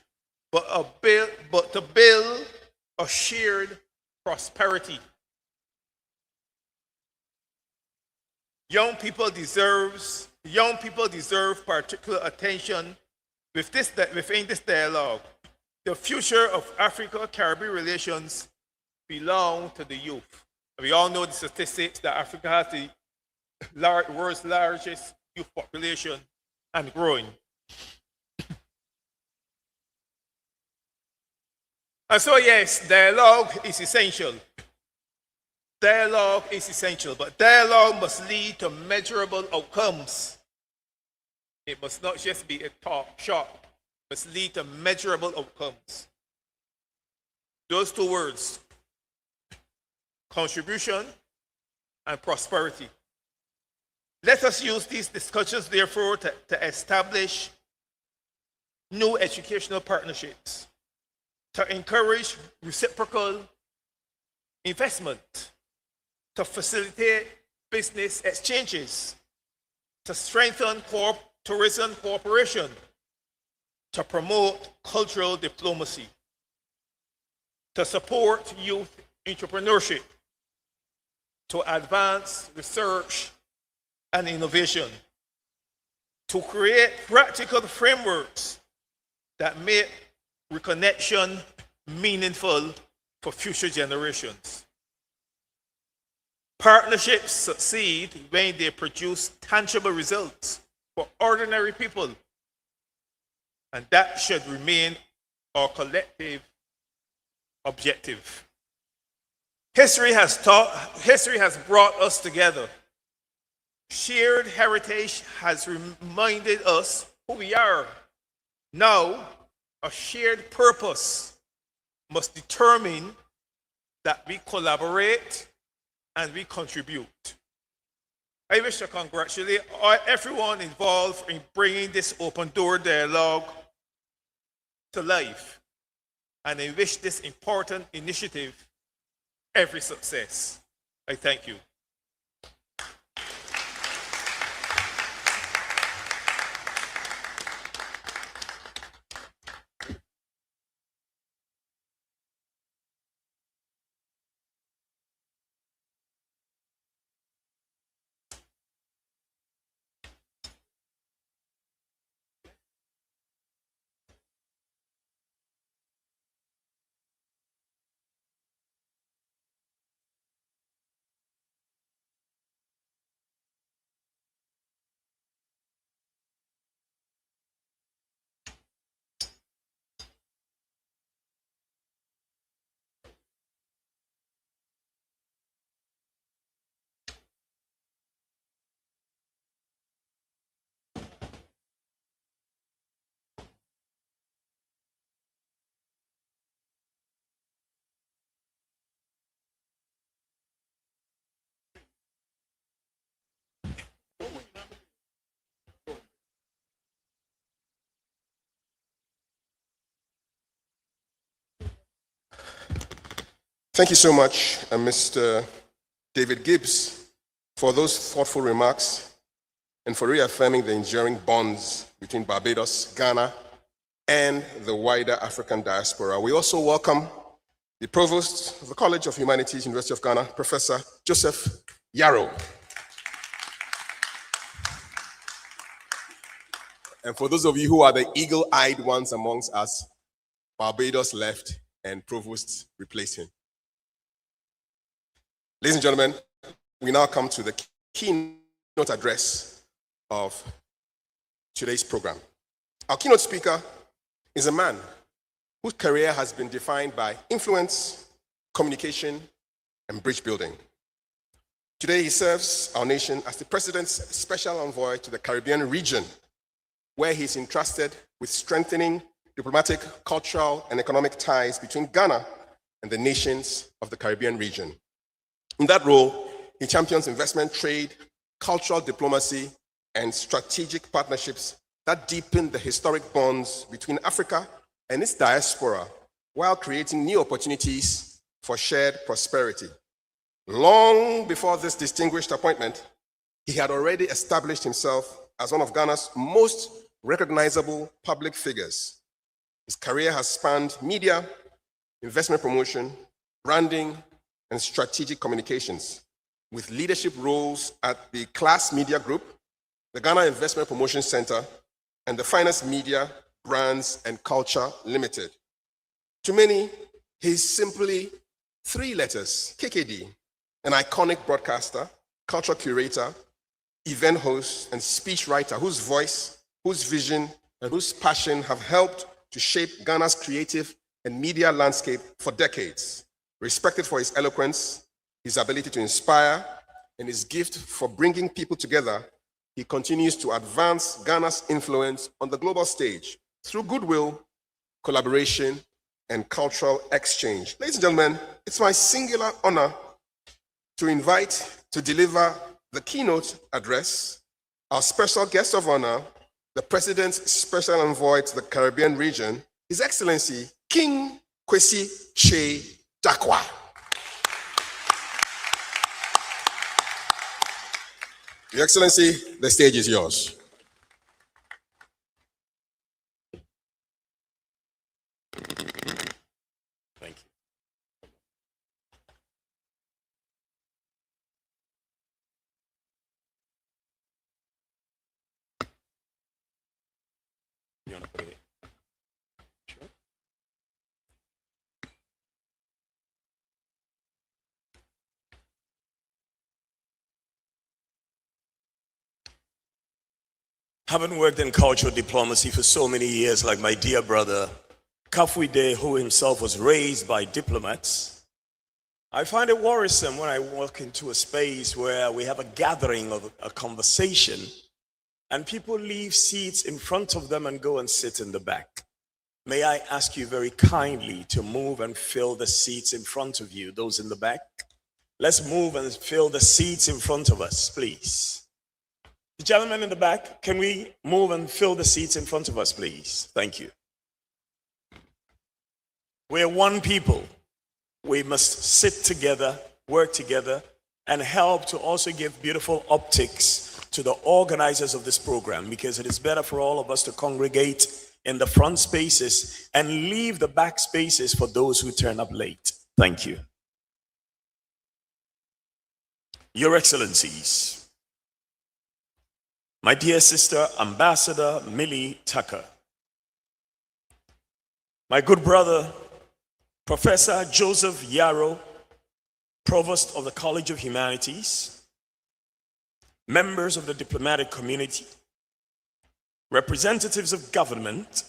but to build a shared prosperity. Young people deserve particular attention within this dialogue. The future of Africa-Caribbean relations belong to the youth. We all know the statistics that Africa has the world's largest youth population and growing. And so yes, dialogue is essential. Dialogue is essential, but dialogue must lead to measurable outcomes. It must not just be a talk shop. It must lead to measurable outcomes. Those two words, contribution and prosperity. Let us use these discussions, therefore, to establish new educational partnerships, to encourage reciprocal investment, to facilitate business exchanges, to strengthen tourism cooperation, to promote cultural diplomacy, to support youth entrepreneurship, to advance research and innovation, to create practical frameworks that make reconnection meaningful for future generations. Partnerships succeed when they produce tangible results for ordinary people, and that should remain our collective objective. History has brought us together. Shared heritage has reminded us who we are. Now, a shared purpose must determine that we collaborate and we contribute. I wish to congratulate everyone involved in bringing this Open Door dialogue to life, and I wish this important initiative every success. I thank you. Thank you so much, Mr. David Gibbs, for those thoughtful remarks and for reaffirming the enduring bonds between Barbados, Ghana, and the wider African diaspora. We also welcome the Provost of the College of Humanities, University of Ghana, Professor Joseph Yarrow. And for those of you who are the eagle-eyed ones amongst us, Barbados left and Provost replaced him. Ladies and gentlemen, we now come to the keynote address of today's program. Our keynote speaker is a man whose career has been defined by influence, communication, and bridge building. Today, he serves our nation as the President's Special Envoy to the Caribbean region, where he's entrusted with strengthening diplomatic, cultural, and economic ties between Ghana and the nations of the Caribbean region. In that role, he champions investment, trade, cultural diplomacy, and strategic partnerships that deepen the historic bonds between Africa and its diaspora while creating new opportunities for shared prosperity. Long before this distinguished appointment, he had already established himself as one of Ghana's most recognizable public figures. His career has spanned media, investment promotion, branding, and strategic communications, with leadership roles at the Class Media Group, the Ghana Investment Promotion Center, and the Finance Media, Brands, and Culture Limited. To many, he's simply 3 letters, KKD, an iconic broadcaster, cultural curator, event host, and speechwriter whose voice, whose vision, and whose passion have helped to shape Ghana's creative and media landscape for decades. Respected for his eloquence, his ability to inspire, and his gift for bringing people together, he continues to advance Ghana's influence on the global stage through goodwill, collaboration, and cultural exchange. Ladies and gentlemen, it's my singular honor to invite to deliver the keynote address our special guest of honor, the President's Special Envoy to the Caribbean region, His Excellency King Kwesi Che Dakwa. Your Excellency, the stage is yours. Thank you. You want to put it? Sure. Having worked in cultural diplomacy for so many years, like my dear brother, Kafui Day, who himself was raised by diplomats, I find it worrisome when I walk into a space where we have a gathering of a conversation and people leave seats in front of them and go and sit in the back. May I ask you very kindly to move and fill the seats in front of you, those in the back? Let's move and fill the seats in front of us, please. The gentleman in the back, can we move and fill the seats in front of us, please? Thank you. We're one people. We must sit together, work together, and help to also give beautiful optics to the organizers of this program, because it is better for all of us to congregate in the front spaces and leave the back spaces for those who turn up late. Thank you. Your Excellencies, my dear sister, Ambassador Millie Tucker, my good brother, Professor Joseph Yarrow, Provost of the College of Humanities, members of the diplomatic community, representatives of government,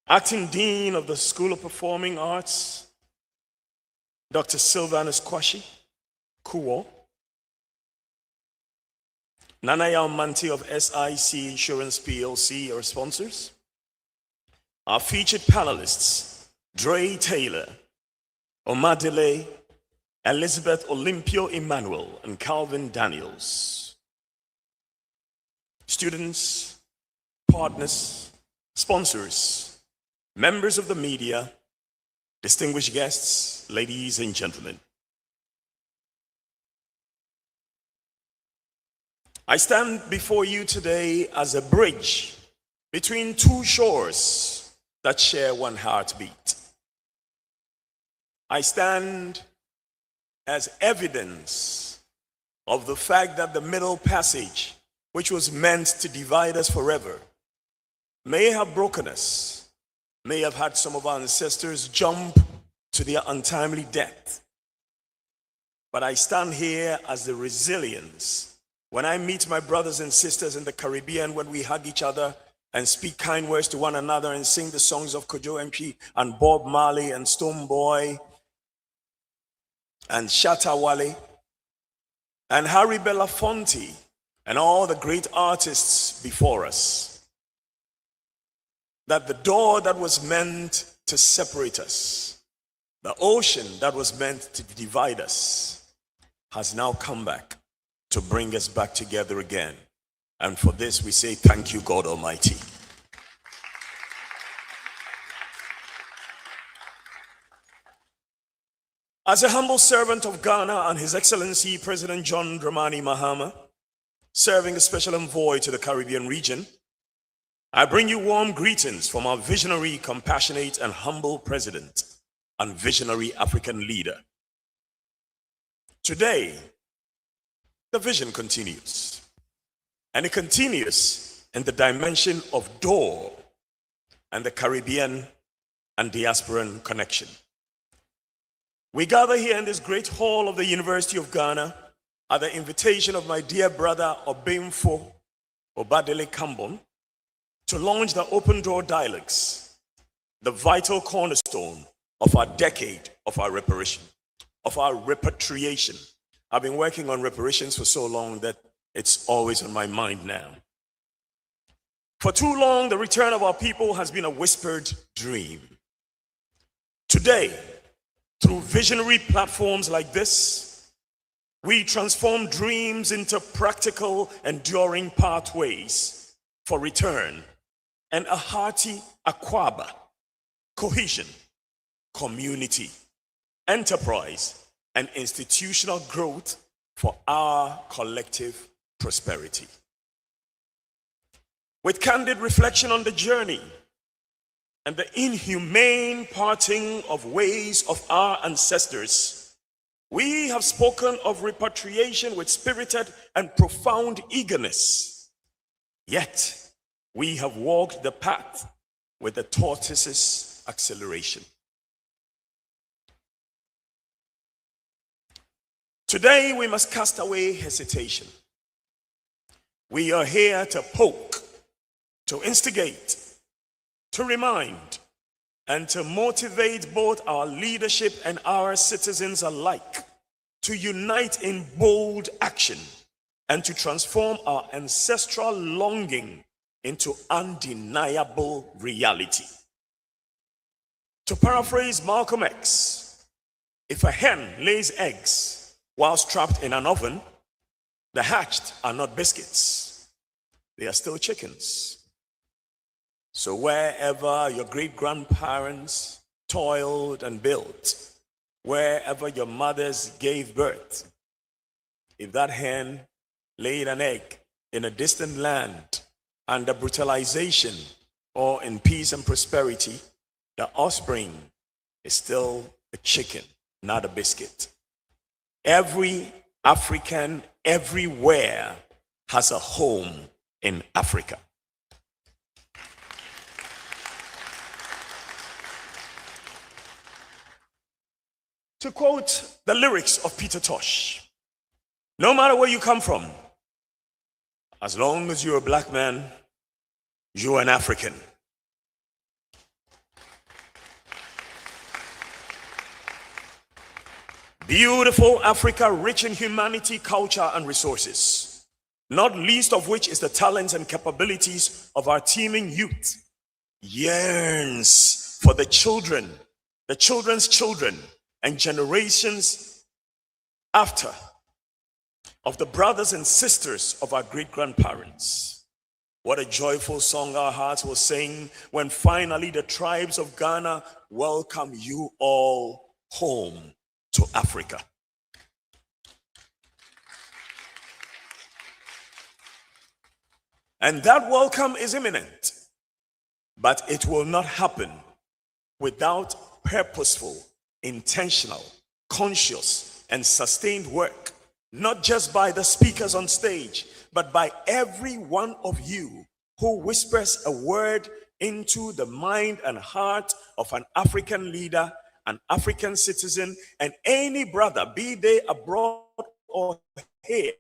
Acting Dean of the School of Performing Arts, Dr. Sylvanus Kwashi, Kuo, Nanaya Manti of SIC Insurance PLC, our sponsors. Our featured panelists, Dre Taylor, Omadele, Elizabeth Olympio Emmanuel, and Calvin Daniels. Students, partners, sponsors, members of the media, distinguished guests, ladies and gentlemen. I stand before you today as a bridge between two shores that share one heartbeat. I stand as evidence of the fact that the Middle Passage, which was meant to divide us forever, may have broken us, may have had some of our ancestors jump to their untimely death. But I stand here as the resilience. When I meet my brothers and sisters in the Caribbean, when we hug each other and speak kind words to one another and sing the songs of CoH and Bob Marley and Stonebwoy and Shatta Wale and Harry Belafonte and all the great artists before us, that the door that was meant to separate us, the ocean that was meant to divide us, has now come back to bring us back together again. And for this we say thank you, God Almighty. As a humble servant of Ghana and His Excellency President John Dramani Mahama, serving as special envoy to the Caribbean region, I bring you warm greetings from our visionary, compassionate, and humble president and visionary African leader. Today, the vision continues, and it continues in the dimension of D.O.O.R and the Caribbean and diasporan connection. We gather here in this great hall of the University of Ghana at the invitation of my dear brother Obemfo Obadele Kambon to launch the Open Door Dialogues, the vital cornerstone of our decade of our reparation, of our repatriation. I've been working on reparations for so long that it's always on my mind now. For too long, the return of our people has been a whispered dream. Today, through visionary platforms like this, we transform dreams into practical, enduring pathways for return and a hearty Akwaba, cohesion, community, enterprise, and institutional growth for our collective prosperity. With candid reflection on the journey and the inhumane parting of ways of our ancestors, we have spoken of repatriation with spirited and profound eagerness. Yet, we have walked the path with the tortoise's acceleration. Today, we must cast away hesitation. We are here to poke, to instigate, to remind, and to motivate both our leadership and our citizens alike to unite in bold action and to transform our ancestral longing into undeniable reality. To paraphrase Malcolm X, if a hen lays eggs whilst trapped in an oven, the hatched are not biscuits, they are still chickens. So wherever your great-grandparents toiled and built, wherever your mothers gave birth, if that hen laid an egg in a distant land under brutalization or in peace and prosperity, the offspring is still a chicken, not a biscuit. Every African everywhere has a home in Africa. To quote the lyrics of Peter Tosh, no matter where you come from, as long as you're a black man, you're an African. Beautiful Africa, rich in humanity, culture, and resources, not least of which is the talents and capabilities of our teeming youth, yearns for the children, the children's children, and generations after of the brothers and sisters of our great-grandparents. What a joyful song our hearts will sing when finally the tribes of Ghana welcome you all home to Africa. And that welcome is imminent, but it will not happen without purposeful, intentional, conscious, and sustained work, not just by the speakers on stage, but by every one of you who whispers a word into the mind and heart of an African leader, an African citizen, and any brother, be they abroad or here,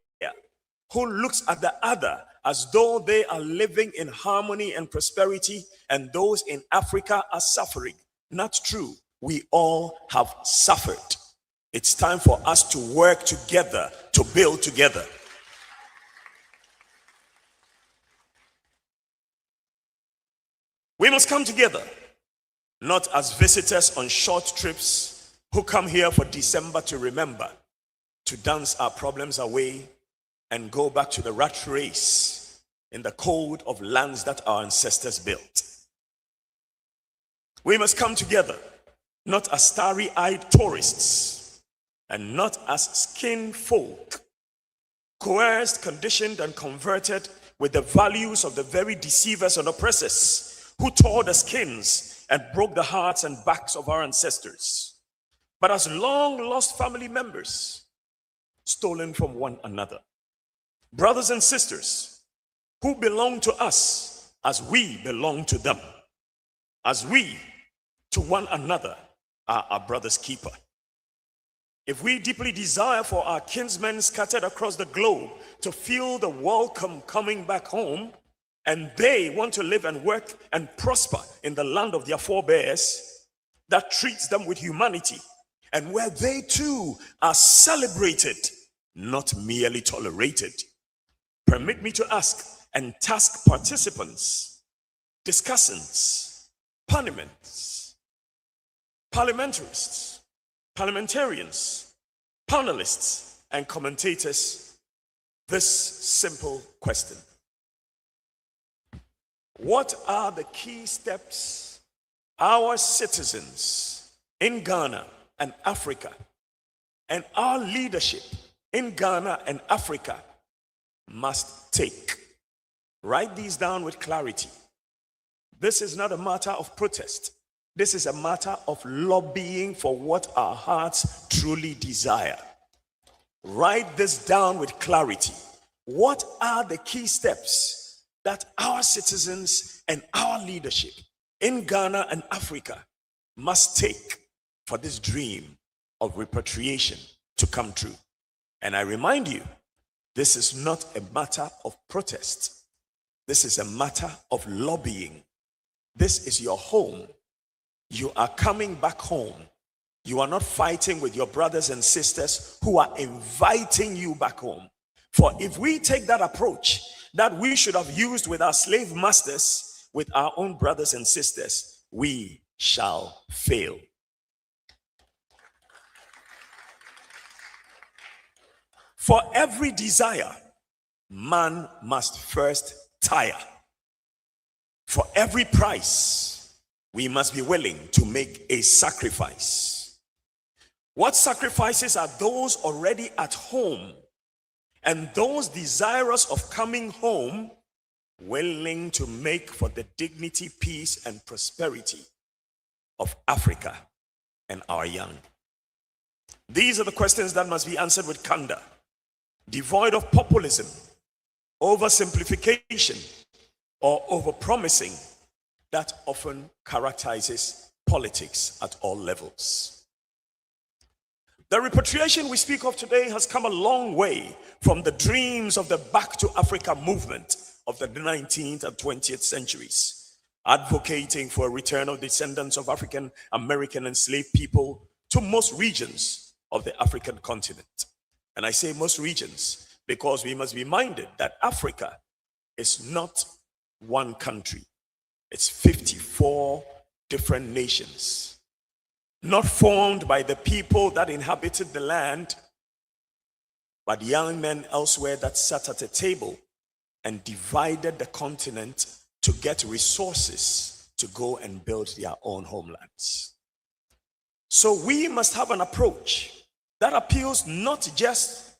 who looks at the other as though they are living in harmony and prosperity, and those in Africa are suffering. Not true. We all have suffered. It's time for us to work together, to build together. We must come together, not as visitors on short trips who come here for December to remember, to dance our problems away and go back to the rat race in the cold of lands that our ancestors built. We must come together, not as starry-eyed tourists and not as skin folk, coerced, conditioned, and converted with the values of the very deceivers and oppressors who tore the skins and broke the hearts and backs of our ancestors, but as long-lost family members, stolen from one another. Brothers and sisters who belong to us as we belong to them, as we to one another are our brother's keeper. If we deeply desire for our kinsmen scattered across the globe to feel the welcome coming back home, and they want to live and work and prosper in the land of their forebears that treats them with humanity, and where they too are celebrated, not merely tolerated, permit me to ask and task participants, discussants, parliamentarians, panelists, and commentators this simple question. What are the key steps our citizens in Ghana and Africa and our leadership in Ghana and Africa must take? Write these down with clarity. This is not a matter of protest. This is a matter of lobbying for what our hearts truly desire. Write this down with clarity. What are the key steps that our citizens and our leadership in Ghana and Africa must take for this dream of repatriation to come true? And I remind you, this is not a matter of protest. This is a matter of lobbying. This is your home. You are coming back home. You are not fighting with your brothers and sisters who are inviting you back home. For if we take that approach that we should have used with our slave masters, with our own brothers and sisters, we shall fail. For every desire, man must first tire. For every price, we must be willing to make a sacrifice. What sacrifices are those already at home and those desirous of coming home willing to make for the dignity, peace, and prosperity of Africa and our young? These are the questions that must be answered with candor, devoid of populism, oversimplification, or overpromising that often characterizes politics at all levels. The repatriation we speak of today has come a long way from the dreams of the Back to Africa movement of the 19th and 20th centuries, advocating for a return of descendants of African American enslaved people to most regions of the African continent. And I say most regions because we must be minded that Africa is not one country. It's 54 different nations, not formed by the people that inhabited the land, but young men elsewhere that sat at a table and divided the continent to get resources to go and build their own homelands. So we must have an approach that appeals not just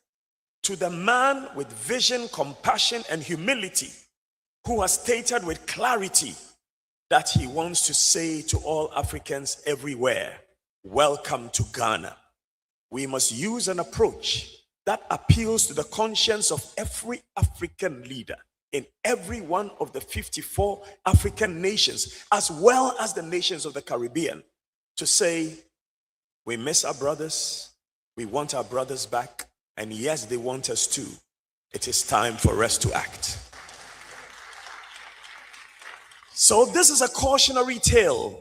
to the man with vision, compassion, and humility who has stated with clarity that he wants to say to all Africans everywhere, welcome to Ghana. We must use an approach that appeals to the conscience of every African leader in every one of the 54 African nations, as well as the nations of the Caribbean, to say, we miss our brothers, we want our brothers back, and yes, they want us too. It is time for us to act. So this is a cautionary tale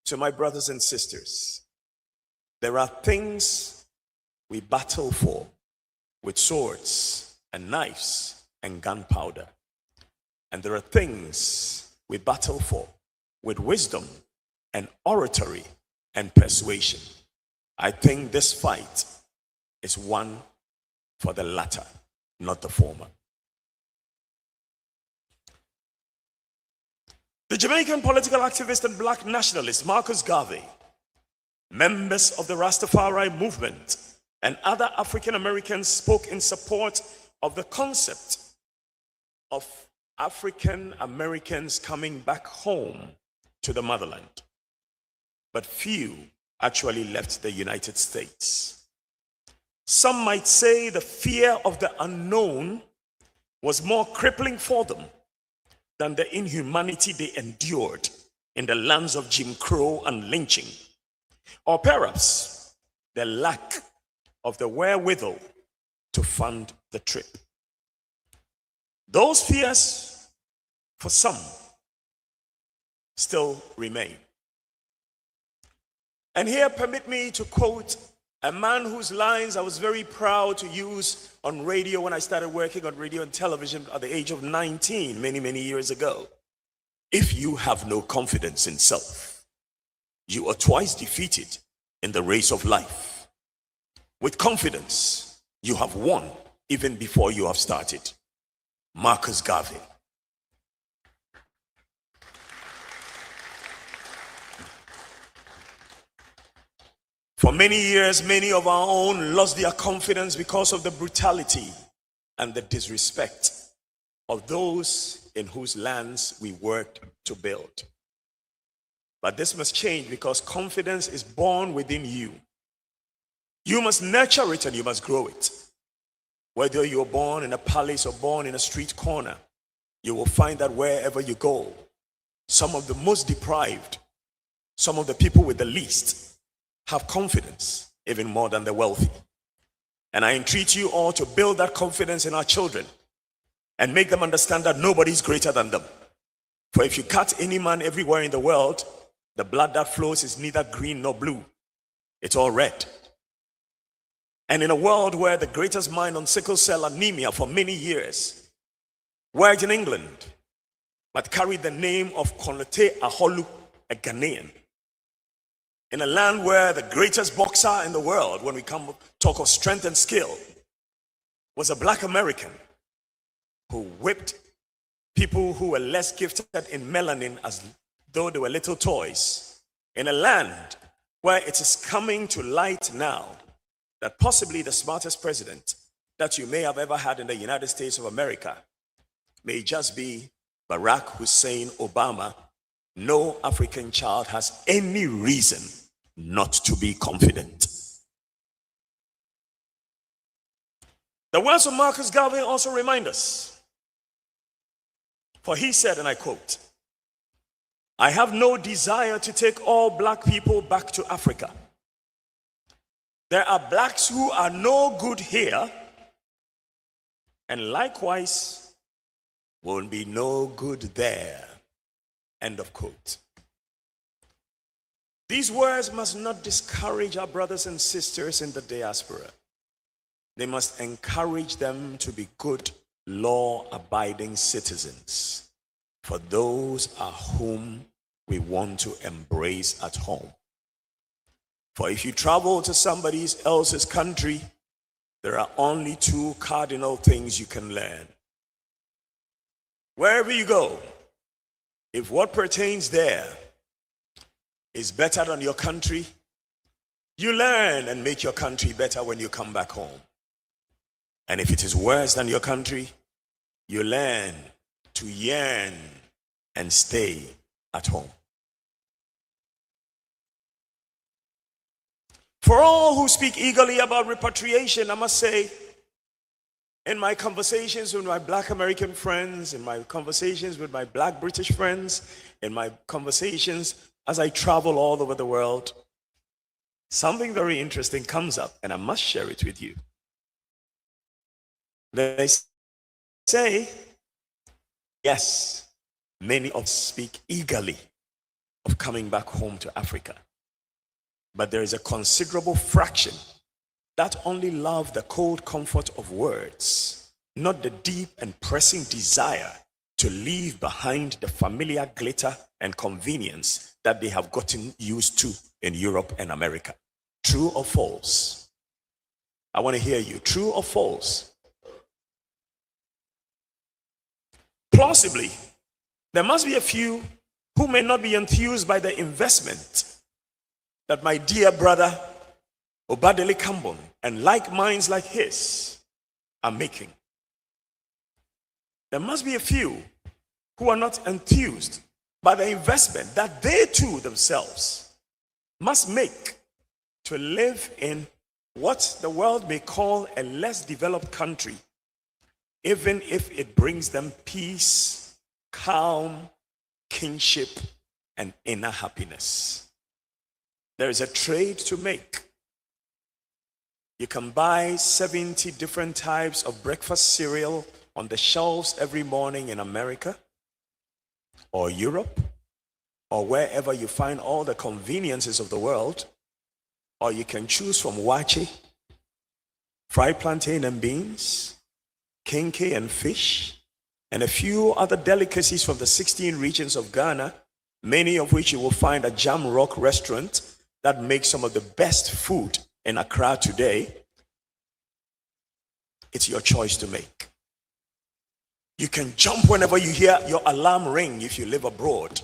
to my brothers and sisters. There are things we battle for with swords and knives and gunpowder. And there are things we battle for with wisdom and oratory and persuasion. I think this fight is one for the latter, not the former. The Jamaican political activist and black nationalist Marcus Garvey, members of the Rastafari movement, and other African Americans spoke in support of the concept of African Americans coming back home to the motherland. But few actually left the United States. Some might say the fear of the unknown was more crippling for them than the inhumanity they endured in the lands of Jim Crow and lynching, or perhaps the lack of the wherewithal to fund the trip. Those fears, for some, still remain. And here, permit me to quote a man whose lines I was very proud to use on radio when I started working on radio and television at the age of 19, many, many years ago. If you have no confidence in self, you are twice defeated in the race of life. With confidence, you have won even before you have started. Marcus Garvey. For many years, many of our own lost their confidence because of the brutality and the disrespect of those in whose lands we worked to build. But this must change because confidence is born within you. You must nurture it and you must grow it. Whether you're born in a palace or born in a street corner, you will find that wherever you go, some of the most deprived, some of the people with the least, have confidence even more than the wealthy. And I entreat you all to build that confidence in our children and make them understand that nobody is greater than them. For if you cut any man everywhere in the world, the blood that flows is neither green nor blue. It's all red. And in a world where the greatest mind on sickle cell anemia for many years worked in England, but carried the name of Konate Aholu, a Ghanaian. In a land where the greatest boxer in the world, when we come talk of strength and skill, was a black American who whipped people who were less gifted in melanin as though they were little toys. In a land where it is coming to light now that possibly the smartest president that you may have ever had in the United States of America may just be Barack Hussein Obama. No African child has any reason not to be confident. The words of Marcus Garvey also remind us, for he said, and I quote, "I have no desire to take all black people back to Africa. There are blacks who are no good here, and likewise will be no good there." End of quote. These words must not discourage our brothers and sisters in the diaspora. They must encourage them to be good, law-abiding citizens for those are whom we want to embrace at home. For if you travel to somebody else's country, there are only two cardinal things you can learn. Wherever you go, if what pertains there is better than your country, you learn and make your country better when you come back home. And if it is worse than your country, you learn to yearn and stay at home. For all who speak eagerly about repatriation, I must say, in my conversations with my Black American friends, in my conversations with my Black British friends, in my conversations as I travel all over the world, something very interesting comes up, and I must share it with you. They say, yes, many of us speak eagerly of coming back home to Africa. But there is a considerable fraction that only love the cold comfort of words, not the deep and pressing desire to leave behind the familiar glitter and convenience that they have gotten used to in Europe and America. True or false? I want to hear you. True or false? Plausibly, there must be a few who may not be enthused by the investment that my dear brother Obadele Kambon and like minds like his are making. There must be a few who are not enthused by the investment that they too themselves must make to live in what the world may call a less developed country, even if it brings them peace, calm, kinship, and inner happiness. There is a trade to make. You can buy 70 different types of breakfast cereal on the shelves every morning in America or Europe or wherever you find all the conveniences of the world, or you can choose from wache, fried plantain and beans, kenke and fish, and a few other delicacies from the 16 regions of Ghana, many of which you will find at Jam Rock restaurant that makes some of the best food in Accra today. It's your choice to make. You can jump whenever you hear your alarm ring if you live abroad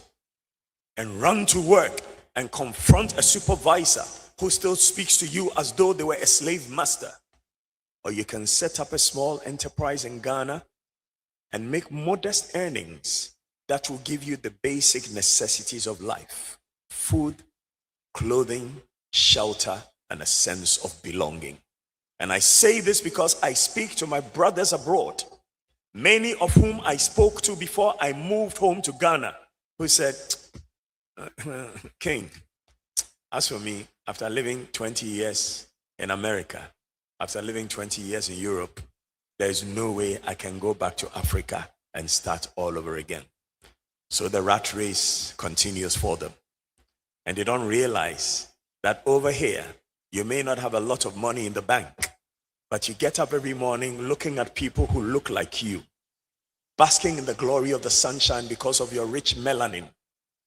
and run to work and confront a supervisor who still speaks to you as though they were a slave master. Or you can set up a small enterprise in Ghana and make modest earnings that will give you the basic necessities of life: food, clothing, shelter, and a sense of belonging. And I say this because I speak to my brothers abroad, many of whom I spoke to before I moved home to Ghana, who said, King, as for me, after living 20 years in America, after living 20 years in Europe, there is no way I can go back to Africa and start all over again. So the rat race continues for them. And they don't realize that over here, you may not have a lot of money in the bank, but you get up every morning looking at people who look like you, basking in the glory of the sunshine because of your rich melanin,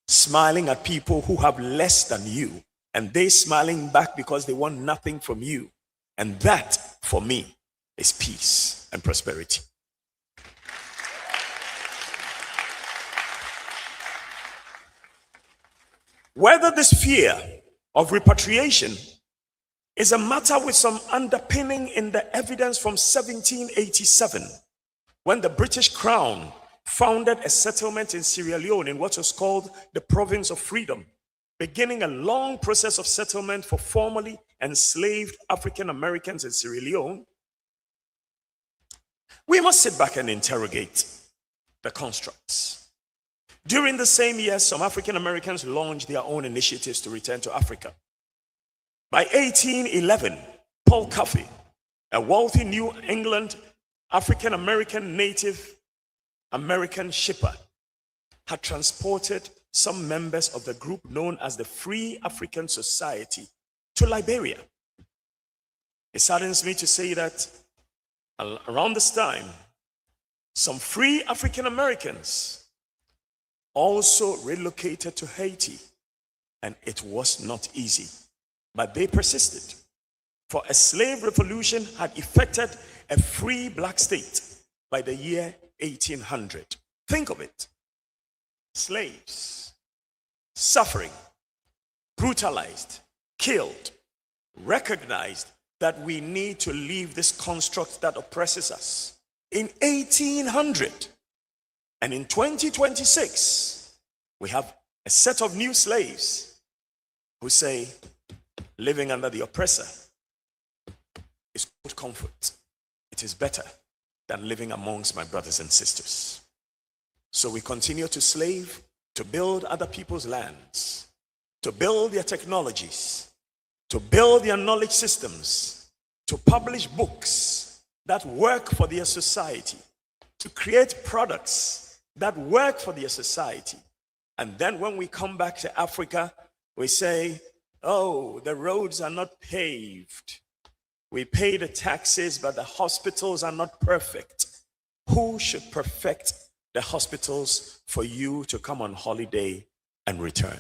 smiling at people who have less than you, and they smiling back because they want nothing from you. And that, for me, is peace and prosperity. Whether this fear of repatriation is a matter with some underpinning in the evidence from 1787, when the British Crown founded a settlement in Sierra Leone in what was called the Province of Freedom, beginning a long process of settlement for formerly enslaved African Americans in Sierra Leone, we must sit back and interrogate the constructs. During the same year, some African Americans launched their own initiatives to return to Africa. By 1811, Paul Coffey, a wealthy New England African American Native American shipper, had transported some members of the group known as the Free African Society to Liberia. It saddens me to say that around this time, some free African Americans also relocated to Haiti, and it was not easy, but they persisted. For a slave revolution had effected a free black state by the year 1800. Think of it. Slaves, suffering, brutalized, killed, recognized that we need to leave this construct that oppresses us in 1800. And in 2026, we have a set of new slaves who say living under the oppressor is good comfort. It is better than living amongst my brothers and sisters. So we continue to slave, to build other people's lands, to build their technologies, to build their knowledge systems, to publish books that work for their society, to create products that work for their society. And then when we come back to Africa, we say, oh, the roads are not paved. We pay the taxes, but the hospitals are not perfect. Who should perfect the hospitals for you to come on holiday and return?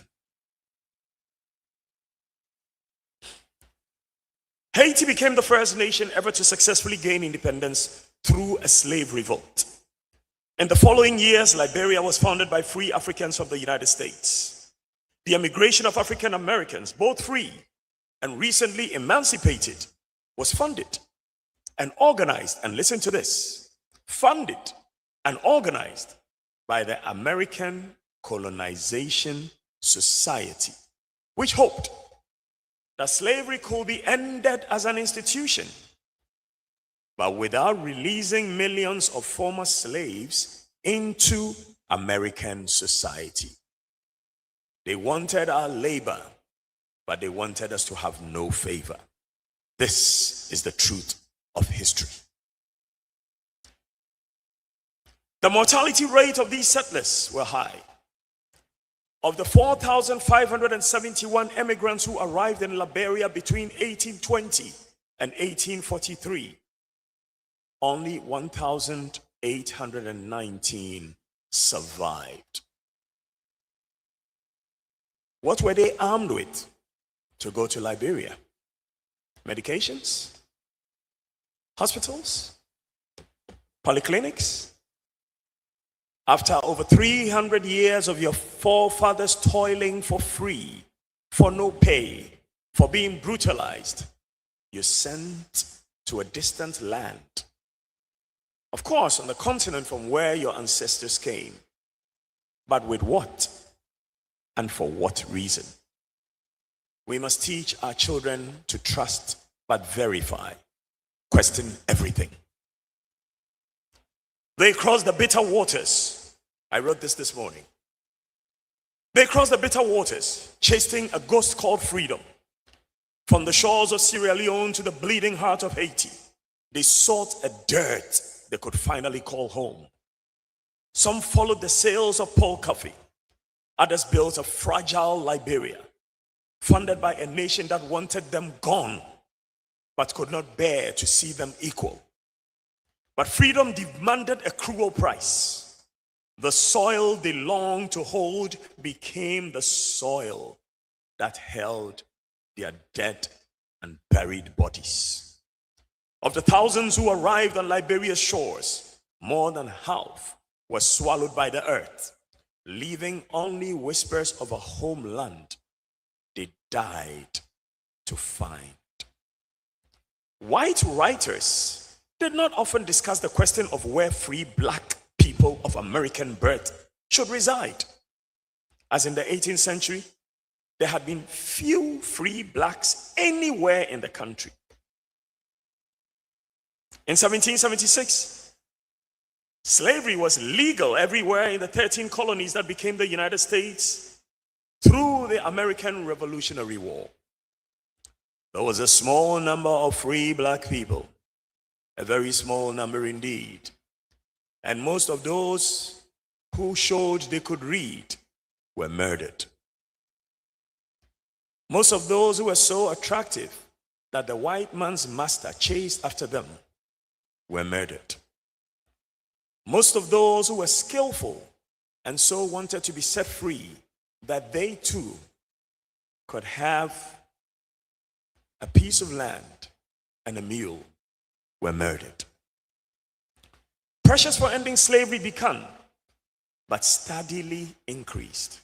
Haiti became the first nation ever to successfully gain independence through a slave revolt. In the following years, Liberia was founded by free Africans from the United States. The immigration of African Americans, both free and recently emancipated, was funded and organized, and listen to this, funded and organized by the American Colonization Society, which hoped that slavery could be ended as an institution, but without releasing millions of former slaves into American society. They wanted our labor, but they wanted us to have no favor. This is the truth of history. The mortality rate of these settlers were high. Of the 4,571 immigrants who arrived in Liberia between 1820 and 1843, only 1,819 survived. What were they armed with to go to Liberia? Medications? Hospitals? Polyclinics? After over 300 years of your forefathers toiling for free, for no pay, for being brutalized, you're sent to a distant land. Of course, on the continent from where your ancestors came. But with what? And for what reason? We must teach our children to trust but verify. Question everything. They crossed the bitter waters. I wrote this morning. They crossed the bitter waters, chasing a ghost called freedom. From the shores of Sierra Leone to the bleeding heart of Haiti, they sought a dirt they could finally call home. Some followed the sails of Paul Coffey. Others built a fragile Liberia, funded by a nation that wanted them gone, but could not bear to see them equal. But freedom demanded a cruel price. The soil they longed to hold became the soil that held their dead and buried bodies. Of the thousands who arrived on Liberia's shores, more than half were swallowed by the earth, leaving only whispers of a homeland they died to find. White writers did not often discuss the question of where free black people of American birth should reside. As in the 18th century, there had been few free blacks anywhere in the country. In 1776, slavery was legal everywhere in the 13 colonies that became the United States through the American Revolutionary War. There was a small number of free black people, a very small number indeed. And most of those who showed they could read were murdered. Most of those who were so attractive that the white man's master chased after them were murdered. Most of those who were skillful and so wanted to be set free that they too could have a piece of land and a meal were murdered. Pressures for ending slavery began but steadily increased.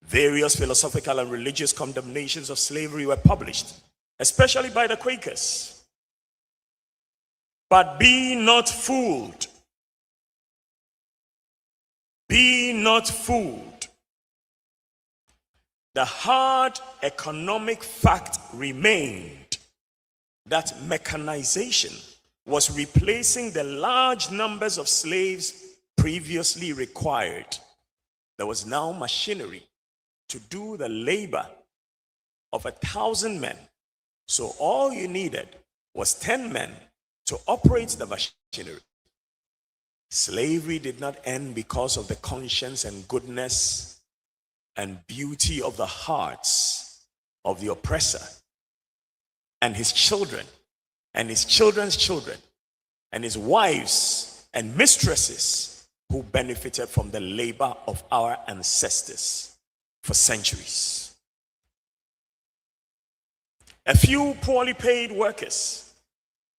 Various philosophical and religious condemnations of slavery were published, especially by the Quakers. But be not fooled. Be not fooled. The hard economic fact remained that mechanization was replacing the large numbers of slaves previously required. There was now machinery to do the labor of 1,000 men. So all you needed was 10 men to operate the machinery. Slavery did not end because of the conscience and goodness and beauty of the hearts of the oppressor and his children and his children's children and his wives and mistresses who benefited from the labor of our ancestors for centuries. A few poorly paid workers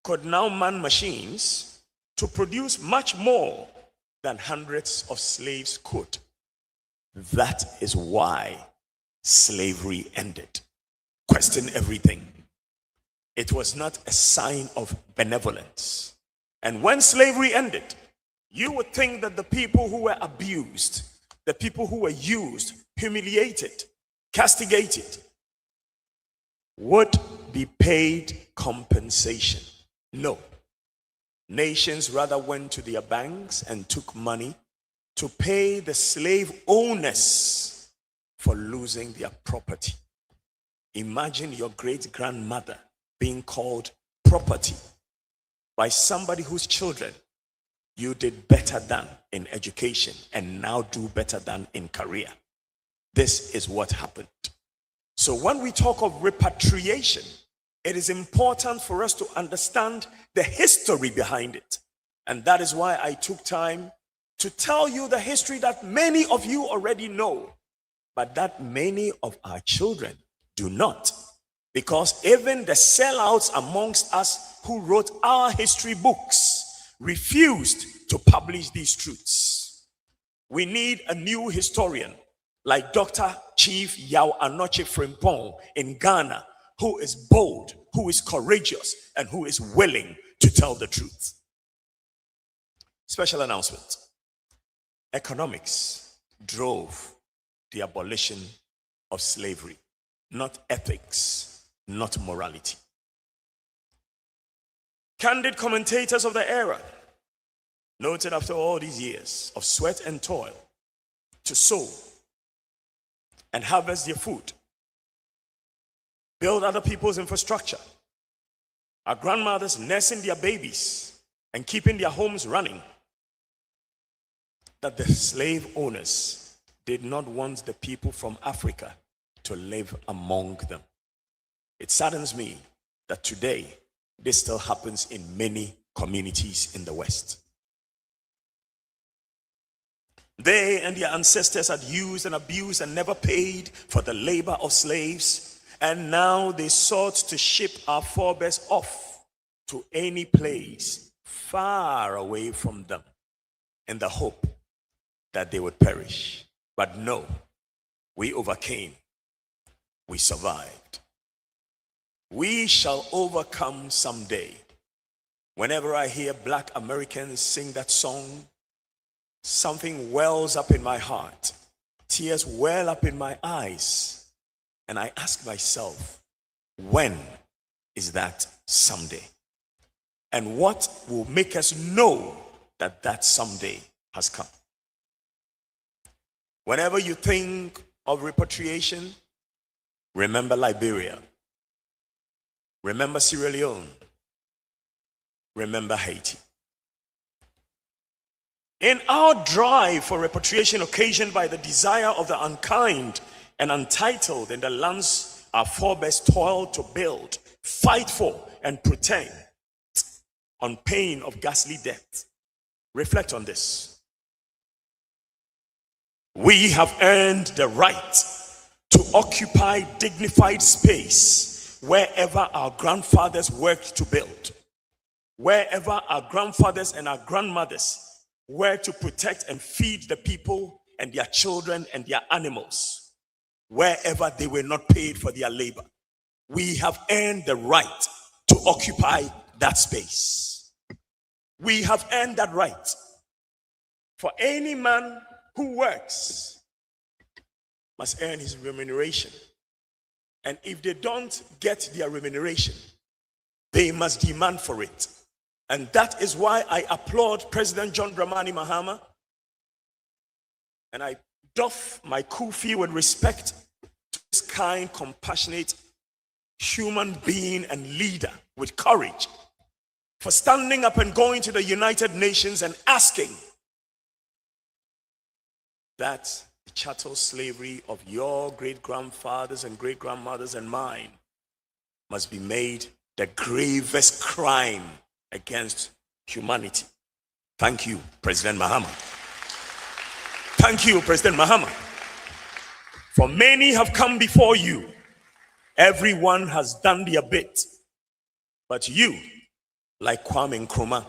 could now man machines to produce much more than hundreds of slaves could. That is why slavery ended. Question everything. It was not a sign of benevolence. And when slavery ended, you would think that the people who were abused, the people who were used, humiliated, castigated, would be paid compensation. No. Nations rather went to their banks and took money to pay the slave owners for losing their property. Imagine your great-grandmother being called property by somebody whose children you did better than in education and now do better than in career. This is what happened. So when we talk of repatriation, it is important for us to understand the history behind it. And that is why I took time to tell you the history that many of you already know, but that many of our children do not. Because even the sellouts amongst us who wrote our history books refused to publish these truths. We need a new historian like Dr. Chief Yao Anoche Frimpong in Ghana, who is bold, who is courageous, and who is willing to tell the truth. Special announcement. Economics drove the abolition of slavery, not ethics, not morality. Candid commentators of the era noted after all these years of sweat and toil to sow and harvest their food, build other people's infrastructure, our grandmothers nursing their babies and keeping their homes running, that the slave owners did not want the people from Africa to live among them. It saddens me that today this still happens in many communities in the West. They and their ancestors had used and abused and never paid for the labor of slaves, and now they sought to ship our forebears off to any place far away from them in the hope that they would perish. But no, we overcame. We survived. We shall overcome someday. Whenever I hear Black Americans sing that song, something wells up in my heart. Tears well up in my eyes. And I ask myself, when is that someday? And what will make us know that that someday has come? Whenever you think of repatriation, remember Liberia. Remember Sierra Leone. Remember Haiti. In our drive for repatriation occasioned by the desire of the unkind and untitled in the lands our forebears toiled to build, fight for, and protect on pain of ghastly death, reflect on this. We have earned the right to occupy dignified space wherever our grandfathers worked to build, wherever our grandfathers and our grandmothers were to protect and feed the people and their children and their animals wherever they were not paid for their labor. We have earned the right to occupy that space. We have earned that right. For any man who works must earn his remuneration. And if they don't get their remuneration, they must demand for it. And that is why I applaud President John Dramani Mahama, and I doff my kufi with respect to this kind, compassionate human being and leader with courage for standing up and going to the United Nations and asking that the chattel slavery of your great-grandfathers and great-grandmothers and mine must be made the gravest crime against humanity. Thank you, President Mahama. Thank you, President Mahama. For many have come before you. Everyone has done their bit. But you, like Kwame Nkrumah,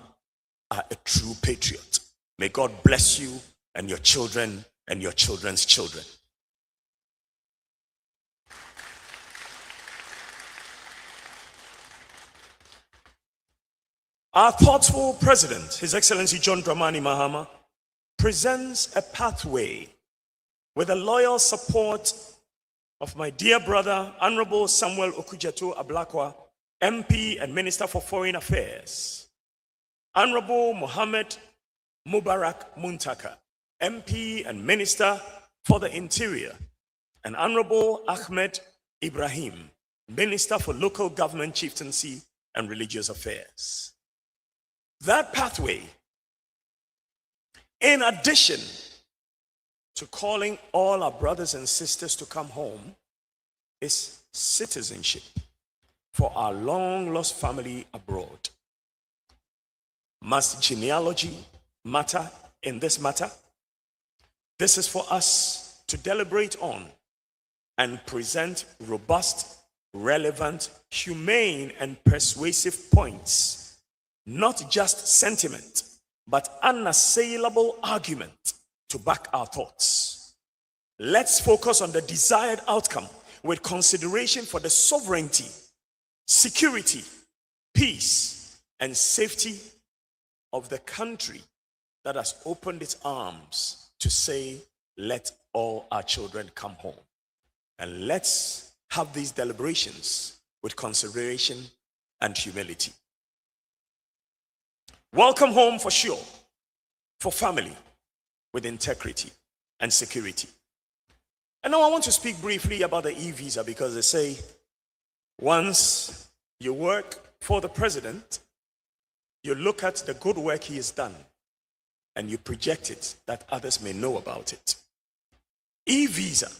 are a true patriot. May God bless you and your children and your children's children. Our thoughtful president, His Excellency John Dramani Mahama, presents a pathway with the loyal support of my dear brother, Honorable Samuel Okudzeto Ablakwa, MP and Minister for Foreign Affairs, Honorable Mohammed Mubarak Muntaka, MP and Minister for the Interior, and Honorable Ahmed Ibrahim, Minister for Local Government, Chieftaincy and Religious Affairs. That pathway, in addition to calling all our brothers and sisters to come home, is citizenship for our long-lost family abroad. Must genealogy matter in this matter? This is for us to deliberate on and present robust, relevant, humane, and persuasive points. Not just sentiment, but unassailable argument to back our thoughts. Let's focus on the desired outcome with consideration for the sovereignty, security, peace, and safety of the country that has opened its arms to say, let all our children come home. And let's have these deliberations with consideration and humility. Welcome home for sure, for family with integrity and security. And now I want to speak briefly about the e-visa, because they say once you work for the president, you look at the good work he has done and you project it that others may know about it. E-visa,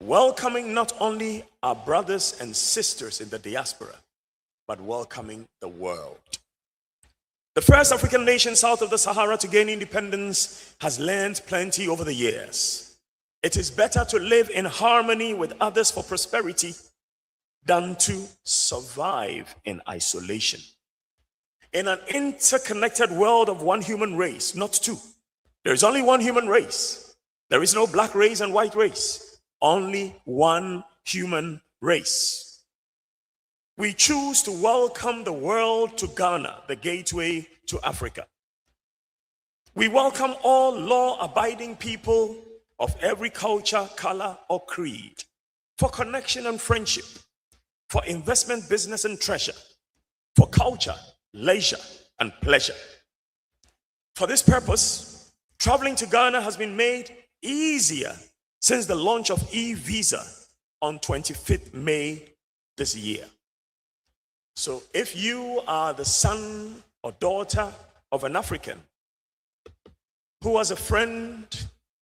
welcoming not only our brothers and sisters in the diaspora, but welcoming the world. The first African nation south of the Sahara to gain independence has learned plenty over the years. It is better to live in harmony with others for prosperity than to survive in isolation. In an interconnected world of one human race, not two. There is only one human race. There is no black race and white race. Only one human race. We choose to welcome the world to Ghana, the gateway to Africa. We welcome all law-abiding people of every culture, color, or creed for connection and friendship, for investment, business, and treasure, for culture, leisure, and pleasure. For this purpose, traveling to Ghana has been made easier since the launch of e-visa on 25th May this year. So if you are the son or daughter of an African who has a friend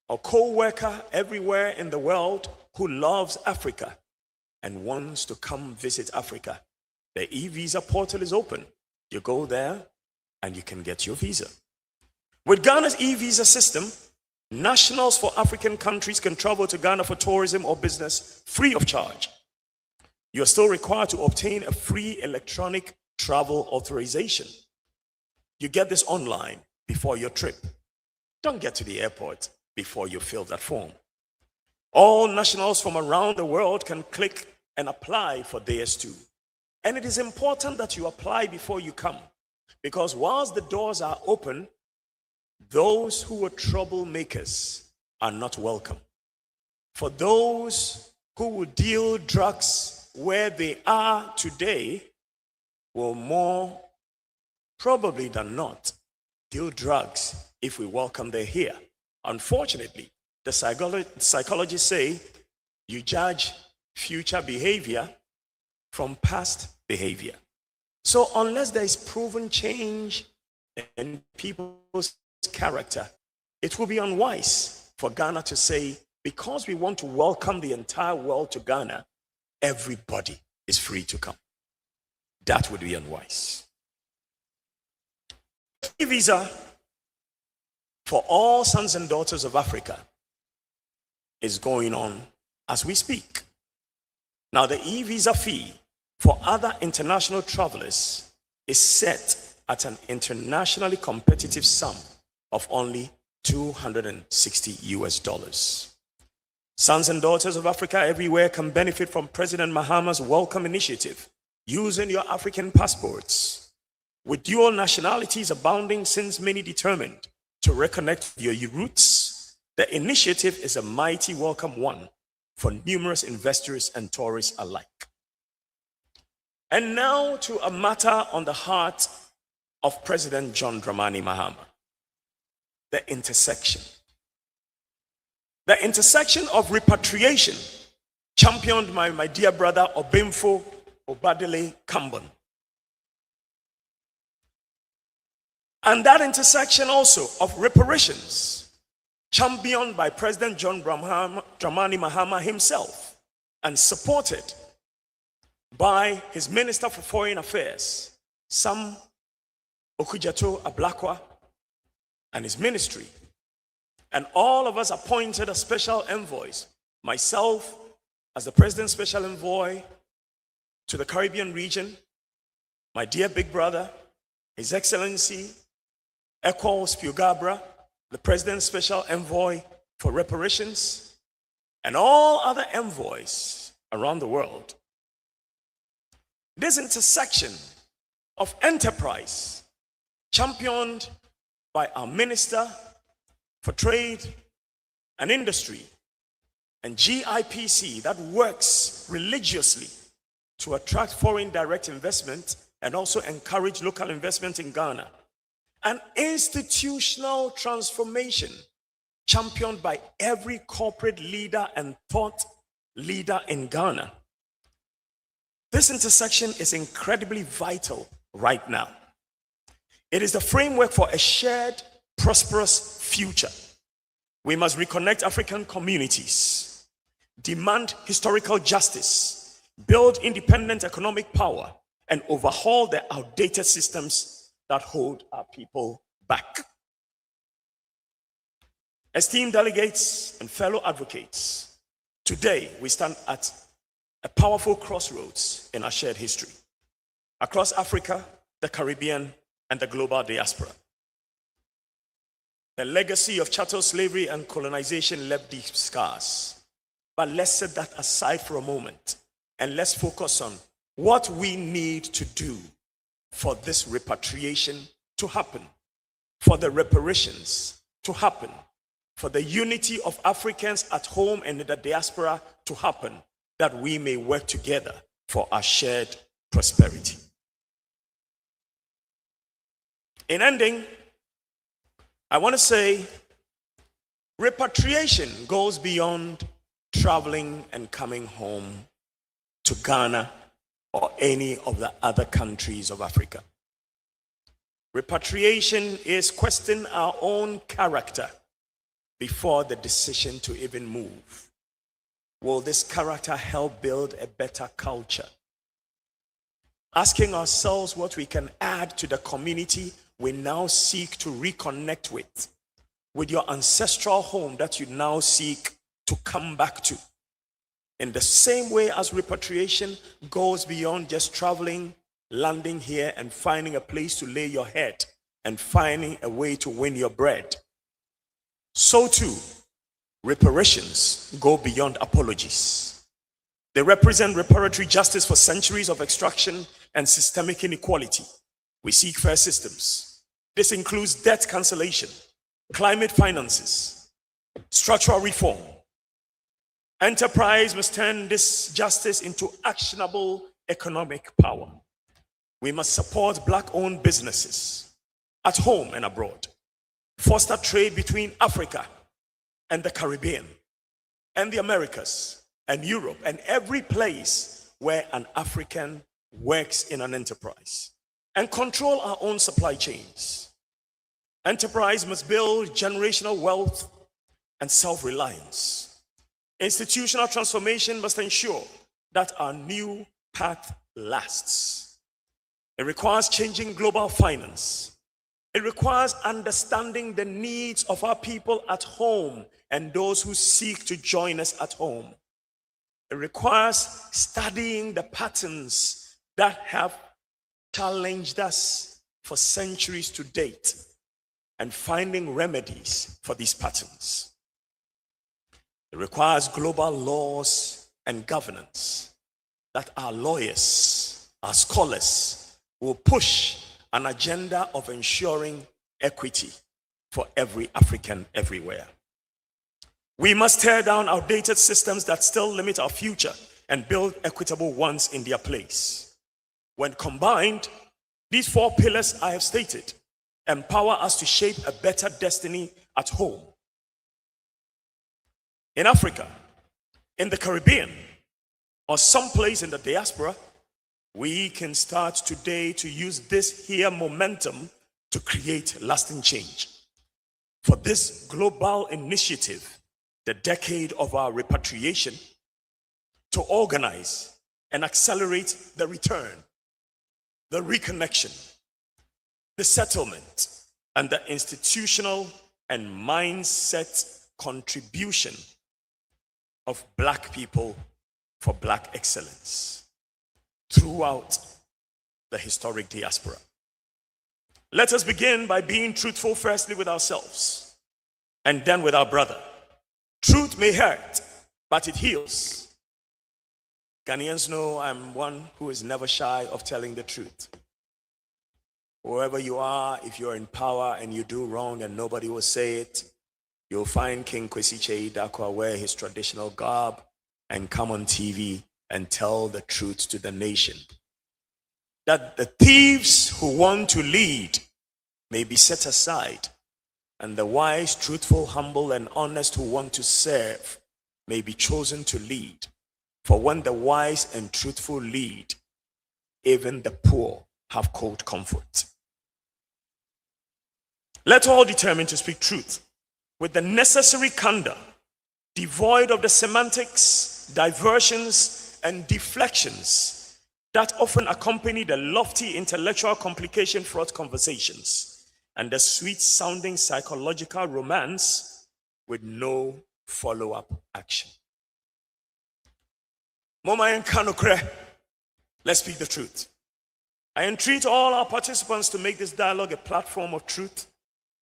or co-worker everywhere in the world who loves Africa and wants to come visit Africa, the e-visa portal is open. You go there and you can get your visa. With Ghana's e-visa system, nationals for African countries can travel to Ghana for tourism or business free of charge. You are still required to obtain a free electronic travel authorization. You get this online before your trip. Don't get to the airport before you fill that form. All nationals from around the world can click and apply for theirs too. And it is important that you apply before you come, because whilst the doors are open, those who were troublemakers are not welcome. For those who will deal drugs where they are today will more probably than not deal drugs if we welcome them here. Unfortunately, the psychologists say you judge future behavior from past behavior. So unless there is proven change in people's character, it will be unwise for Ghana to say, because we want to welcome the entire world to Ghana, everybody is free to come. That would be unwise. E-visa for all sons and daughters of Africa is going on as we speak. Now, the e-visa fee for other international travelers is set at an internationally competitive sum of only $260. Sons and daughters of Africa everywhere can benefit from President Mahama's Welcome Initiative using your African passports. With dual nationalities abounding since many determined to reconnect with your roots, the initiative is a mighty welcome one for numerous investors and tourists alike. And now to a matter on the heart of President John Dramani Mahama, the intersection. The intersection of repatriation, championed by my dear brother Obimfo Obadele Kambon. And that intersection also of reparations, championed by President John Dramani Mahama himself and supported by his Minister for Foreign Affairs, Sam Okujato Ablakwa, and his ministry. And all of us appointed as special envoys, myself as the President's special envoy to the Caribbean region, my dear big brother, His Excellency Eko Spiugabra, the President's special envoy for reparations, and all other envoys around the world. This intersection of enterprise, championed by our Minister for Trade and Industry and GIPC, that works religiously to attract foreign direct investment and also encourage local investment in Ghana. An institutional transformation championed by every corporate leader and thought leader in Ghana. This intersection is incredibly vital right now. It is the framework for a shared, prosperous future. We must reconnect African communities, demand historical justice, build independent economic power, and overhaul the outdated systems that hold our people back. Esteemed delegates and fellow advocates, today we stand at a powerful crossroads in our shared history. Across Africa, the Caribbean, and the global diaspora, the legacy of chattel slavery and colonization left deep scars. But let's set that aside for a moment and let's focus on what we need to do for this repatriation to happen, for the reparations to happen, for the unity of Africans at home and in the diaspora to happen, that we may work together for our shared prosperity. In ending, I want to say repatriation goes beyond traveling and coming home to Ghana or any of the other countries of Africa. Repatriation is questioning our own character before the decision to even move. Will this character help build a better culture? Asking ourselves what we can add to the community we now seek to reconnect with your ancestral home that you now seek to come back to. In the same way as repatriation goes beyond just traveling, landing here and finding a place to lay your head and finding a way to win your bread. So too, reparations go beyond apologies. They represent reparatory justice for centuries of extraction and systemic inequality. We seek fair systems. This includes debt cancellation, climate finances, structural reform. Enterprise must turn this justice into actionable economic power. We must support Black-owned businesses at home and abroad, foster trade between Africa and the Caribbean and the Americas and Europe and every place where an African works in an enterprise, and control our own supply chains. Enterprise must build generational wealth and self-reliance. Institutional transformation must ensure that our new path lasts. It requires changing global finance. It requires understanding the needs of our people at home and those who seek to join us at home. It requires studying the patterns that have challenged us for centuries to date and finding remedies for these patterns. It requires global laws and governance that our lawyers, our scholars will push an agenda of ensuring equity for every African everywhere. We must tear down outdated systems that still limit our future and build equitable ones in their place. When combined, these four pillars I have stated empower us to shape a better destiny at home, in Africa, in the Caribbean, or someplace in the diaspora. We can start today to use this here momentum to create lasting change. For this global initiative, the decade of our repatriation, to organize and accelerate the return, the reconnection, the settlement, and the institutional and mindset contribution of Black people for Black excellence throughout the historic diaspora. Let us begin by being truthful firstly with ourselves and then with our brother. Truth may hurt, but it heals. Ghanaians know I'm one who is never shy of telling the truth. Wherever you are, if you're in power and you do wrong and nobody will say it, you'll find King Kwesi Dakwa wear his traditional garb and come on TV and tell the truth to the nation. That the thieves who want to lead may be set aside, and the wise, truthful, humble, and honest who want to serve may be chosen to lead. For when the wise and truthful lead, even the poor have cold comfort. Let all determine to speak truth with the necessary candor, devoid of the semantics, diversions, and deflections that often accompany the lofty intellectual complication-fraught conversations and the sweet-sounding psychological romance with no follow-up action. Mama and Kanokre, let's speak the truth. I entreat all our participants to make this dialogue a platform of truth,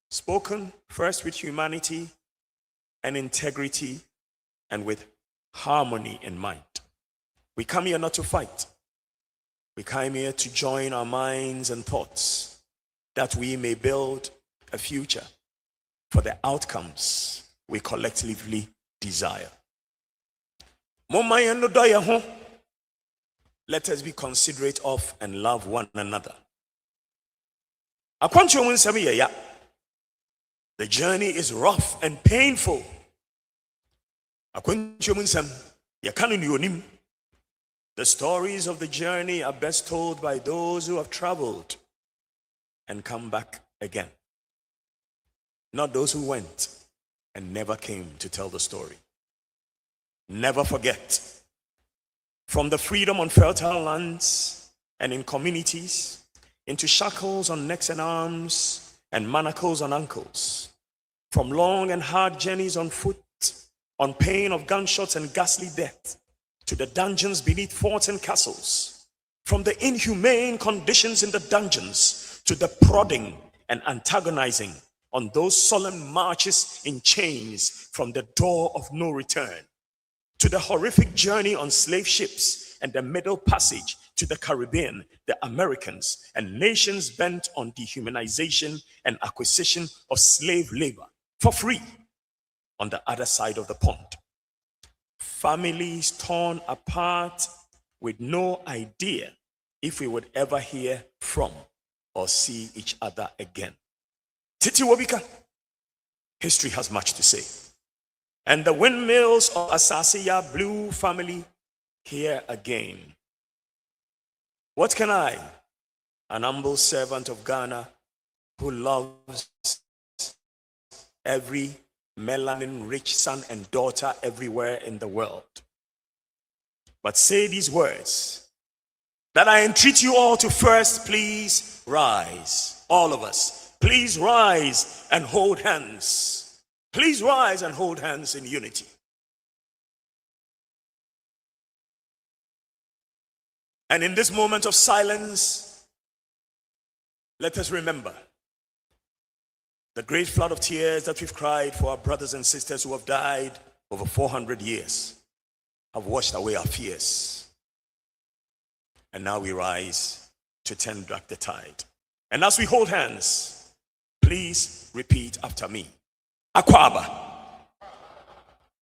spoken first with humanity and integrity and with harmony in mind. We come here not to fight. We come here to join our minds and thoughts that we may build a future for the outcomes we collectively desire. Let us be considerate of and love one another. The journey is rough and painful. The stories of the journey are best told by those who have traveled and come back again, not those who went and never came to tell the story. Never forget, from the freedom on fertile lands and in communities, into shackles on necks and arms and manacles on ankles, from long and hard journeys on foot, on pain of gunshots and ghastly death, to the dungeons beneath forts and castles, from the inhumane conditions in the dungeons to the prodding and antagonizing on those solemn marches in chains from the door of no return, to the horrific journey on slave ships and the Middle Passage to the Caribbean, the Americans, and nations bent on dehumanization and acquisition of slave labor for free on the other side of the pond. Families torn apart with no idea if we would ever hear from or see each other again. Titi Wobika, history has much to say. And the windmills of Asasiya Blue family here again. What can I, an humble servant of Ghana who loves every melanin-rich son and daughter everywhere in the world, but say these words, that I entreat you all to first please rise, all of us, please rise and hold hands. Please rise and hold hands in unity. And in this moment of silence, let us remember the great flood of tears that we've cried for our brothers and sisters who have died over 400 years, have washed away our fears. And now we rise to turn back the tide. And as we hold hands, please repeat after me. Akwaba,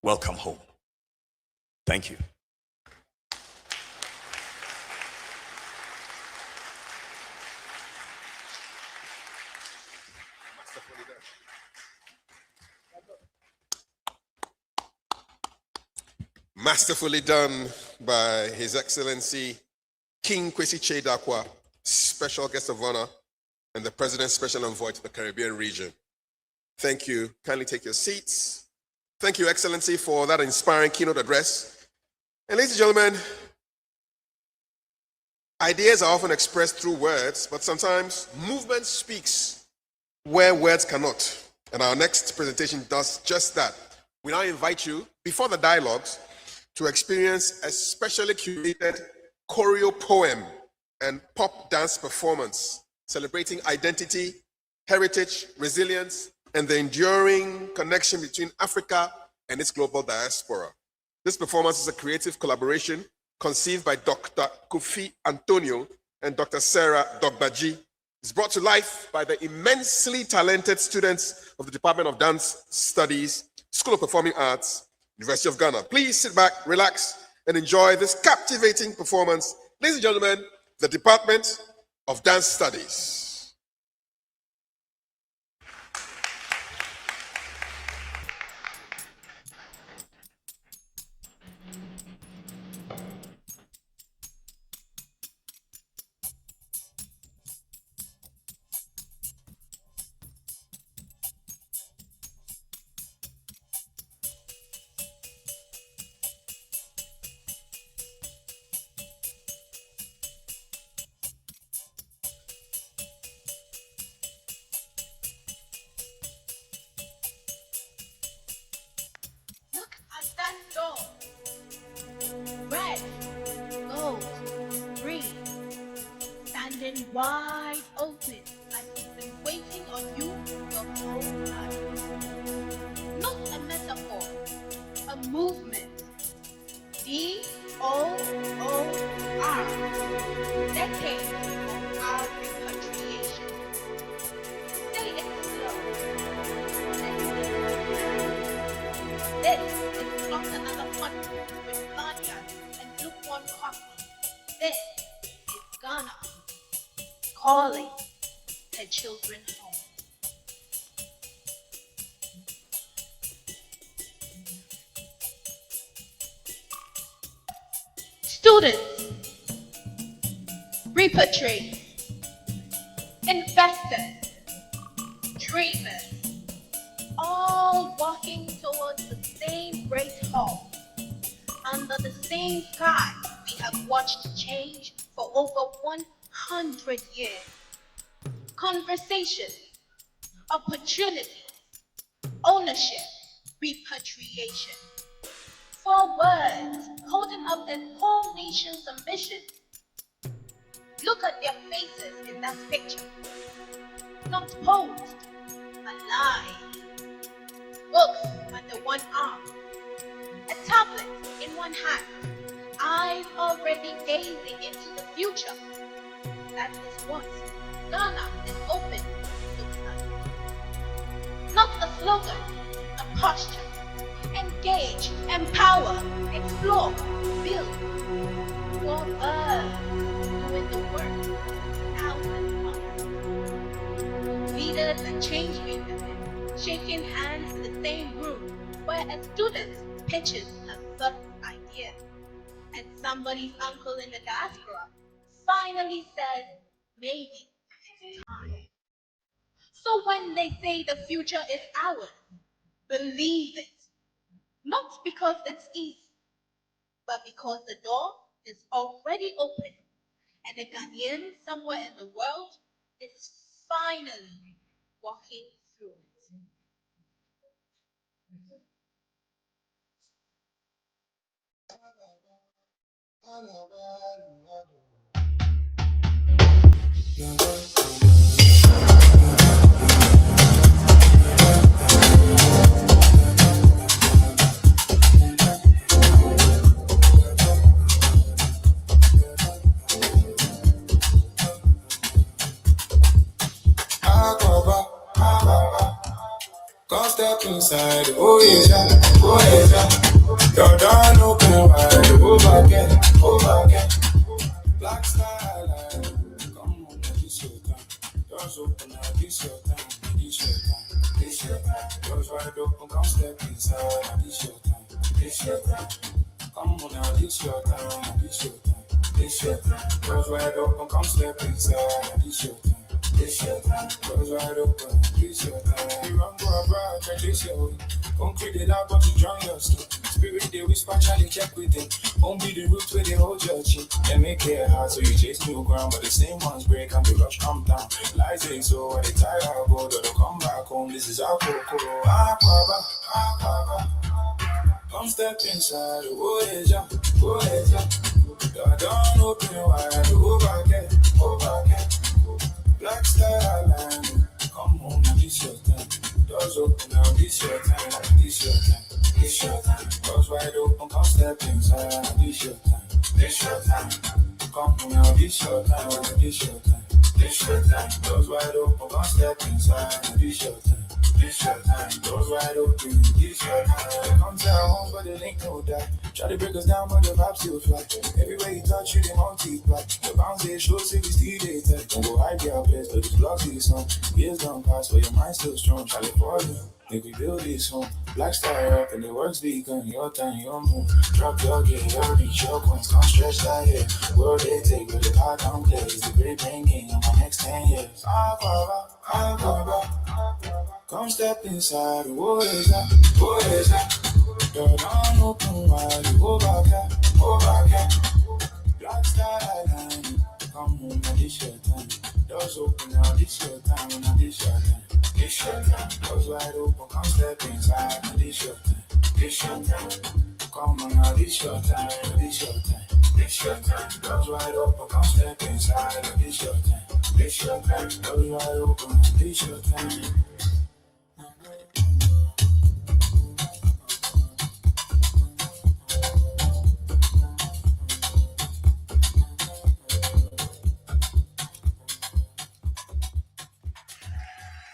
welcome home. Thank you. Masterfully done by His Excellency King Kwesi Chedakwa, Special Guest of Honor, and the President's Special Envoy to the Caribbean region. Thank you. Kindly take your seats. Thank you, Excellency, for that inspiring keynote address. And ladies and gentlemen, ideas are often expressed through words, but sometimes movement speaks where words cannot. And our next presentation does just that. We now invite you, before the dialogues, to experience a specially curated choreo poem and pop dance performance celebrating identity, heritage, resilience, and the enduring connection between Africa and its global diaspora. This performance is a creative collaboration conceived by Dr. Kofi Antonio and Dr. Sarah Dogbaji. It's brought to life by the immensely talented students of the Department of Dance Studies, School of Performing Arts, University of Ghana. Please sit back, relax, and enjoy this captivating performance. Ladies and gentlemen, the Department of Dance Studies. Red, gold, green, standing wide open like it's been waiting on you your whole life. Not a metaphor, a movement. D.O.O.R. Decade of our repatriation. Say it slow. This is not another country with lanyards and lukewarm coffee. This is Ghana calling her children home. Students, repatriate, investors, dreamers, all walking towards the same great hall, under the same sky we have watched change for over 100 years. Conversation, opportunity, ownership, repatriation. 4 words holding up the whole nation's ambition. Look at their faces in that picture. not posed, alive. Books under one arm, a tablet in one hand, eyes already gazing into the future. That is what Ghana is open looks like. Not a slogan, a posture. Engage, empower, explore, build. 4 birds doing the work, thousands others. Leaders and change makers shaking hands in the same room where a student pitches a certain idea. And somebody's uncle in the diaspora finally says, maybe it's time. So when they say the future is ours, believe it. Not because it's easy, but because the door is already open and a Ghanaian somewhere in the world is finally walking through it. Come step inside, oh yeah, your door open wide, over again, black skyline, come on, this your time, doors open now, this your time, this your time, doors wide open, come step inside, this your time, come on now, this your time, this your time, doors wide open, come step inside, this your time, doors wide open, this your time, you run go abroad, try this your way, concrete it out, but you drown your skin, spirit they whisper, Charlie check with them, won't be the roots where they hold your chin, and make it hard so you chase new ground, but the same ones break and the rush come down, lies ain't so, they tire out, go, don't come back home, this is our cocoa, come step inside, oh yeah, door don't open wide, over again, black star line, come home now, this your time, doors open now, this your time, this your time, doors wide open, come step inside, this your time, come home now, this your time, doors wide open, come step inside, this your time, doors wide open, this your time, they come to our homes but they ain't no die, try to break us down but the vibes still fly, everywhere you touch you they multiply, the bounce they show say we still they tight, don't go hide your place but this blocks this song, years don't pass but your mind still strong, California, make we build this home, black star up and the works begun, your time, your move, drop your gear, your reach, your coins, come stretch that here, world they take but the car don't play, it's the great banking in my next 10 years, come step inside, what is that, door don't open wide, over again, black star line, come home now this your time, doors open now this your time, now this your time, doors wide open, come step inside, now this your time, come on now this your time, this your time, doors wide open, come step inside, now this your time, doors wide open, this your time.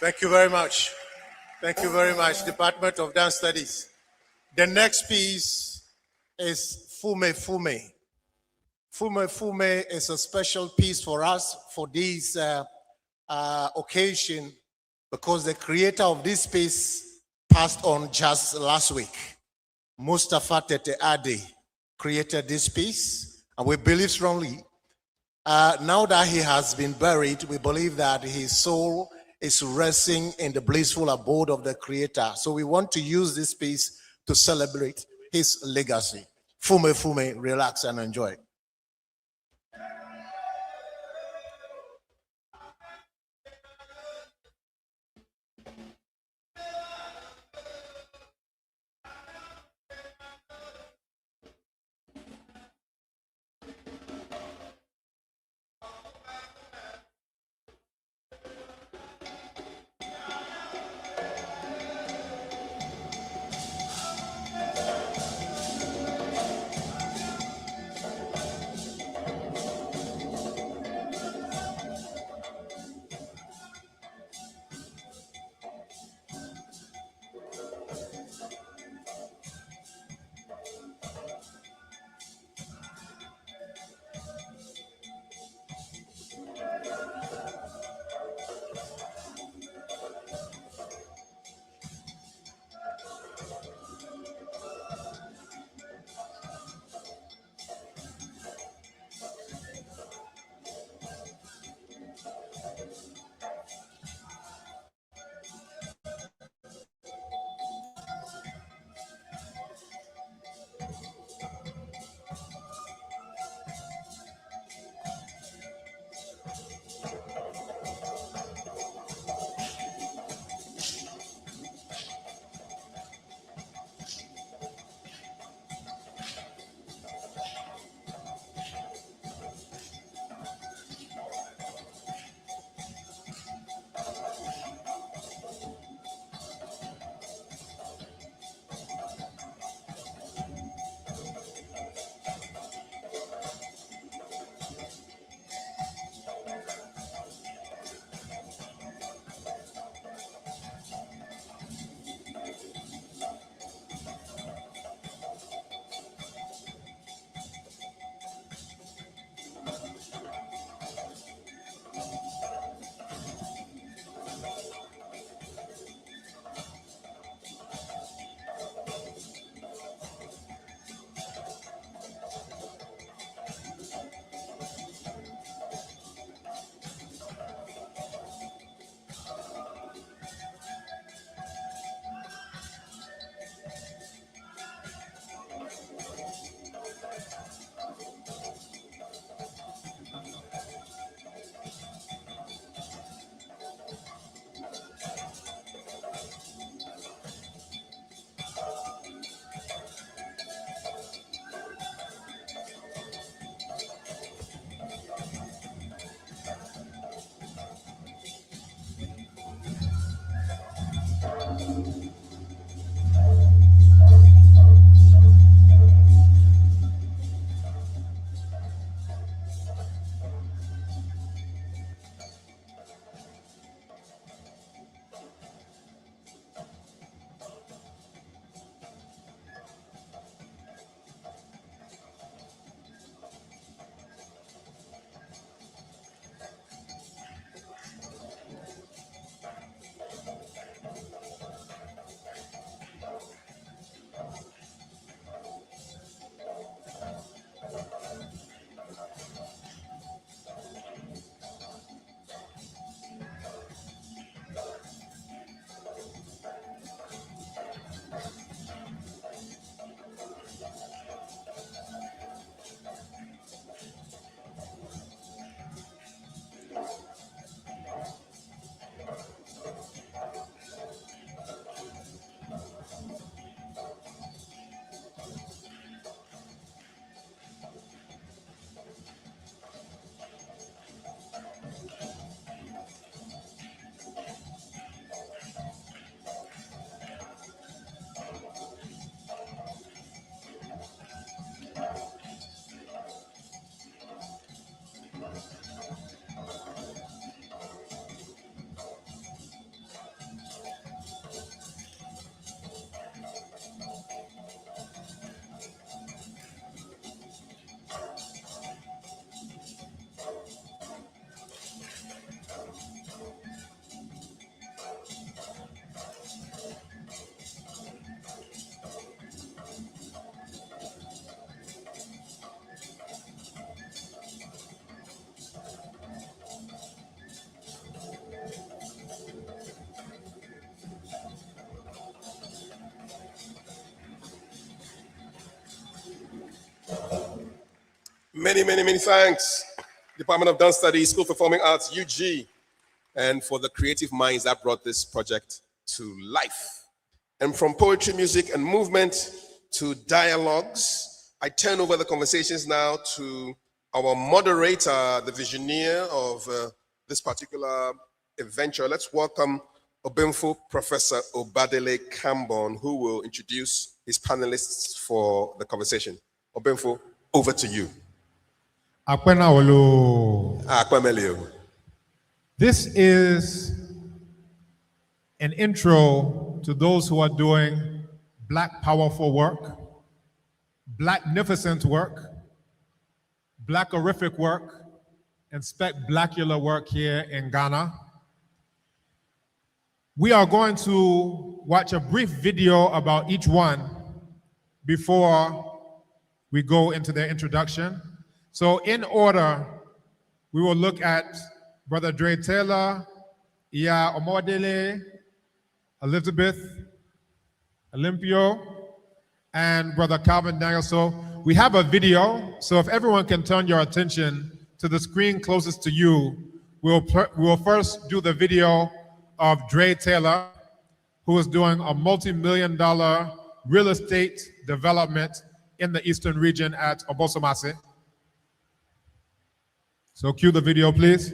Thank you very much. Thank you very much, Department of Dance Studies. The next piece is Fume Fume. Fume Fume is a special piece for us for this occasion because the creator of this piece passed on just last week. Mustafa Tete Ade created this piece, and we believe strongly now that he has been buried, we believe that his soul is resting in the blissful abode of the Creator. So we want to use this piece to celebrate his legacy. Fume Fume, relax and enjoy. Many thanks. Department of Dance Studies, School of Performing Arts, UG, and for the creative minds that brought this project to life. And from poetry, music, and movement to dialogues, I turn over the conversations now to our moderator, the visioneer of this particular adventure. Let's welcome Obemfo Professor Obadele Kambon, who will introduce his panelists for the conversation. Obemfo, over to you. This is an intro to those who are doing Black powerful work, Blacknificent work, Blackorific work, and spectacular work here in Ghana. We are going to watch a brief video about each one before we go into their introduction. So in order, we will look at Brother Dre Taylor, Iya Omodele, Elizabeth, Olympio, and Brother Calvin Daniel. So we have a video, so if everyone can turn your attention to the screen closest to you, we'll first do the video of Dre Taylor, who is doing a multi-million-dollar real estate development in the eastern region at Obosomase. So cue the video, please.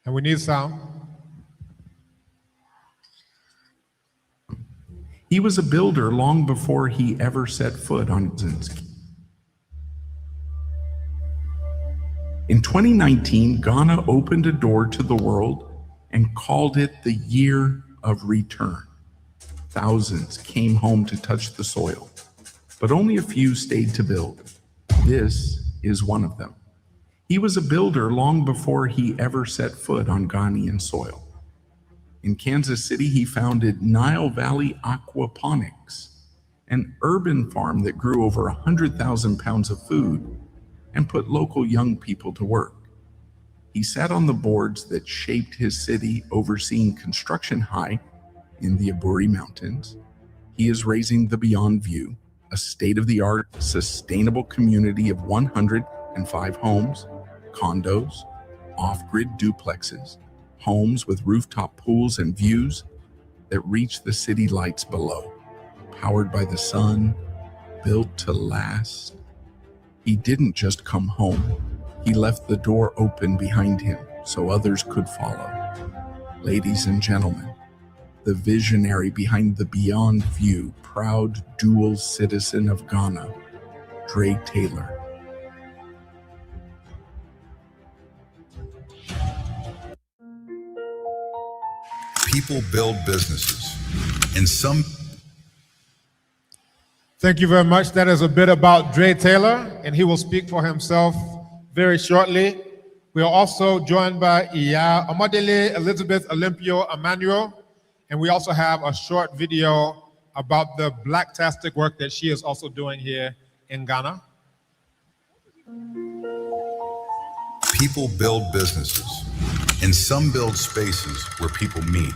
And we need sound. He was a builder long before he ever set foot on Zinski. In 2019, Ghana opened a door to the world and called it the Year of Return. Thousands came home to touch the soil, but only a few stayed to build. This is one of them. He was a builder long before he ever set foot on Ghanaian soil. In Kansas City, he founded Nile Valley Aquaponics, an urban farm that grew over 100,000 pounds of food and put local young people to work. He sat on the boards that shaped his city, overseeing construction high in the Aburi Mountains. He is raising the Beyond View, a state-of-the-art, sustainable community of 105 homes, condos, off-grid duplexes, homes with rooftop pools and views that reach the city lights below, powered by the sun, built to last. He didn't just come home. He left the door open behind him so others could follow. Ladies and gentlemen, the visionary behind the Beyond View, proud dual citizen of Ghana, Dre Taylor. People build businesses, and some... Thank you very much. That is a bit about Dre Taylor, and he will speak for himself very shortly. We are also joined by Iya Omodele, Elizabeth, Olympio, Emmanuel, and we also have a short video about the Blacktastic work that she is also doing here in Ghana. People build businesses, and some build spaces where people meet,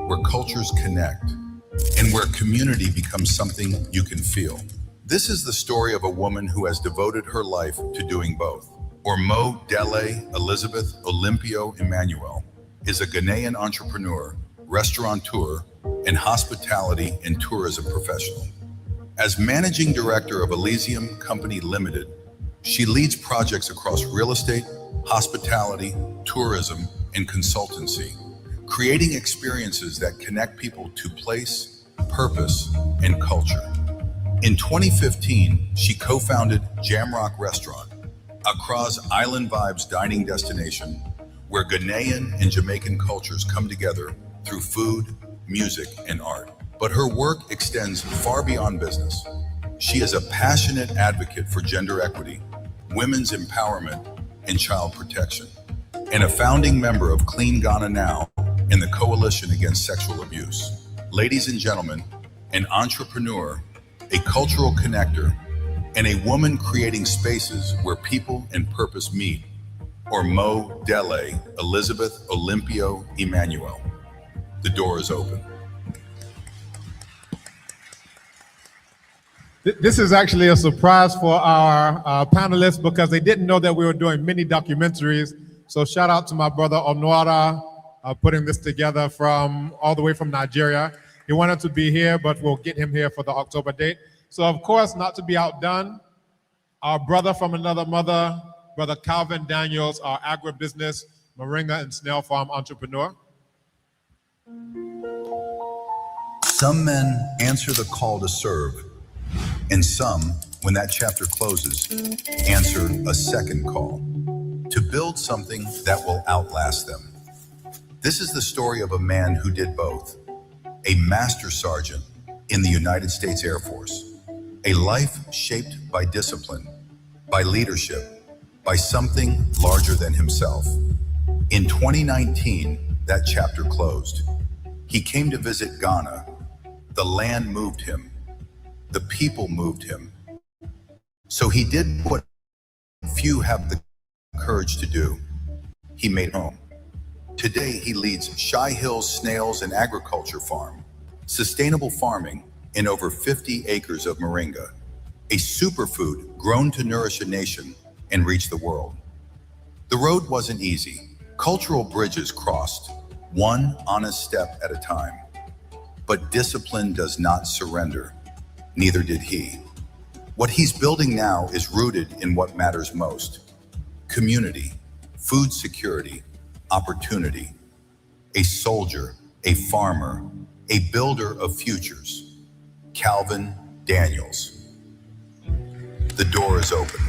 where cultures connect, and where community becomes something you can feel. This is the story of a woman who has devoted her life to doing both. Ormo Dele Elizabeth Olympio Emmanuel is a Ghanaian entrepreneur, restaurateur, and hospitality and tourism professional. As managing director of Elysium Company Limited, she leads projects across real estate, hospitality, tourism, and consultancy, creating experiences that connect people to place, purpose, and culture. In 2015, she co-founded Jamrock Restaurant, Accra's Island Vibes dining destination, where Ghanaian and Jamaican cultures come together through food, music, and art. But her work extends far beyond business. She is a passionate advocate for gender equity, women's empowerment, and child protection, and a founding member of Clean Ghana Now and the Coalition Against Sexual Abuse. Ladies and gentlemen, an entrepreneur, a cultural connector, and a woman creating spaces where people and purpose meet. or Mo Dele Elizabeth Olympio Emmanuel. The door is open. This is actually a surprise for our panelists because they didn't know that we were doing mini documentaries. So shout out to my brother Onwara putting this together from all the way from Nigeria. He wanted to be here, but we'll get him here for the October date. So of course, not to be outdone, our brother from another mother, Brother Calvin Daniels, our agribusiness, moringa and snail farm entrepreneur. Some men answer the call to serve, and some, when that chapter closes, answer a second call to build something that will outlast them. This is the story of a man who did both. A master sergeant in the United States Air Force, a life shaped by discipline, by leadership, by something larger than himself. In 2019, that chapter closed. He came to visit Ghana. The land moved him. The people moved him. So he did what few have the courage to do. He made home. Today, he leads Shy Hills Snails and Agriculture Farm, sustainable farming in over 50 acres of moringa, a superfood grown to nourish a nation and reach the world. The road wasn't easy. Cultural bridges crossed, one honest step at a time. But discipline does not surrender. Neither did he. What he's building now is rooted in what matters most: community, food security, opportunity. A soldier, a farmer, a builder of futures. Calvin Daniels. The door is open.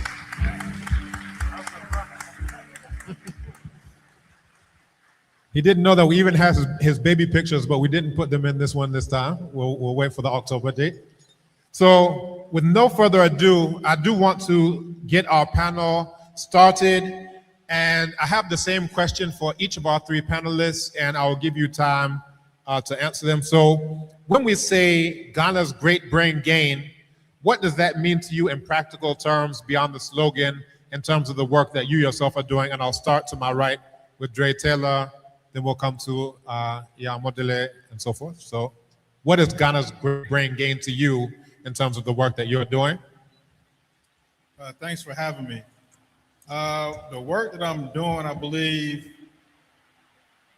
He didn't know that we even have his baby pictures, but we didn't put them in this one this time. We'll wait for the October date. So with no further ado, I do want to get our panel started. And I have the same question for each of our three panelists, and I will give you time to answer them. So when we say Ghana's great brain gain, what does that mean to you in practical terms beyond the slogan, in terms of the work that you yourself are doing? And I'll start to my right with Dre Taylor, then we'll come to Modele and so forth. So what is Ghana's great brain gain to you in terms of the work that you're doing? Thanks for having me. The work that I'm doing, I believe,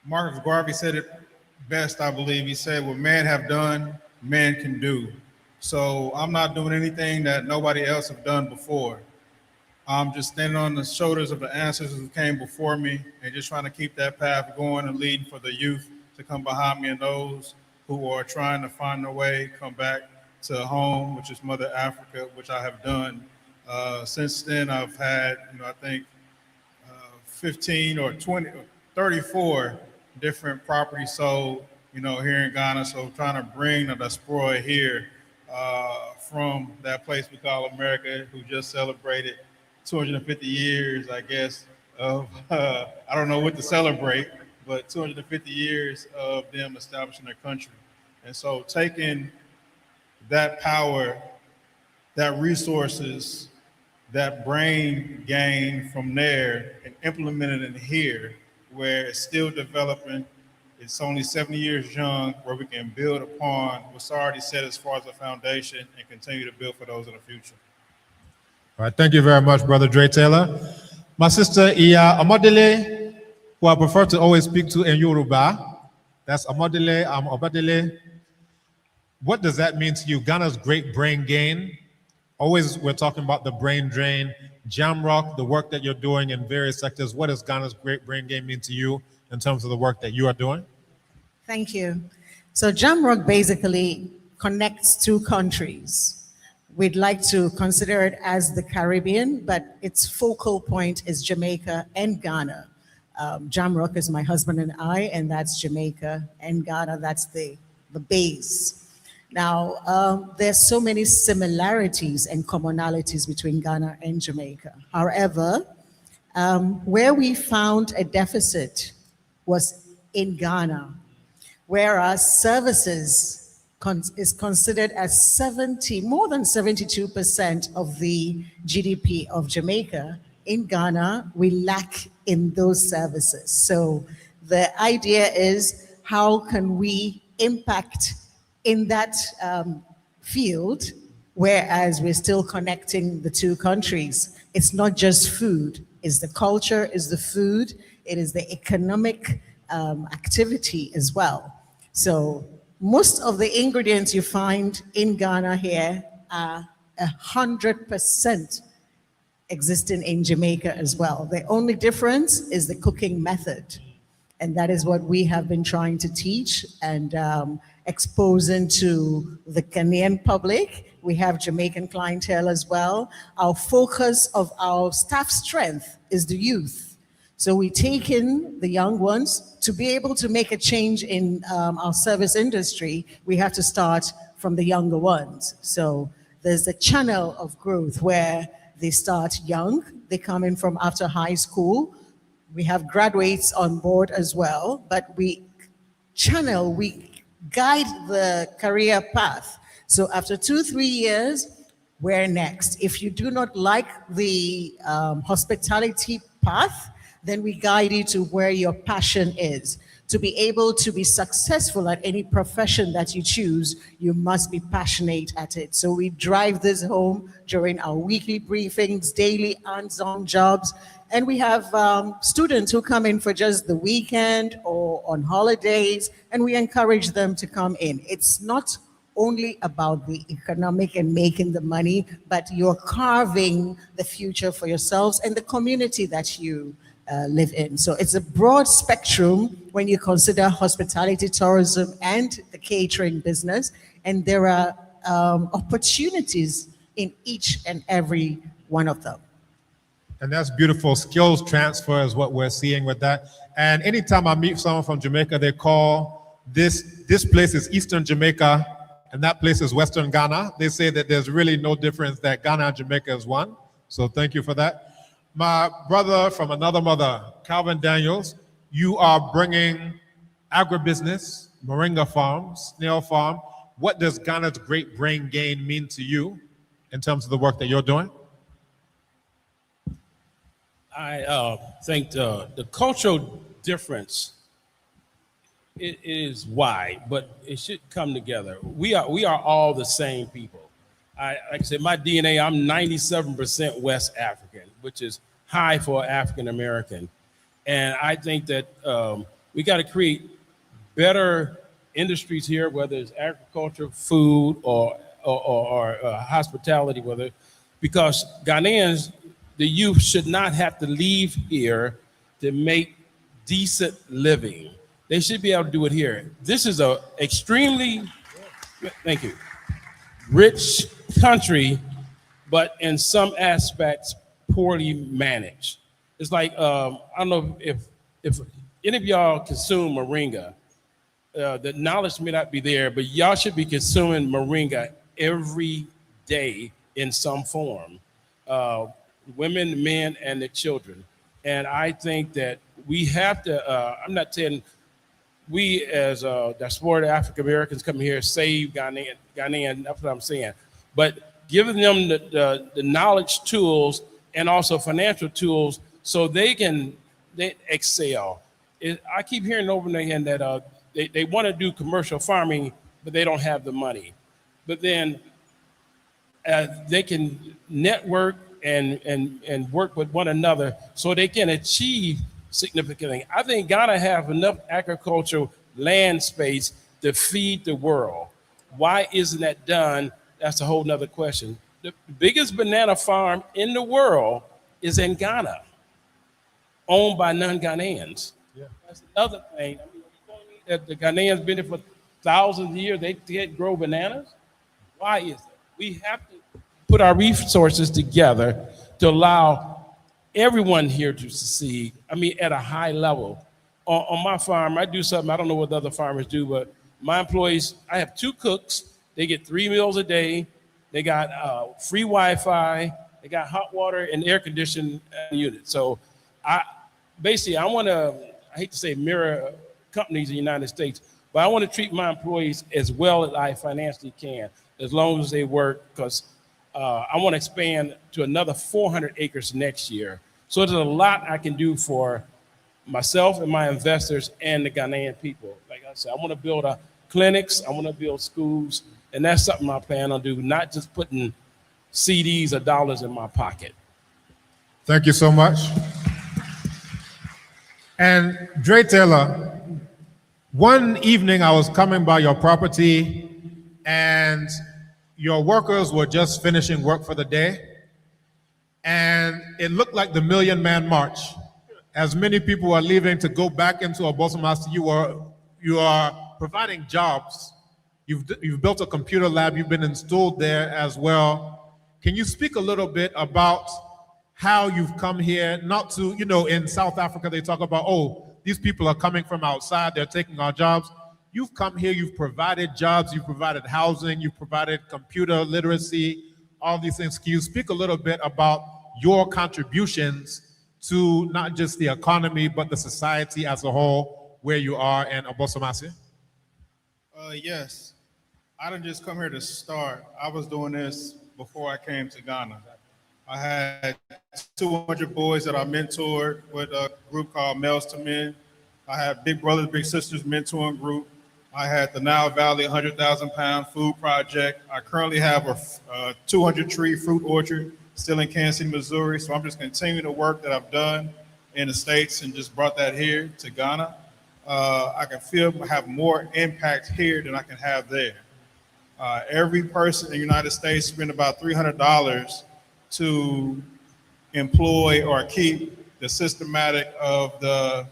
Marcus Garvey said it best, I believe. He said, what man have done, man can do. So I'm not doing anything that nobody else have done before. I'm just standing on the shoulders of the ancestors who came before me and just trying to keep that path going and leading for the youth to come behind me and those who are trying to find their way, come back to home, which is Mother Africa, which I have done. Since then, I've had, I think 15 or 20 or 34 different properties sold, here in Ghana. So trying to bring the diaspora here from that place we call America, who just celebrated 250 years, I guess, of, I don't know what to celebrate, but 250 years of them establishing their country. And so taking that power, that resources, that brain gain from there and implement it in here, where it's still developing. It's only 70 years young, where we can build upon what's already set as far as a foundation and continue to build for those in the future. All right, thank you very much, Brother Dre Taylor. My sister Iya Amodele, who I prefer to always speak to in Yoruba. That's Amodele, Obadele. What does that mean to you? Ghana's great brain gain. Always we're talking about the brain drain. Jamrock, the work that you're doing in various sectors. What does Ghana's great brain gain mean to you in terms of the work that you are doing? Thank you. So Jamrock basically connects two countries. We'd like to consider it as the Caribbean, but its focal point is Jamaica and Ghana. Jamrock is my husband and I, and that's Jamaica, and Ghana, that's the base. Now, there's so many similarities and commonalities between Ghana and Jamaica. However, where we found a deficit was in Ghana, whereas services is considered as more than 72% of the GDP of Jamaica. in Ghana, we lack in those services. So the idea is, how can we impact in that field, whereas we're still connecting the two countries? It's not just food, it's the culture, it's the food, it is the economic activity as well. So most of the ingredients you find in Ghana here are 100% existing in Jamaica as well. The only difference is the cooking method. And that is what we have been trying to teach and exposing to the Ghanaian public. We have Jamaican clientele as well. Our focus of our staff strength is the youth. So we take in the young ones. To be able to make a change in our service industry, we have to start from the younger ones. So there's a channel of growth where they start young. They come in from after high school. We have graduates on board as well, but we guide the career path. So after 2-3 years, where next? If you do not like the hospitality path, then we guide you to where your passion is. To be able to be successful at any profession that you choose, you must be passionate at it. So we drive this home during our weekly briefings, daily hands-on jobs, and we have students who come in for just the weekend or on holidays, and we encourage them to come in. It's not only about the economic and making the money, but you're carving the future for yourselves and the community that you live in. So it's a broad spectrum when you consider hospitality, tourism, and the catering business. And there are opportunities in each and every one of them. And that's beautiful. Skills transfer is what we're seeing with that. And anytime I meet someone from Jamaica, they call this place is Eastern Jamaica and that place is Western Ghana. They say that there's really no difference, that Ghana and Jamaica is one. So thank you for that. My brother from another mother, Calvin Daniels, you are bringing agribusiness, moringa farm, snail farm. What does Ghana's great brain gain mean to you in terms of the work that you're doing? I think the cultural difference it is wide, but it should come together. We are all the same people. Like I said, my DNA, I'm 97% West African, which is high for African American. And I think that we got to create better industries here, whether it's agriculture, food, or hospitality, because Ghanaians, the youth should not have to leave here to make decent living. They should be able to do it here. This is a extremely, thank you, rich country, but in some aspects poorly managed. It's like I don't know if any of y'all consume moringa. The knowledge may not be there, but y'all should be consuming moringa every day in some form. Women, men, and the children. And I think that we have to, I'm not saying we as diaspora African Americans come here, save Ghanaian, that's what I'm saying. But giving them the knowledge tools and also financial tools so they excel. I keep hearing over and again that they want to do commercial farming, but they don't have the money. But then they can network and work with one another so they can achieve significant things. I think Ghana have enough agricultural land space to feed the world. Why isn't that done? That's a whole nother question. The biggest banana farm in the world is in Ghana, owned by non-Ghanaians. Yeah. That's another thing. I mean, that the Ghanaians been there for thousands of years, they can't grow bananas? Why is it? We have to put our resources together to allow everyone here to succeed, I mean, at a high level. On my farm, I do something, I don't know what the other farmers do, but my employees, I have 2 cooks. They get 3 meals a day. They got free Wi-Fi. They got hot water and air conditioning units. So I want to, I hate to say mirror companies in the United States, but I want to treat my employees as well as I financially can, as long as they work, because I want to expand to another 400 acres next year. So there's a lot I can do for myself and my investors and the Ghanaian people. Like I said, I want to build clinics, I want to build schools, and that's something I plan on doing, not just putting CDs or dollars in my pocket. Thank you so much. And Dre Taylor, one evening I was coming by your property and your workers were just finishing work for the day. And it looked like the Million Man March. As many people were leaving to go back into Obosomasi, you are providing jobs. You've built a computer lab, you've been installed there as well. Can you speak a little bit about how you've come here, not to, in South Africa, they talk about, oh, these people are coming from outside, they're taking our jobs. You've come here, you've provided jobs, you've provided housing, you've provided computer literacy, all these things. Can you speak a little bit about your contributions to not just the economy, but the society as a whole, where you are in Obosomasi? Yes. I didn't just come here to start. I was doing this before I came to Ghana. I had 200 boys that I mentored with a group called Males to Men. I had Big Brothers Big Sisters mentoring group. I had the Nile Valley 100,000 pound food project. I currently have a 200 tree fruit orchard still in Kansas City, Missouri. So I'm just continuing the work that I've done in the States and just brought that here to Ghana. I can have more impact here than I can have there. Every person in the United States spend about $300 to employ or keep the systematic of the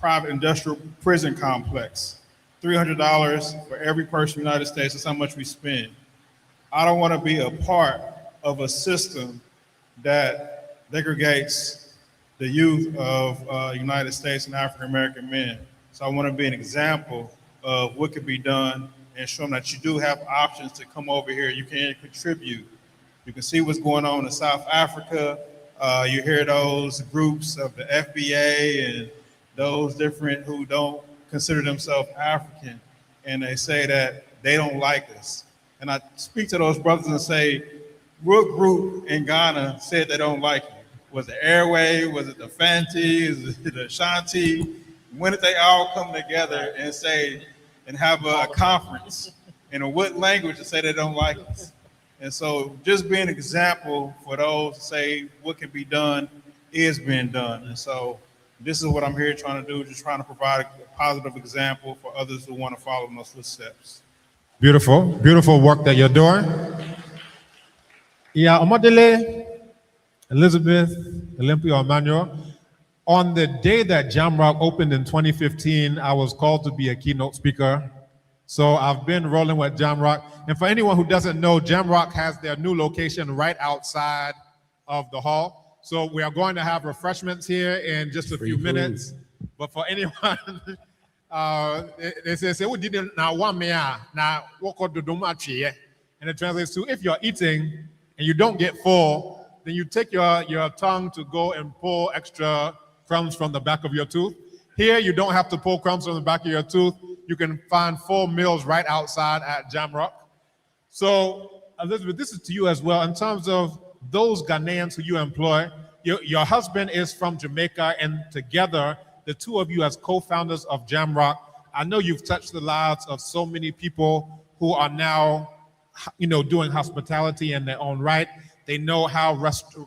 private industrial prison complex. $300 for every person in the United States is how much we spend. I don't want to be a part of a system that degregates the youth of United States and African American men. So I want to be an example of what could be done and show them that you do have options to come over here. You can contribute. You can see what's going on in South Africa. You hear those groups of the FBA and those different who don't consider themselves African, and they say that they don't like us. And I speak to those brothers and say, what group in Ghana said they don't like you? Was it Airway? Was it the Fanti? Was it the Shanti? When did they all come together and say, and have a conference? And in what language to say they don't like us? And so just being an example for those to say what can be done is being done. And so this is what I'm here trying to do, just trying to provide a positive example for others who want to follow in those footsteps. Beautiful, beautiful work that you're doing. Yeah, Omadele, Elizabeth, Olympia, Emmanuel. On the day that Jamrock opened in 2015, I was called to be a keynote speaker. So I've been rolling with Jamrock. And for anyone who doesn't know, Jamrock has their new location right outside of the hall. So we are going to have refreshments here in just a few minutes. But for anyone, they say, we didn't now one me now walk out the domachi. And it translates to, if you're eating and you don't get full, then you take your tongue to go and pull extra crumbs from the back of your tooth. Here, you don't have to pull crumbs from the back of your tooth. You can find full meals right outside at Jamrock. So, Elizabeth, this is to you as well. In terms of those Ghanaians who you employ, your husband is from Jamaica, and together, the two of you as co-founders of Jamrock, I know you've touched the lives of so many people who are now, doing hospitality in their own right. They know how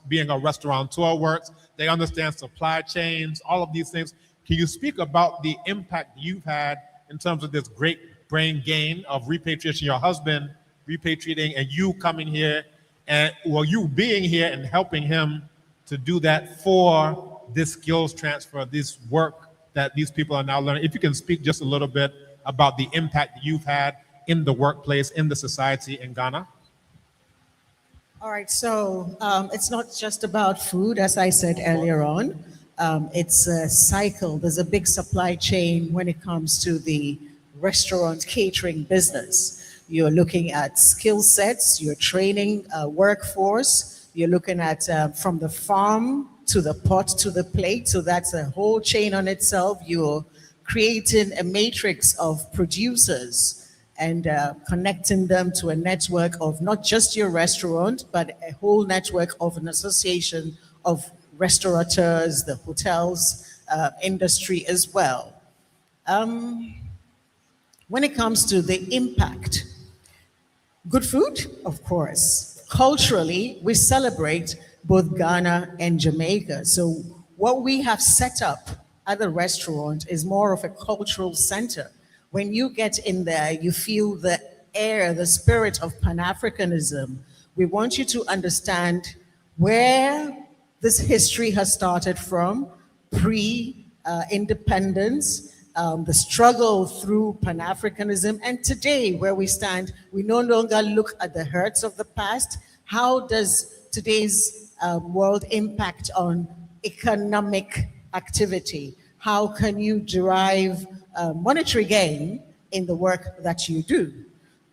being a restaurateur works. They understand supply chains, all of these things. Can you speak about the impact you've had in terms of this great brain gain of repatriation, your husband repatriating and you coming here, and you being here and helping him to do that for this skills transfer, this work that these people are now learning? If you can speak just a little bit about the impact you've had in the workplace, in the society in Ghana. All right, so it's not just about food, as I said earlier on. It's a cycle. There's a big supply chain when it comes to the restaurant catering business. You're looking at skill sets, you're training a workforce, you're looking at from the farm to the pot to the plate. So that's a whole chain on itself. You're creating a matrix of producers and connecting them to a network of not just your restaurant, but a whole network of an association of restaurateurs, the hotels industry as well. When it comes to the impact, good food, of course. Culturally, we celebrate both Ghana and Jamaica. So what we have set up at the restaurant is more of a cultural center. When you get in there, you feel the air, the spirit of Pan-Africanism. We want you to understand where this history has started from, pre-independence, the struggle through Pan-Africanism, and today where we stand, we no longer look at the hurts of the past. How does today's world impact on economic activity? How can you derive monetary gain in the work that you do?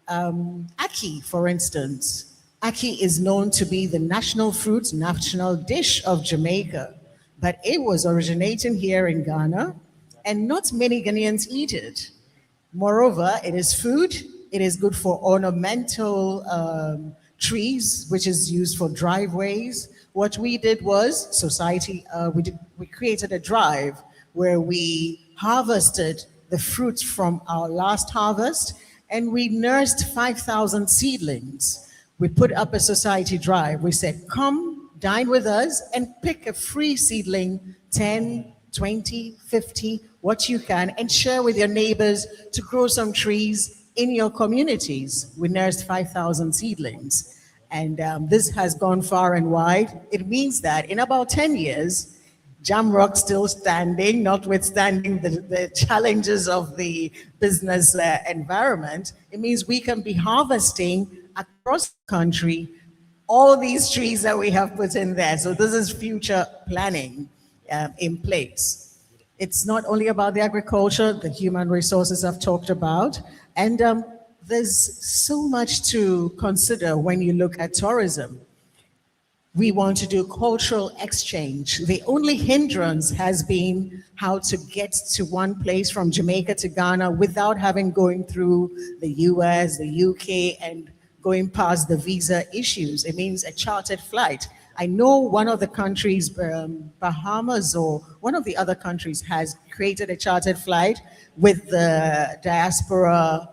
Ackee, for instance. Ackee is known to be the national fruit, national dish of Jamaica, but it was originating here in Ghana, and not many Ghanaians eat it. Moreover, it is food. It is good for ornamental trees, which is used for driveways. What we did was, we created a drive where we harvested the fruits from our last harvest, and we nursed 5,000 seedlings. We put up a society drive. We said, come, dine with us, and pick a free seedling, 10, 20, 50, what you can, and share with your neighbors to grow some trees in your communities. We nursed 5,000 seedlings. And this has gone far and wide. It means that in about 10 years, Jamrock still standing, notwithstanding the challenges of the business environment. It means we can be harvesting across the country all these trees that we have put in there. So this is future planning in place. It's not only about the agriculture, the human resources I've talked about, and there's so much to consider when you look at tourism. We want to do cultural exchange. The only hindrance has been how to get to one place from Jamaica to Ghana without going through the US, the UK, and going past the visa issues. It means a chartered flight. I know one of the countries, Bahamas or one of the other countries, has created a chartered flight with the diaspora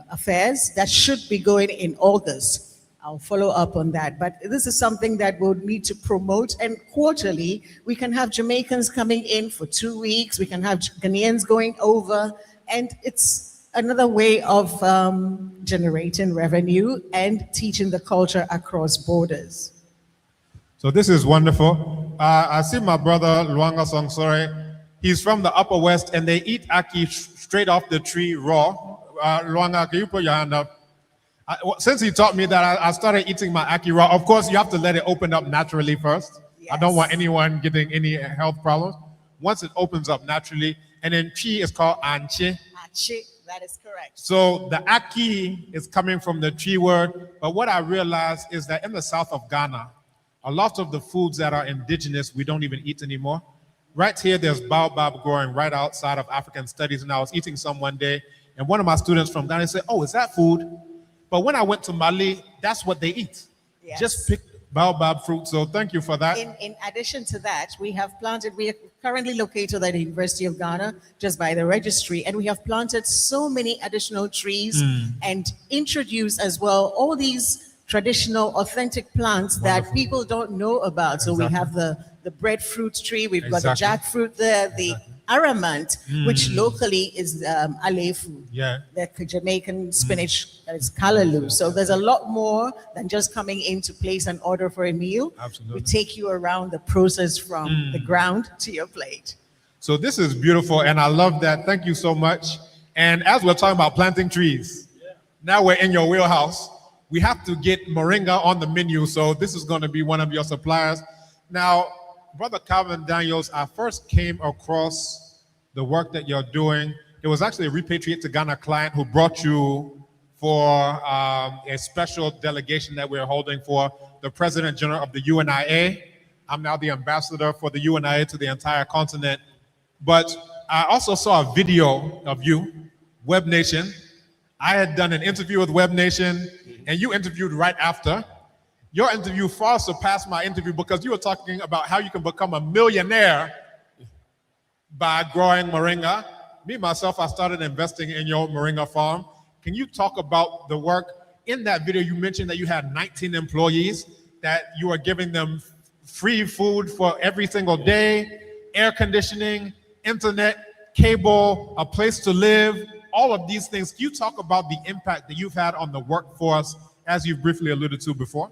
affairs that should be going in August. I'll follow up on that. But this is something that we'll need to promote, and quarterly, we can have Jamaicans coming in for 2 weeks, we can have Ghanaians going over, and it's another way of generating revenue and teaching the culture across borders. So this is wonderful. I see my brother Luanga Songsore. He's from the Upper West, and they eat ackee straight off the tree raw. Luanga, can you put your hand up? Since he taught me that, I started eating my ackee raw. Of course, you have to let it open up naturally first. Yes. I don't want anyone getting any health problems. Once it opens up naturally, and then tree is called anche. Anche, that is correct. So the ackee is coming from the tree word, but what I realized is that in the south of Ghana, a lot of the foods that are indigenous, we don't even eat anymore. Right here, there's baobab growing right outside of African studies, and I was eating some one day, and one of my students from Ghana said, oh, is that food? But when I went to Mali, that's what they eat. Yes. Just pick baobab fruit, so thank you for that. In addition to that, we are currently located at the University of Ghana, just by the registry, and we have planted so many additional trees and introduced as well all these traditional, authentic plants that people don't know about. So we have the breadfruit tree, we've got the jackfruit there, the aramant, which locally is alefu, the Jamaican spinach that is kalaloo. So there's a lot more than just coming in to place an order for a meal. Absolutely. We take you around the process from the ground to your plate. So this is beautiful, and I love that. Thank you so much. And as we're talking about planting trees, now we're in your wheelhouse. We have to get moringa on the menu, so this is going to be one of your suppliers. Now, Brother Calvin Daniels, I first came across the work that you're doing. It was actually a Repatriate to Ghana client who brought you for a special delegation that we're holding for the President General of the UNIA. I'm now the ambassador for the UNIA to the entire continent. But I also saw a video of you, Web Nation. I had done an interview with Web Nation, and you interviewed right after. your interview far surpassed my interview because you were talking about how you can become a millionaire by growing moringa. Me, myself, I started investing in your moringa farm. Can you talk about the work? In that video, you mentioned that you had 19 employees, that you were giving them free food for every single day, air conditioning, internet, cable, a place to live, all of these things. Can you talk about the impact that you've had on the workforce, as you briefly alluded to before?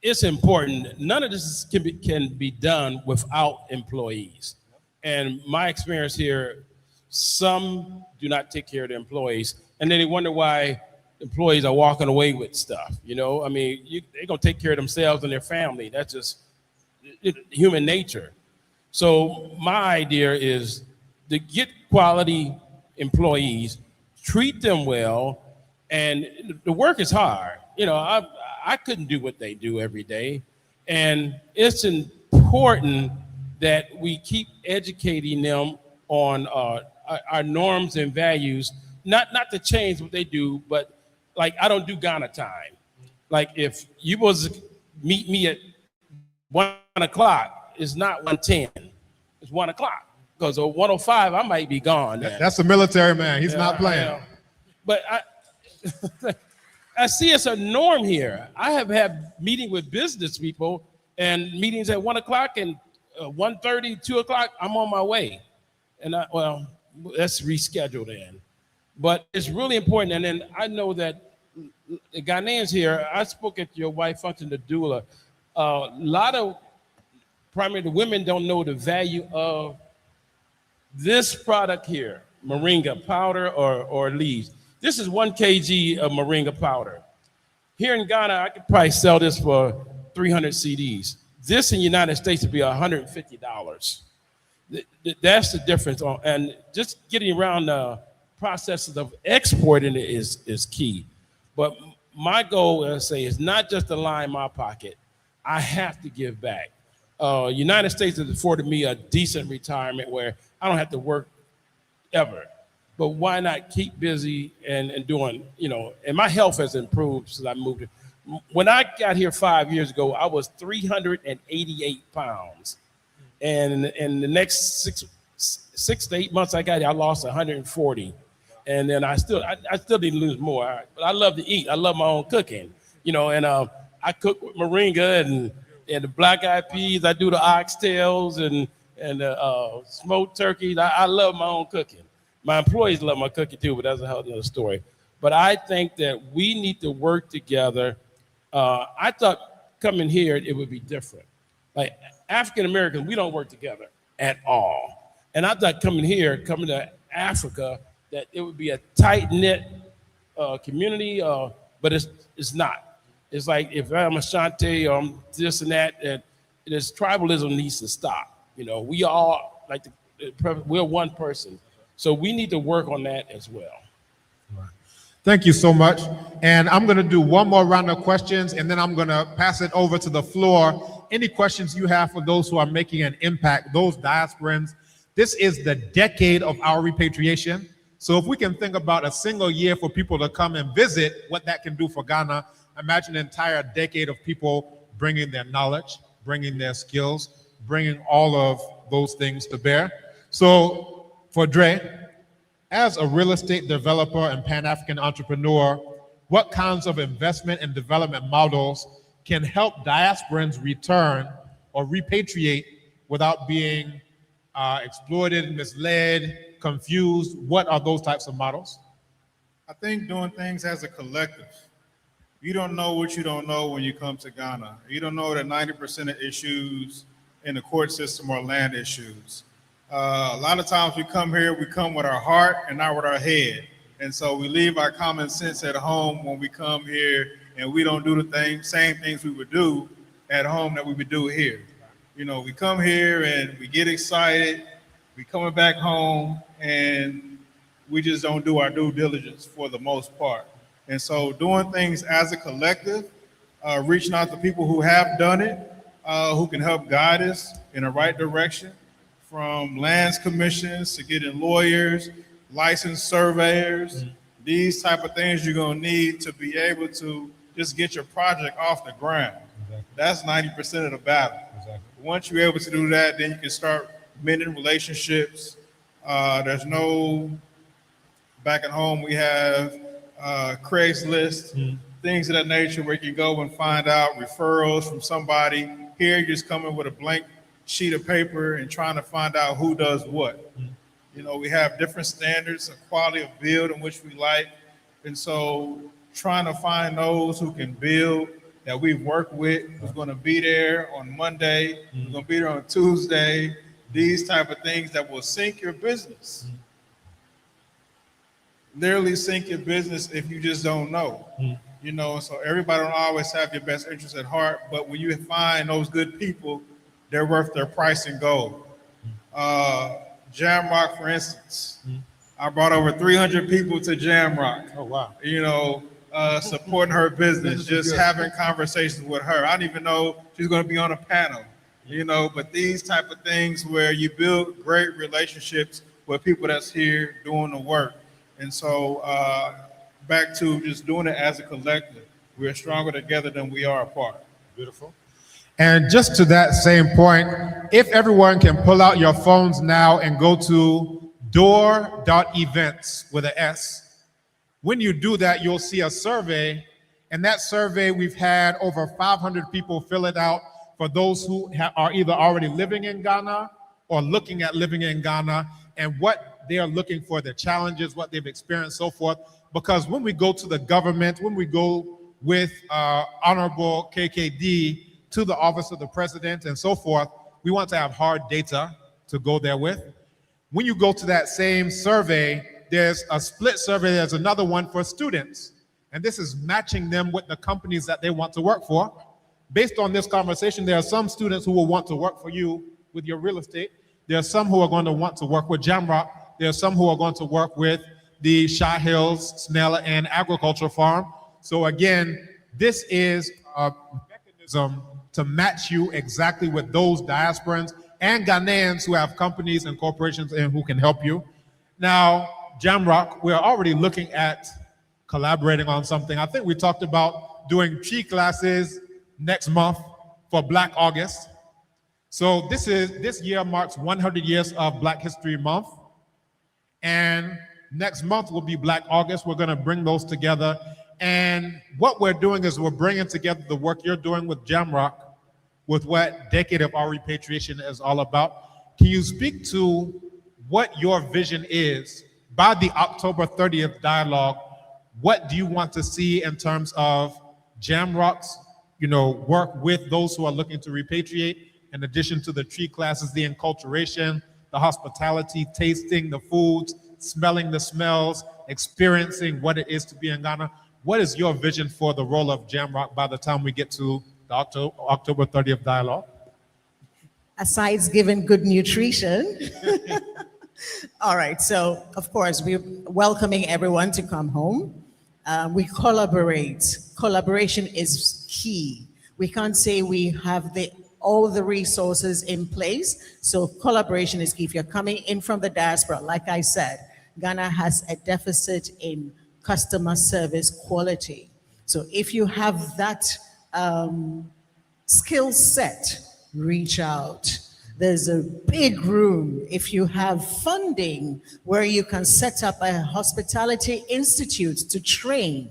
It's important. None of this can be done without employees. And my experience here, some do not take care of the employees, and then they wonder why employees are walking away with stuff. You know, I mean, they're gonna take care of themselves and their family. That's just human nature. So my idea is to get quality employees, treat them well, and the work is hard. You know, I couldn't do what they do every day, and it's important that we keep educating them on our norms and values, not to change what they do, but like I don't do Ghana time. Like if you was meet me at 1 o'clock, it's not 1:10, it's 1 o'clock. Because at 1:05, I might be gone. That's a military man, he's not playing. But I see it's a norm here. I have had meetings with business people and meetings at 1 o'clock and 1:30, 2 o'clock, I'm on my way. And let's reschedule then. But it's really important. And then I know that the Ghanaians here, I spoke at your wife function, the doula. A lot of primarily the women don't know the value of this product here, moringa powder or leaves. This is 1 kg of moringa powder. Here in Ghana, I could probably sell this for 300 CDs. This in the United States would be $150. That's the difference. And just getting around the processes of exporting it is key. But my goal, as I say, is not just to line my pocket. I have to give back. United States has afforded me a decent retirement where I don't have to work ever. But why not keep busy and doing, you know, and my health has improved since I moved here. When I got here 5 years ago, I was 388 pounds. And in the next six to 8 months I got here, I lost 140. And then I still need to lose more. But I love to eat. I love my own cooking, you know, and I cook with moringa and the black-eyed peas. I do the oxtails and smoked turkeys. I love my own cooking. My employees love my cooking too, but that's a whole other story. But I think that we need to work together. I thought coming here, it would be different. Like African Americans, we don't work together at all. And I thought coming to Africa, that it would be a tight-knit community, but it's not. It's like if I'm Ashanti or I'm this and that, and this tribalism needs to stop. You know, we all we're one person. So we need to work on that as well. Thank you so much. And I'm going to do one more round of questions, and then I'm going to pass it over to the floor. Any questions you have for those who are making an impact, those diasporans? This is the decade of our repatriation. So if we can think about a single year for people to come and visit, what that can do for Ghana, imagine an entire decade of people bringing their knowledge, bringing their skills, bringing all of those things to bear. So for Dre, as a real estate developer and Pan-African entrepreneur, what kinds of investment and development models can help diasporans return or repatriate without being exploited, misled, confused? What are those types of models? I think doing things as a collective. You don't know what you don't know when you come to Ghana. You don't know that 90% of issues in the court system are land issues. A lot of times we come here, we come with our heart and not with our head. And so we leave our common sense at home when we come here, and we don't do the same things we would do at home that we would do here. You know, we come here and we get excited, we coming back home, and we just don't do our due diligence for the most part. And so doing things as a collective, reaching out to people who have done it, who can help guide us in the right direction, from lands commissions to getting lawyers, licensed surveyors, these type of things you're gonna need to be able to just get your project off the ground. That's 90% of the battle. Once you're able to do that, then you can start mending relationships. There's no, back at home, we have Craigslist, things of that nature where you can go and find out referrals from somebody. Here, you're just coming with a blank sheet of paper and trying to find out who does what. You know, we have different standards of quality of build in which we like. And so trying to find those who can build that we've worked with, who's going to be there on Monday, who's going to be there on Tuesday, these type of things that will sink your business. Literally sink your business if you just don't know. You know, so everybody don't always have your best interest at heart, but when you find those good people, they're worth their price in gold. Jamrock, for instance, I brought over 300 people to Jamrock. Oh, wow. You know, supporting her business, just having conversations with her. I didn't even know she's going to be on a panel, you know, but these type of things where you build great relationships with people that's here doing the work. And so back to just doing it as a collective. We're stronger together than we are apart. Beautiful. And just to that same point, if everyone can pull out your phones now and go to D.O.O.R.events with an S. When you do that, you'll see a survey. And that survey, we've had over 500 people fill it out for those who are either already living in Ghana or looking at living in Ghana, and what they are looking for, their challenges, what they've experienced, so forth. Because when we go to the government, when we go with Honorable KKD to the office of the president and so forth, we want to have hard data to go there with. When you go to that same survey, there's a split survey, there's another one for students. And this is matching them with the companies that they want to work for. Based on this conversation, there are some students who will want to work for you with your real estate. There are some who are going to want to work with Jamrock. There are some who are going to work with the Shah Hills, Snell, and Agriculture Farm. So again, this is a mechanism to match you exactly with those diasporans and Ghanaians who have companies and corporations and who can help you. Now, Jamrock, we're already looking at collaborating on something. I think we talked about doing tree classes next month for Black August. So this year marks 100 years of Black History Month. And next month will be Black August. We're gonna bring those together. And what we're doing is we're bringing together the work you're doing with Jamrock with what Decade of Our Repatriation is all about. Can you speak to what your vision is by the October 30th dialogue? What do you want to see in terms of Jamrock's, work with those who are looking to repatriate, in addition to the tree classes, the enculturation, the hospitality, tasting the foods, smelling the smells, experiencing what it is to be in Ghana? What is your vision for the role of Jamrock by the time we get to the October 30th dialogue? Asides giving good nutrition. All right, so of course, we're welcoming everyone to come home. We collaborate. Collaboration is key. We can't say we have all the resources in place, so collaboration is key. If you're coming in from the diaspora, like I said, Ghana has a deficit in customer service quality. So if you have that skill set, reach out. There's a big room if you have funding where you can set up a hospitality institute to train,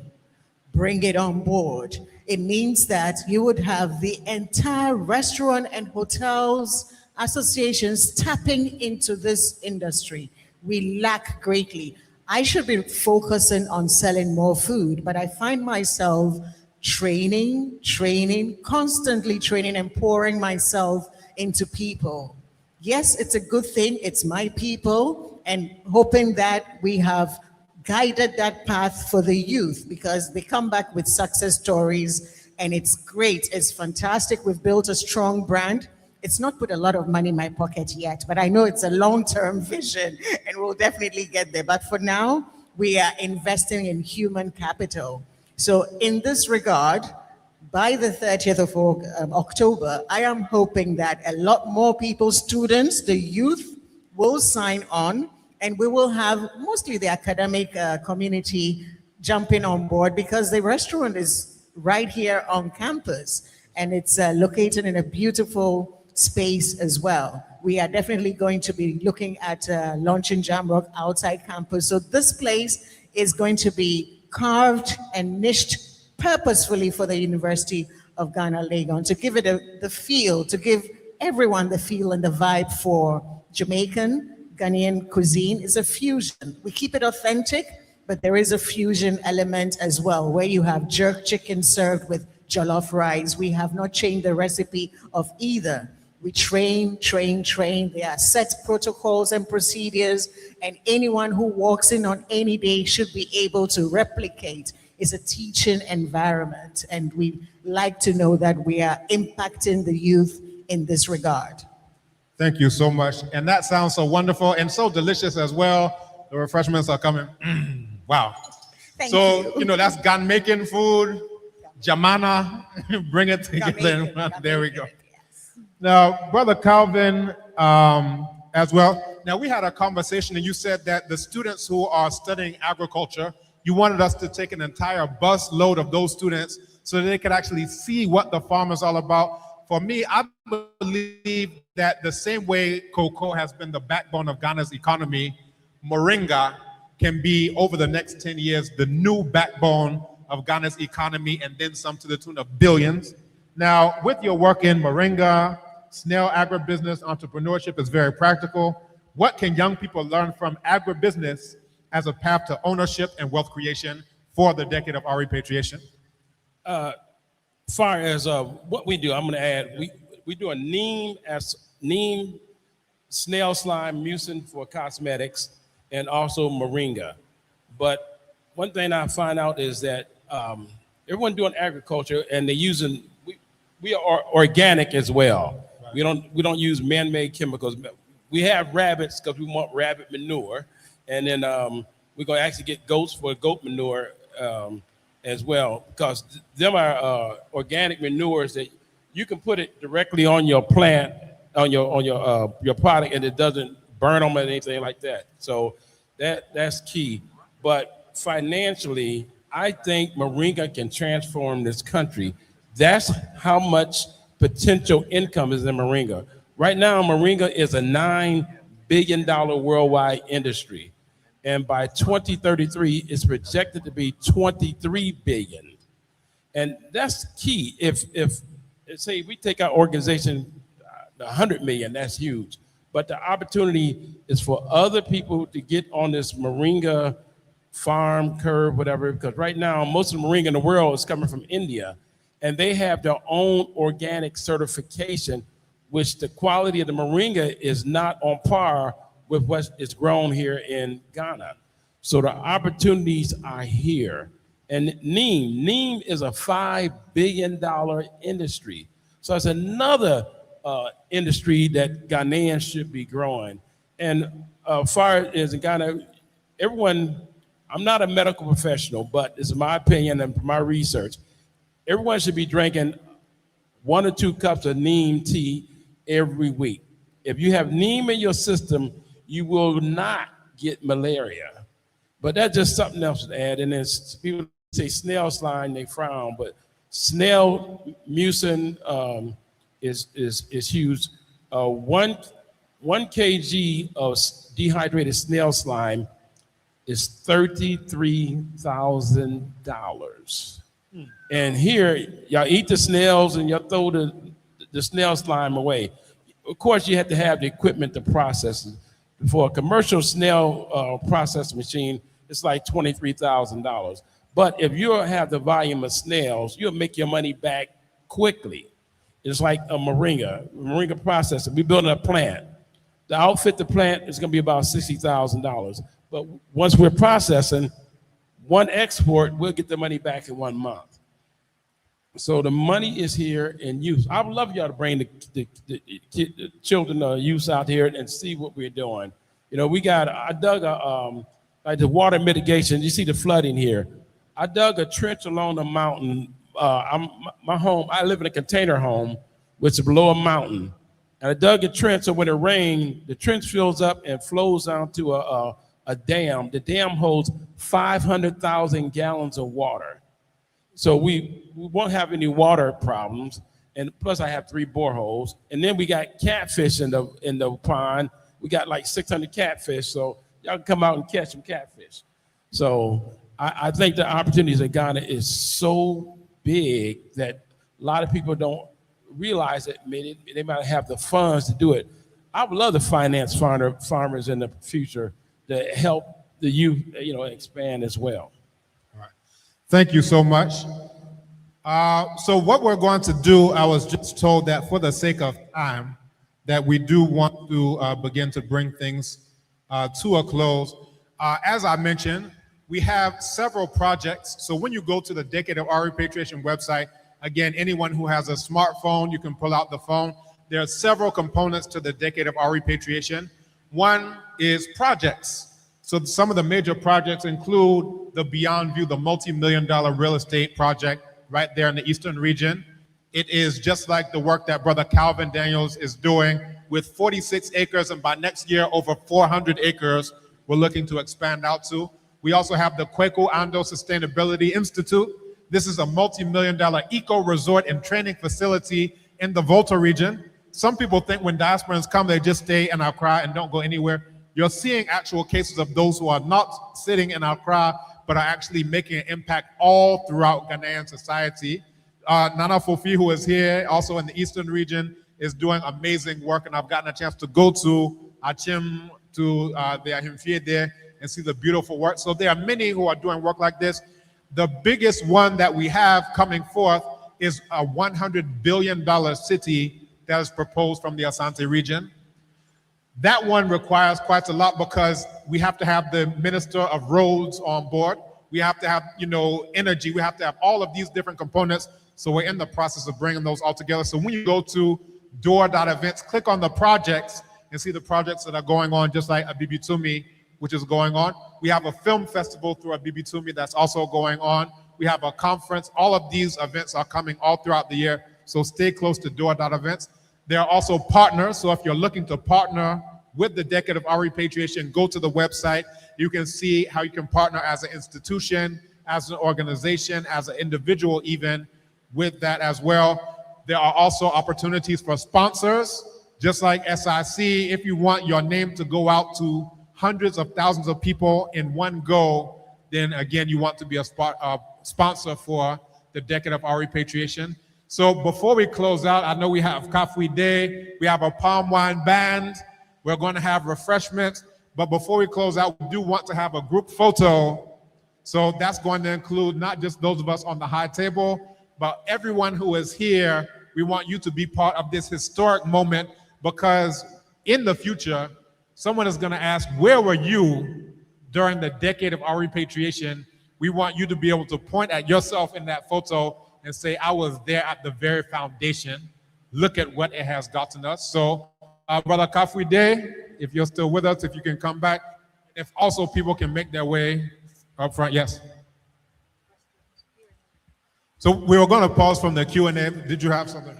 bring it on board. It means that you would have the entire restaurant and hotels associations tapping into this industry. We lack greatly. I should be focusing on selling more food, but I find myself training, constantly training and pouring myself into people. Yes, it's a good thing, it's my people, and hoping that we have guided that path for the youth, because they come back with success stories and it's great, it's fantastic. We've built a strong brand. It's not put a lot of money in my pocket yet, but I know it's a long-term vision and we'll definitely get there. But for now, we are investing in human capital. So in this regard, by the 30th of October, I am hoping that a lot more people, students, the youth, will sign on, and we will have mostly the academic community jumping on board, because the restaurant is right here on campus, and it's located in a beautiful space as well. We are definitely going to be looking at launching Jamrock outside campus. So this place is going to be carved and niched purposefully for the University of Ghana, Legon, to give it the feel, to give everyone the feel and the vibe for Jamaican, Ghanaian cuisine. It's a fusion. We keep it authentic, but there is a fusion element as well, where you have jerk chicken served with jollof rice. We have not changed the recipe of either. We train. There are set protocols and procedures, and anyone who walks in on any day should be able to replicate. It's a teaching environment, and we like to know that we are impacting the youth in this regard. Thank you so much. And that sounds so wonderful and so delicious as well. The refreshments are coming. Wow. Thank you know, that's Ghanaian food, Jamana, bring it together. There we go. Now, Brother Calvin, as well. Now, we had a conversation and you said that the students who are studying agriculture, you wanted us to take an entire bus load of those students so that they could actually see what the farm is all about. For me, I believe that the same way cocoa has been the backbone of Ghana's economy, moringa can be, over the next 10 years, the new backbone of Ghana's economy, and then some, to the tune of billions. Now, with your work in moringa, snail agribusiness, entrepreneurship is very practical. What can young people learn from agribusiness as a path to ownership and wealth creation for the decade of our repatriation? Far as what we do, I'm going to add, we do a neem snail slime mucin for cosmetics, and also moringa. But one thing I find out is that everyone doing agriculture, and they're using, we are organic as well. Right. We don't use man-made chemicals. We have rabbits because we want rabbit manure, and then we're going to actually get goats for goat manure as well, because them are organic manures that you can put it directly on your plant, on your product, and it doesn't burn them or anything like that. So that's key. But financially, I think moringa can transform this country. That's how much potential income is in moringa. Right now, moringa is a $9 billion worldwide industry. And by 2033, it's projected to be 23 billion. And that's key. If say we take our organization, 100 million, that's huge. But the opportunity is for other people to get on this moringa farm curve, whatever, because right now, most of the moringa in the world is coming from India, and they have their own organic certification, which the quality of the moringa is not on par with what is grown here in Ghana. So the opportunities are here. And neem is a $5 billion industry. So it's another industry that Ghanaians should be growing. And far as in Ghana, everyone, I'm not a medical professional, but it's my opinion and my research, everyone should be drinking 1 or 2 cups of neem tea every week. If you have neem in your system, you will not get malaria. But that's just something else to add. And then people say snail slime, they frown, but snail mucin is huge. 1 kg of dehydrated snail slime is $33,000. And here, y'all eat the snails and y'all throw the snail slime away. Of course, you have to have the equipment to process it. For a commercial snail processing machine, it's like $23,000. But if you have the volume of snails, you'll make your money back quickly. It's like a moringa processor. We're building a plant. To outfit the plant is going to be about $60,000. But once we're processing, 1 export, we'll get the money back in 1 month. So the money is here in use. I would love y'all to bring the children, youth out here and see what we're doing. You know, I dug like the water mitigation. You see the flooding here. I dug a trench along the mountain. My home, I live in a container home, which is below a mountain. And I dug a trench, so when it rained, the trench fills up and flows down to a dam. The dam holds 500,000 gallons of water. So we won't have any water problems. And plus I have 3 boreholes. And then we got catfish in the pond. We got like 600 catfish. So y'all can come out and catch some catfish. So I think the opportunities in Ghana is so big that a lot of people don't realize it. They might have the funds to do it. I would love to finance farmers in the future to help the youth, expand as well. Thank you so much. So what we're going to do, I was just told that for the sake of time, that we do want to begin to bring things to a close. As I mentioned, we have several projects. So when you go to the Decade of Our Repatriation website, again, anyone who has a smartphone, you can pull out the phone. There are several components to the Decade of Our Repatriation. One is projects. So some of the major projects include the Beyond View, the multi-million-dollar real estate project right there in the Eastern region. It is just like the work that Brother Calvin Daniels is doing with 46 acres, and by next year, over 400 acres we're looking to expand out to. We also have the Kwaku Ando Sustainability Institute. This is a multi-million-dollar eco-resort and training facility in the Volta region. Some people think when diasporans come, they just stay in Accra and don't go anywhere. You're seeing actual cases of those who are not sitting in Accra, but are actually making an impact all throughout Ghanaian society. Nana Fofi, who is here, also in the Eastern region, is doing amazing work, and I've gotten a chance to go to Achim, to the Ahimfie there, and see the beautiful work. So there are many who are doing work like this. The biggest one that we have coming forth is a $100 billion city that is proposed from the Asante region. That one requires quite a lot because we have to have the Minister of Roads on board. We have to have, energy. We have to have all of these different components. So we're in the process of bringing those all together. So when you go to D.O.O.R.events, click on the projects and see the projects that are going on, just like Abibi Tumi, which is going on. We have a film festival through Abibi Tumi that's also going on. We have a conference. All of these events are coming all throughout the year. So stay close to D.O.O.R.events. There are also partners. So if you're looking to partner with the Decade of Our Repatriation, go to the website. You can see how you can partner as an institution, as an organization, as an individual even with that as well. There are also opportunities for sponsors, just like SIC. If you want your name to go out to hundreds of thousands of people in one go, then again, you want to be a sponsor for the Decade of Our Repatriation. So before we close out, I know we have Kafui Day, we have a palm wine band, we're going to have refreshments, but before we close out, we do want to have a group photo. So that's going to include not just those of us on the high table, but everyone who is here. We want you to be part of this historic moment, because in the future, someone is going to ask, where were you during the Decade of Our Repatriation? We want you to be able to point at yourself in that photo and say, I was there at the very foundation. Look at what it has gotten us. So, Brother Kafui Day, if you're still with us, if you can come back. If also people can make their way up front, yes. So we were going to pause from the Q&A. Did you have something?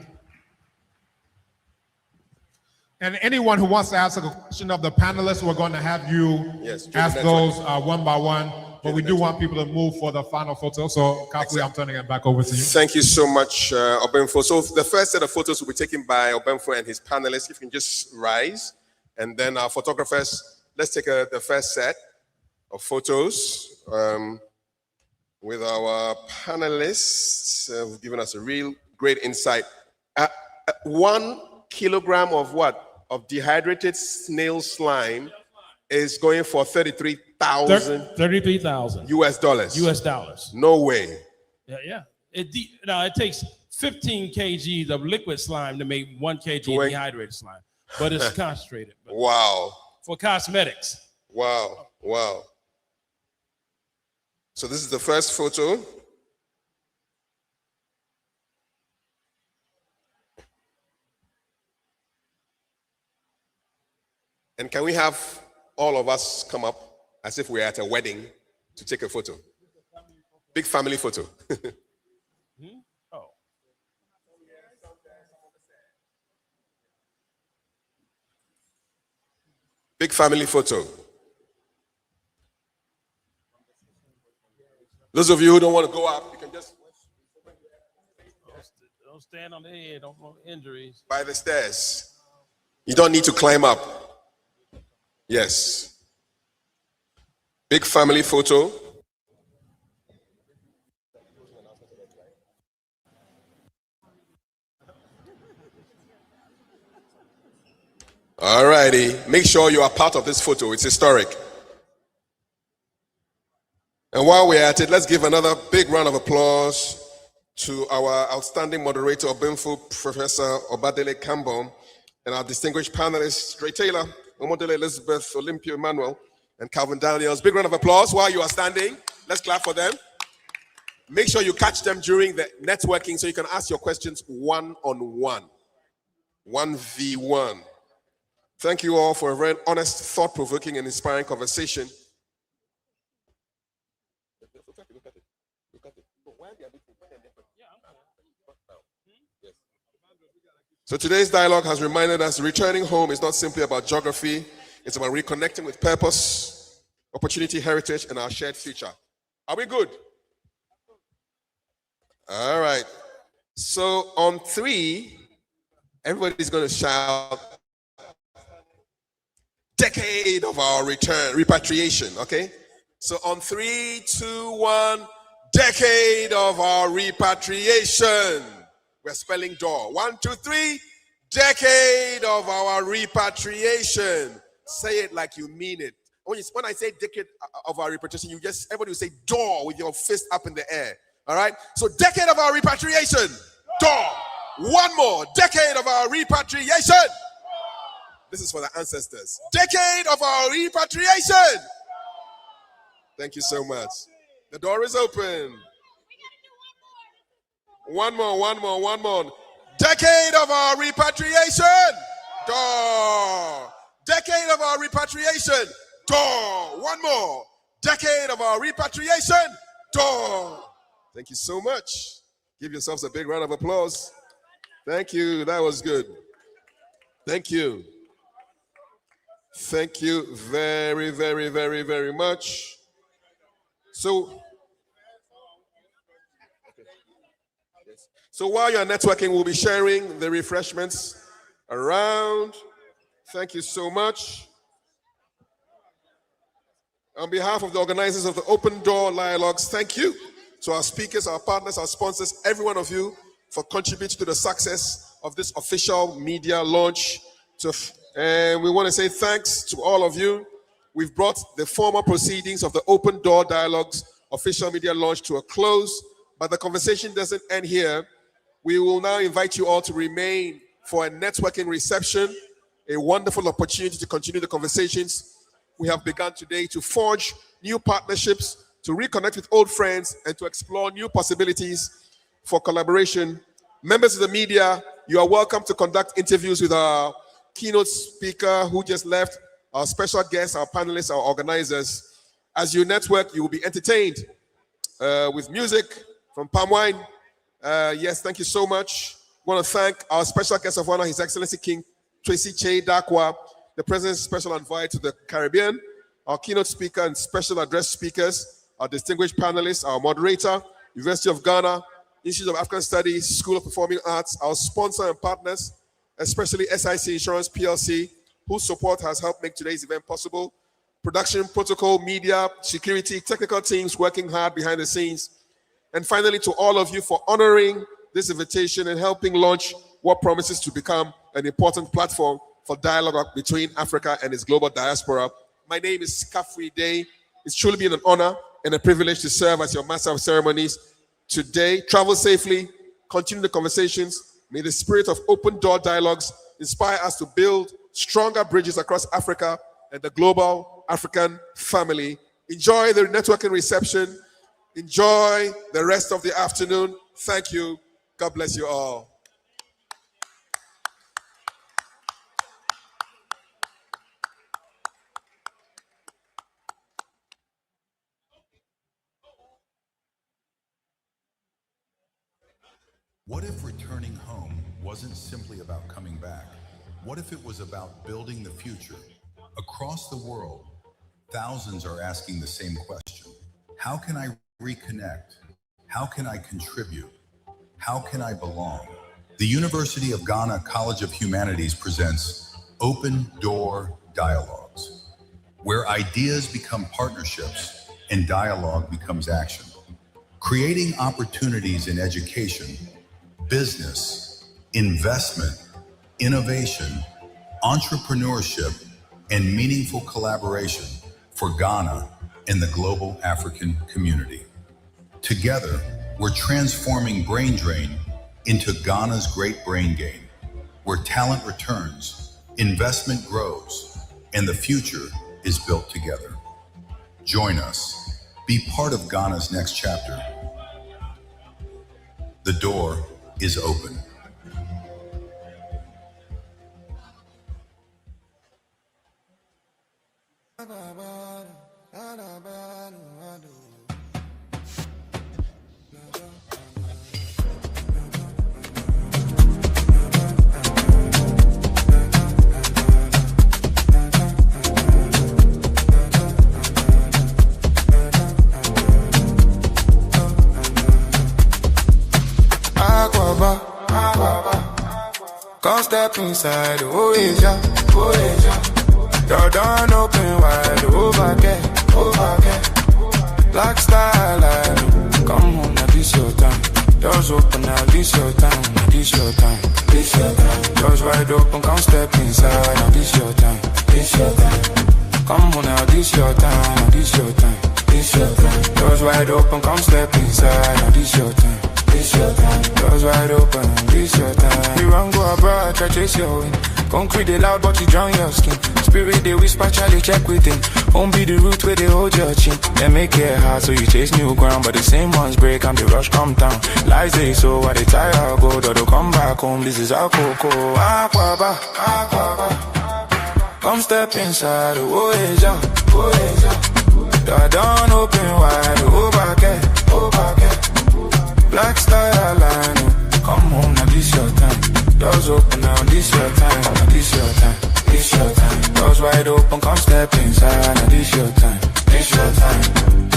And anyone who wants to ask a question of the panelists, we're going to have you ask those one by one. But we do want people to move for the final photo. So, Kafui, I'm turning it back over to you. Thank you so much, Obenfo. So the first set of photos will be taken by Obenfo and his panelists. If you can just rise. And then our photographers, let's take the first set of photos with our panelists who've given us a real great insight. 1 kilogram of what? Of dehydrated snail slime is going for 33,000 US dollars. US dollars. No way. Yeah. It takes 15 kgs of liquid slime to make 1 kg of dehydrated slime, but it's concentrated. Wow. For cosmetics. Wow. So this is the first photo. And can we have all of us come up as if we're at a wedding to take a photo? Big family photo. Big family photo. Those of you who don't want to go up, you can just Don't stand on the head. Don't want injuries. By the stairs. You don't need to climb up. Yes. Big family photo. All righty. Make sure you are part of this photo. It's historic. And while we're at it, let's give another big round of applause to our outstanding moderator, Obinfu Professor Obadele Campbell, and our distinguished panelists, Dre Taylor, Omodele Elizabeth, Olympia Emmanuel, and Calvin Daniels. Big round of applause while you are standing. Let's clap for them. Make sure you catch them during the networking so you can ask your questions one-on-one, 1v1. Thank you all for a very honest, thought-provoking, and inspiring conversation. So today's dialogue has reminded us returning home is not simply about geography, it's about reconnecting with purpose, opportunity, heritage, and our shared future. Are we good? All right. So on 3, everybody's going to shout, decade of our return, repatriation, okay? So on 3, 2, 1, decade of our repatriation. We're spelling D.O.O.R. 1, 2, 3, decade of our repatriation. Say it like you mean it. When I say decade of our repatriation, everybody will say D.O.O.R. with your fist up in the air. All right? So decade of our repatriation. D.O.O.R. One more. Decade of our repatriation. This is for the ancestors. Decade of our repatriation. Thank you so much. The door is open. One more. Decade of our repatriation. D.O.O.R. Decade of our repatriation. D.O.O.R. One more. Decade of our repatriation. D.O.O.R. Thank you so much. Give yourselves a big round of applause. Thank you. That was good. Thank you. Thank you very, very, very, very much. So while you're networking, we'll be sharing the refreshments around. Thank you so much. On behalf of the organizers of the Open Door Dialogues, thank you to our speakers, our partners, our sponsors, every one of you for contributing to the success of this official media launch. And we want to say thanks to all of you. We've brought the formal proceedings of the Open Door Dialogues official media launch to a close, but the conversation doesn't end here. We will now invite you all to remain for a networking reception, a wonderful opportunity to continue the conversations we have begun today, to forge new partnerships, to reconnect with old friends, and to explore new possibilities for collaboration. Members of the media, you are welcome to conduct interviews with our keynote speaker who just left, our special guests, our panelists, our organizers. As you network, you will be entertained with music from Palm Wine. Yes, thank you so much. I want to thank our special guest of honor, His Excellency King Tracy Che Dakwa, the President's Special Envoy to the Caribbean, our keynote speaker and special address speakers, our distinguished panelists, our moderator, University of Ghana, Institute of African Studies, School of Performing Arts, our sponsor and partners, especially SIC Insurance PLC, whose support has helped make today's event possible, production, protocol, media, security, technical teams working hard behind the scenes, and finally to all of you for honoring this invitation and helping launch what promises to become an important platform for dialogue between Africa and its global diaspora. My name is Kafui Day. It's truly been an honor and a privilege to serve as your Master of Ceremonies today. Travel safely, continue the conversations. May the spirit of Open Door Dialogues inspire us to build stronger bridges across Africa and the global African family. Enjoy the networking reception. Enjoy the rest of the afternoon. Thank you. God bless you all. What if returning home wasn't simply about coming back? What if it was about building the future? Across the world, thousands are asking the same question. How can I reconnect? How can I contribute? How can I belong? The University of Ghana College of Humanities presents Open Door Dialogues, where ideas become partnerships and dialogue becomes action, creating opportunities in education, business, investment, innovation, entrepreneurship, and meaningful collaboration for Ghana and the global African community. Together, we're transforming brain drain into Ghana's great brain gain, where talent returns, investment grows, and the future is built together. Join us. Be part of Ghana's next chapter. The door is open. Come step inside, oh yeah, oh yeah. Door done open wide, over Black star line, come on, now this your time. Doors open, now this your time, now this your time, this your time. Doors wide open, come step inside, now this your time, this your time. Come on, now this your time, now this your time, this your time. Doors wide open, come step inside, now this your time. This your time, doors wide open, this your time. You run go abroad, try chase your win. Concrete they loud, but you drown your skin. Spirit they whisper, Charlie check within. Home be the root where they hold your chin. They make it hard, so you chase new ground. But the same ones break and the rush come down. Lies they so, why they tire I'll go. Dodo come back home, this is our cocoa. Aquaba, aquaba. Come step inside, oh yeah, oh yeah. Door done open wide, oh back. Black star line, come on, now this your time. Doors open now, this your time, now this your time, this your time. Doors wide open, come step inside, now this your time, this your time.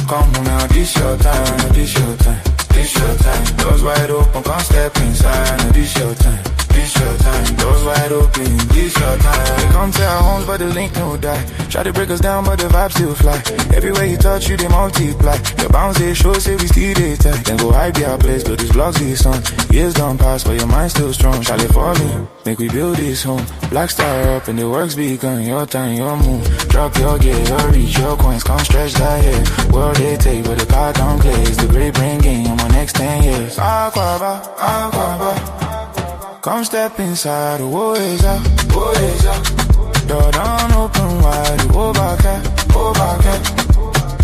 Come on now, this your time, now this your time, this your time. Doors wide open, come step inside, now this your time, this your time. Doors wide open, this your time. They come to our homes, but the link no die. Try to break us down, but the vibes still fly. Everywhere you touch, you they multiply. The bounce they show, say we still they tight. Then go hide their place, but this vlogs this on. Years don't pass, but your mind still strong. Shall it fall in? Make we build this home. Black star up and the work's begun. Your time, your move. Drop your gear, your reach, your coins. Come stretch that head. World they take, but the power don't play. It's the great brain game on my next 10 years. Aquaba, aquaba. Come step inside, oh yeah, oh yeah. Door down open wide, oh back.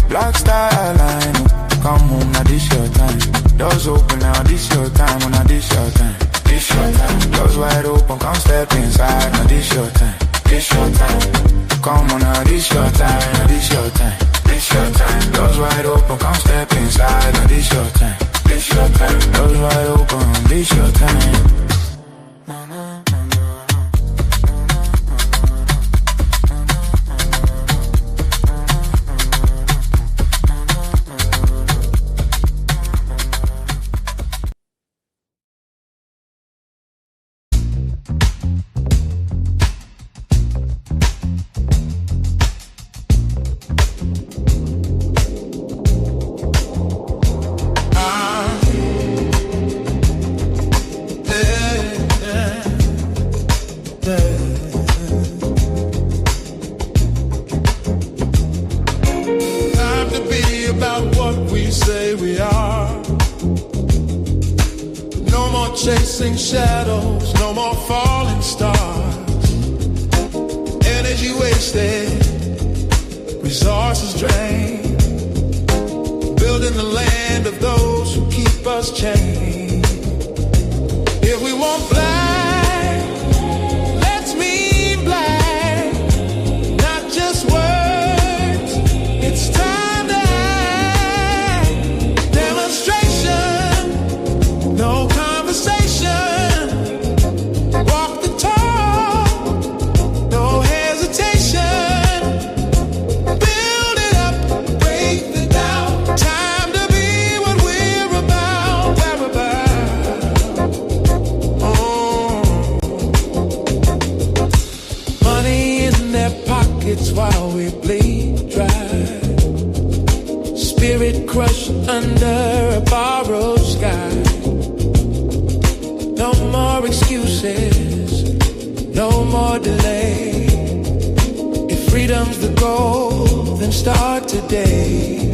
Black star line, come home, now this your time. Doors open now, this your time, now this your time, this your time. Doors wide open, come step inside, now this your time, this your time. Come on now, this your time, now this your time, this your time. Doors wide open, come step inside, now this your time, this your time. Doors wide open, this your time. Chasing shadows, no more falling stars. Energy wasted, resources drained. Building the land of those who keep us chained. If we want black, let's mean black. Not just words, it's time to act. Demonstration, no conversation. Walk the talk, no hesitation. Build it up, break it down. Time to be what we're about. We're about. get crushed under a borrowed sky. No more excuses, no more delay. If freedom's the goal, then start today.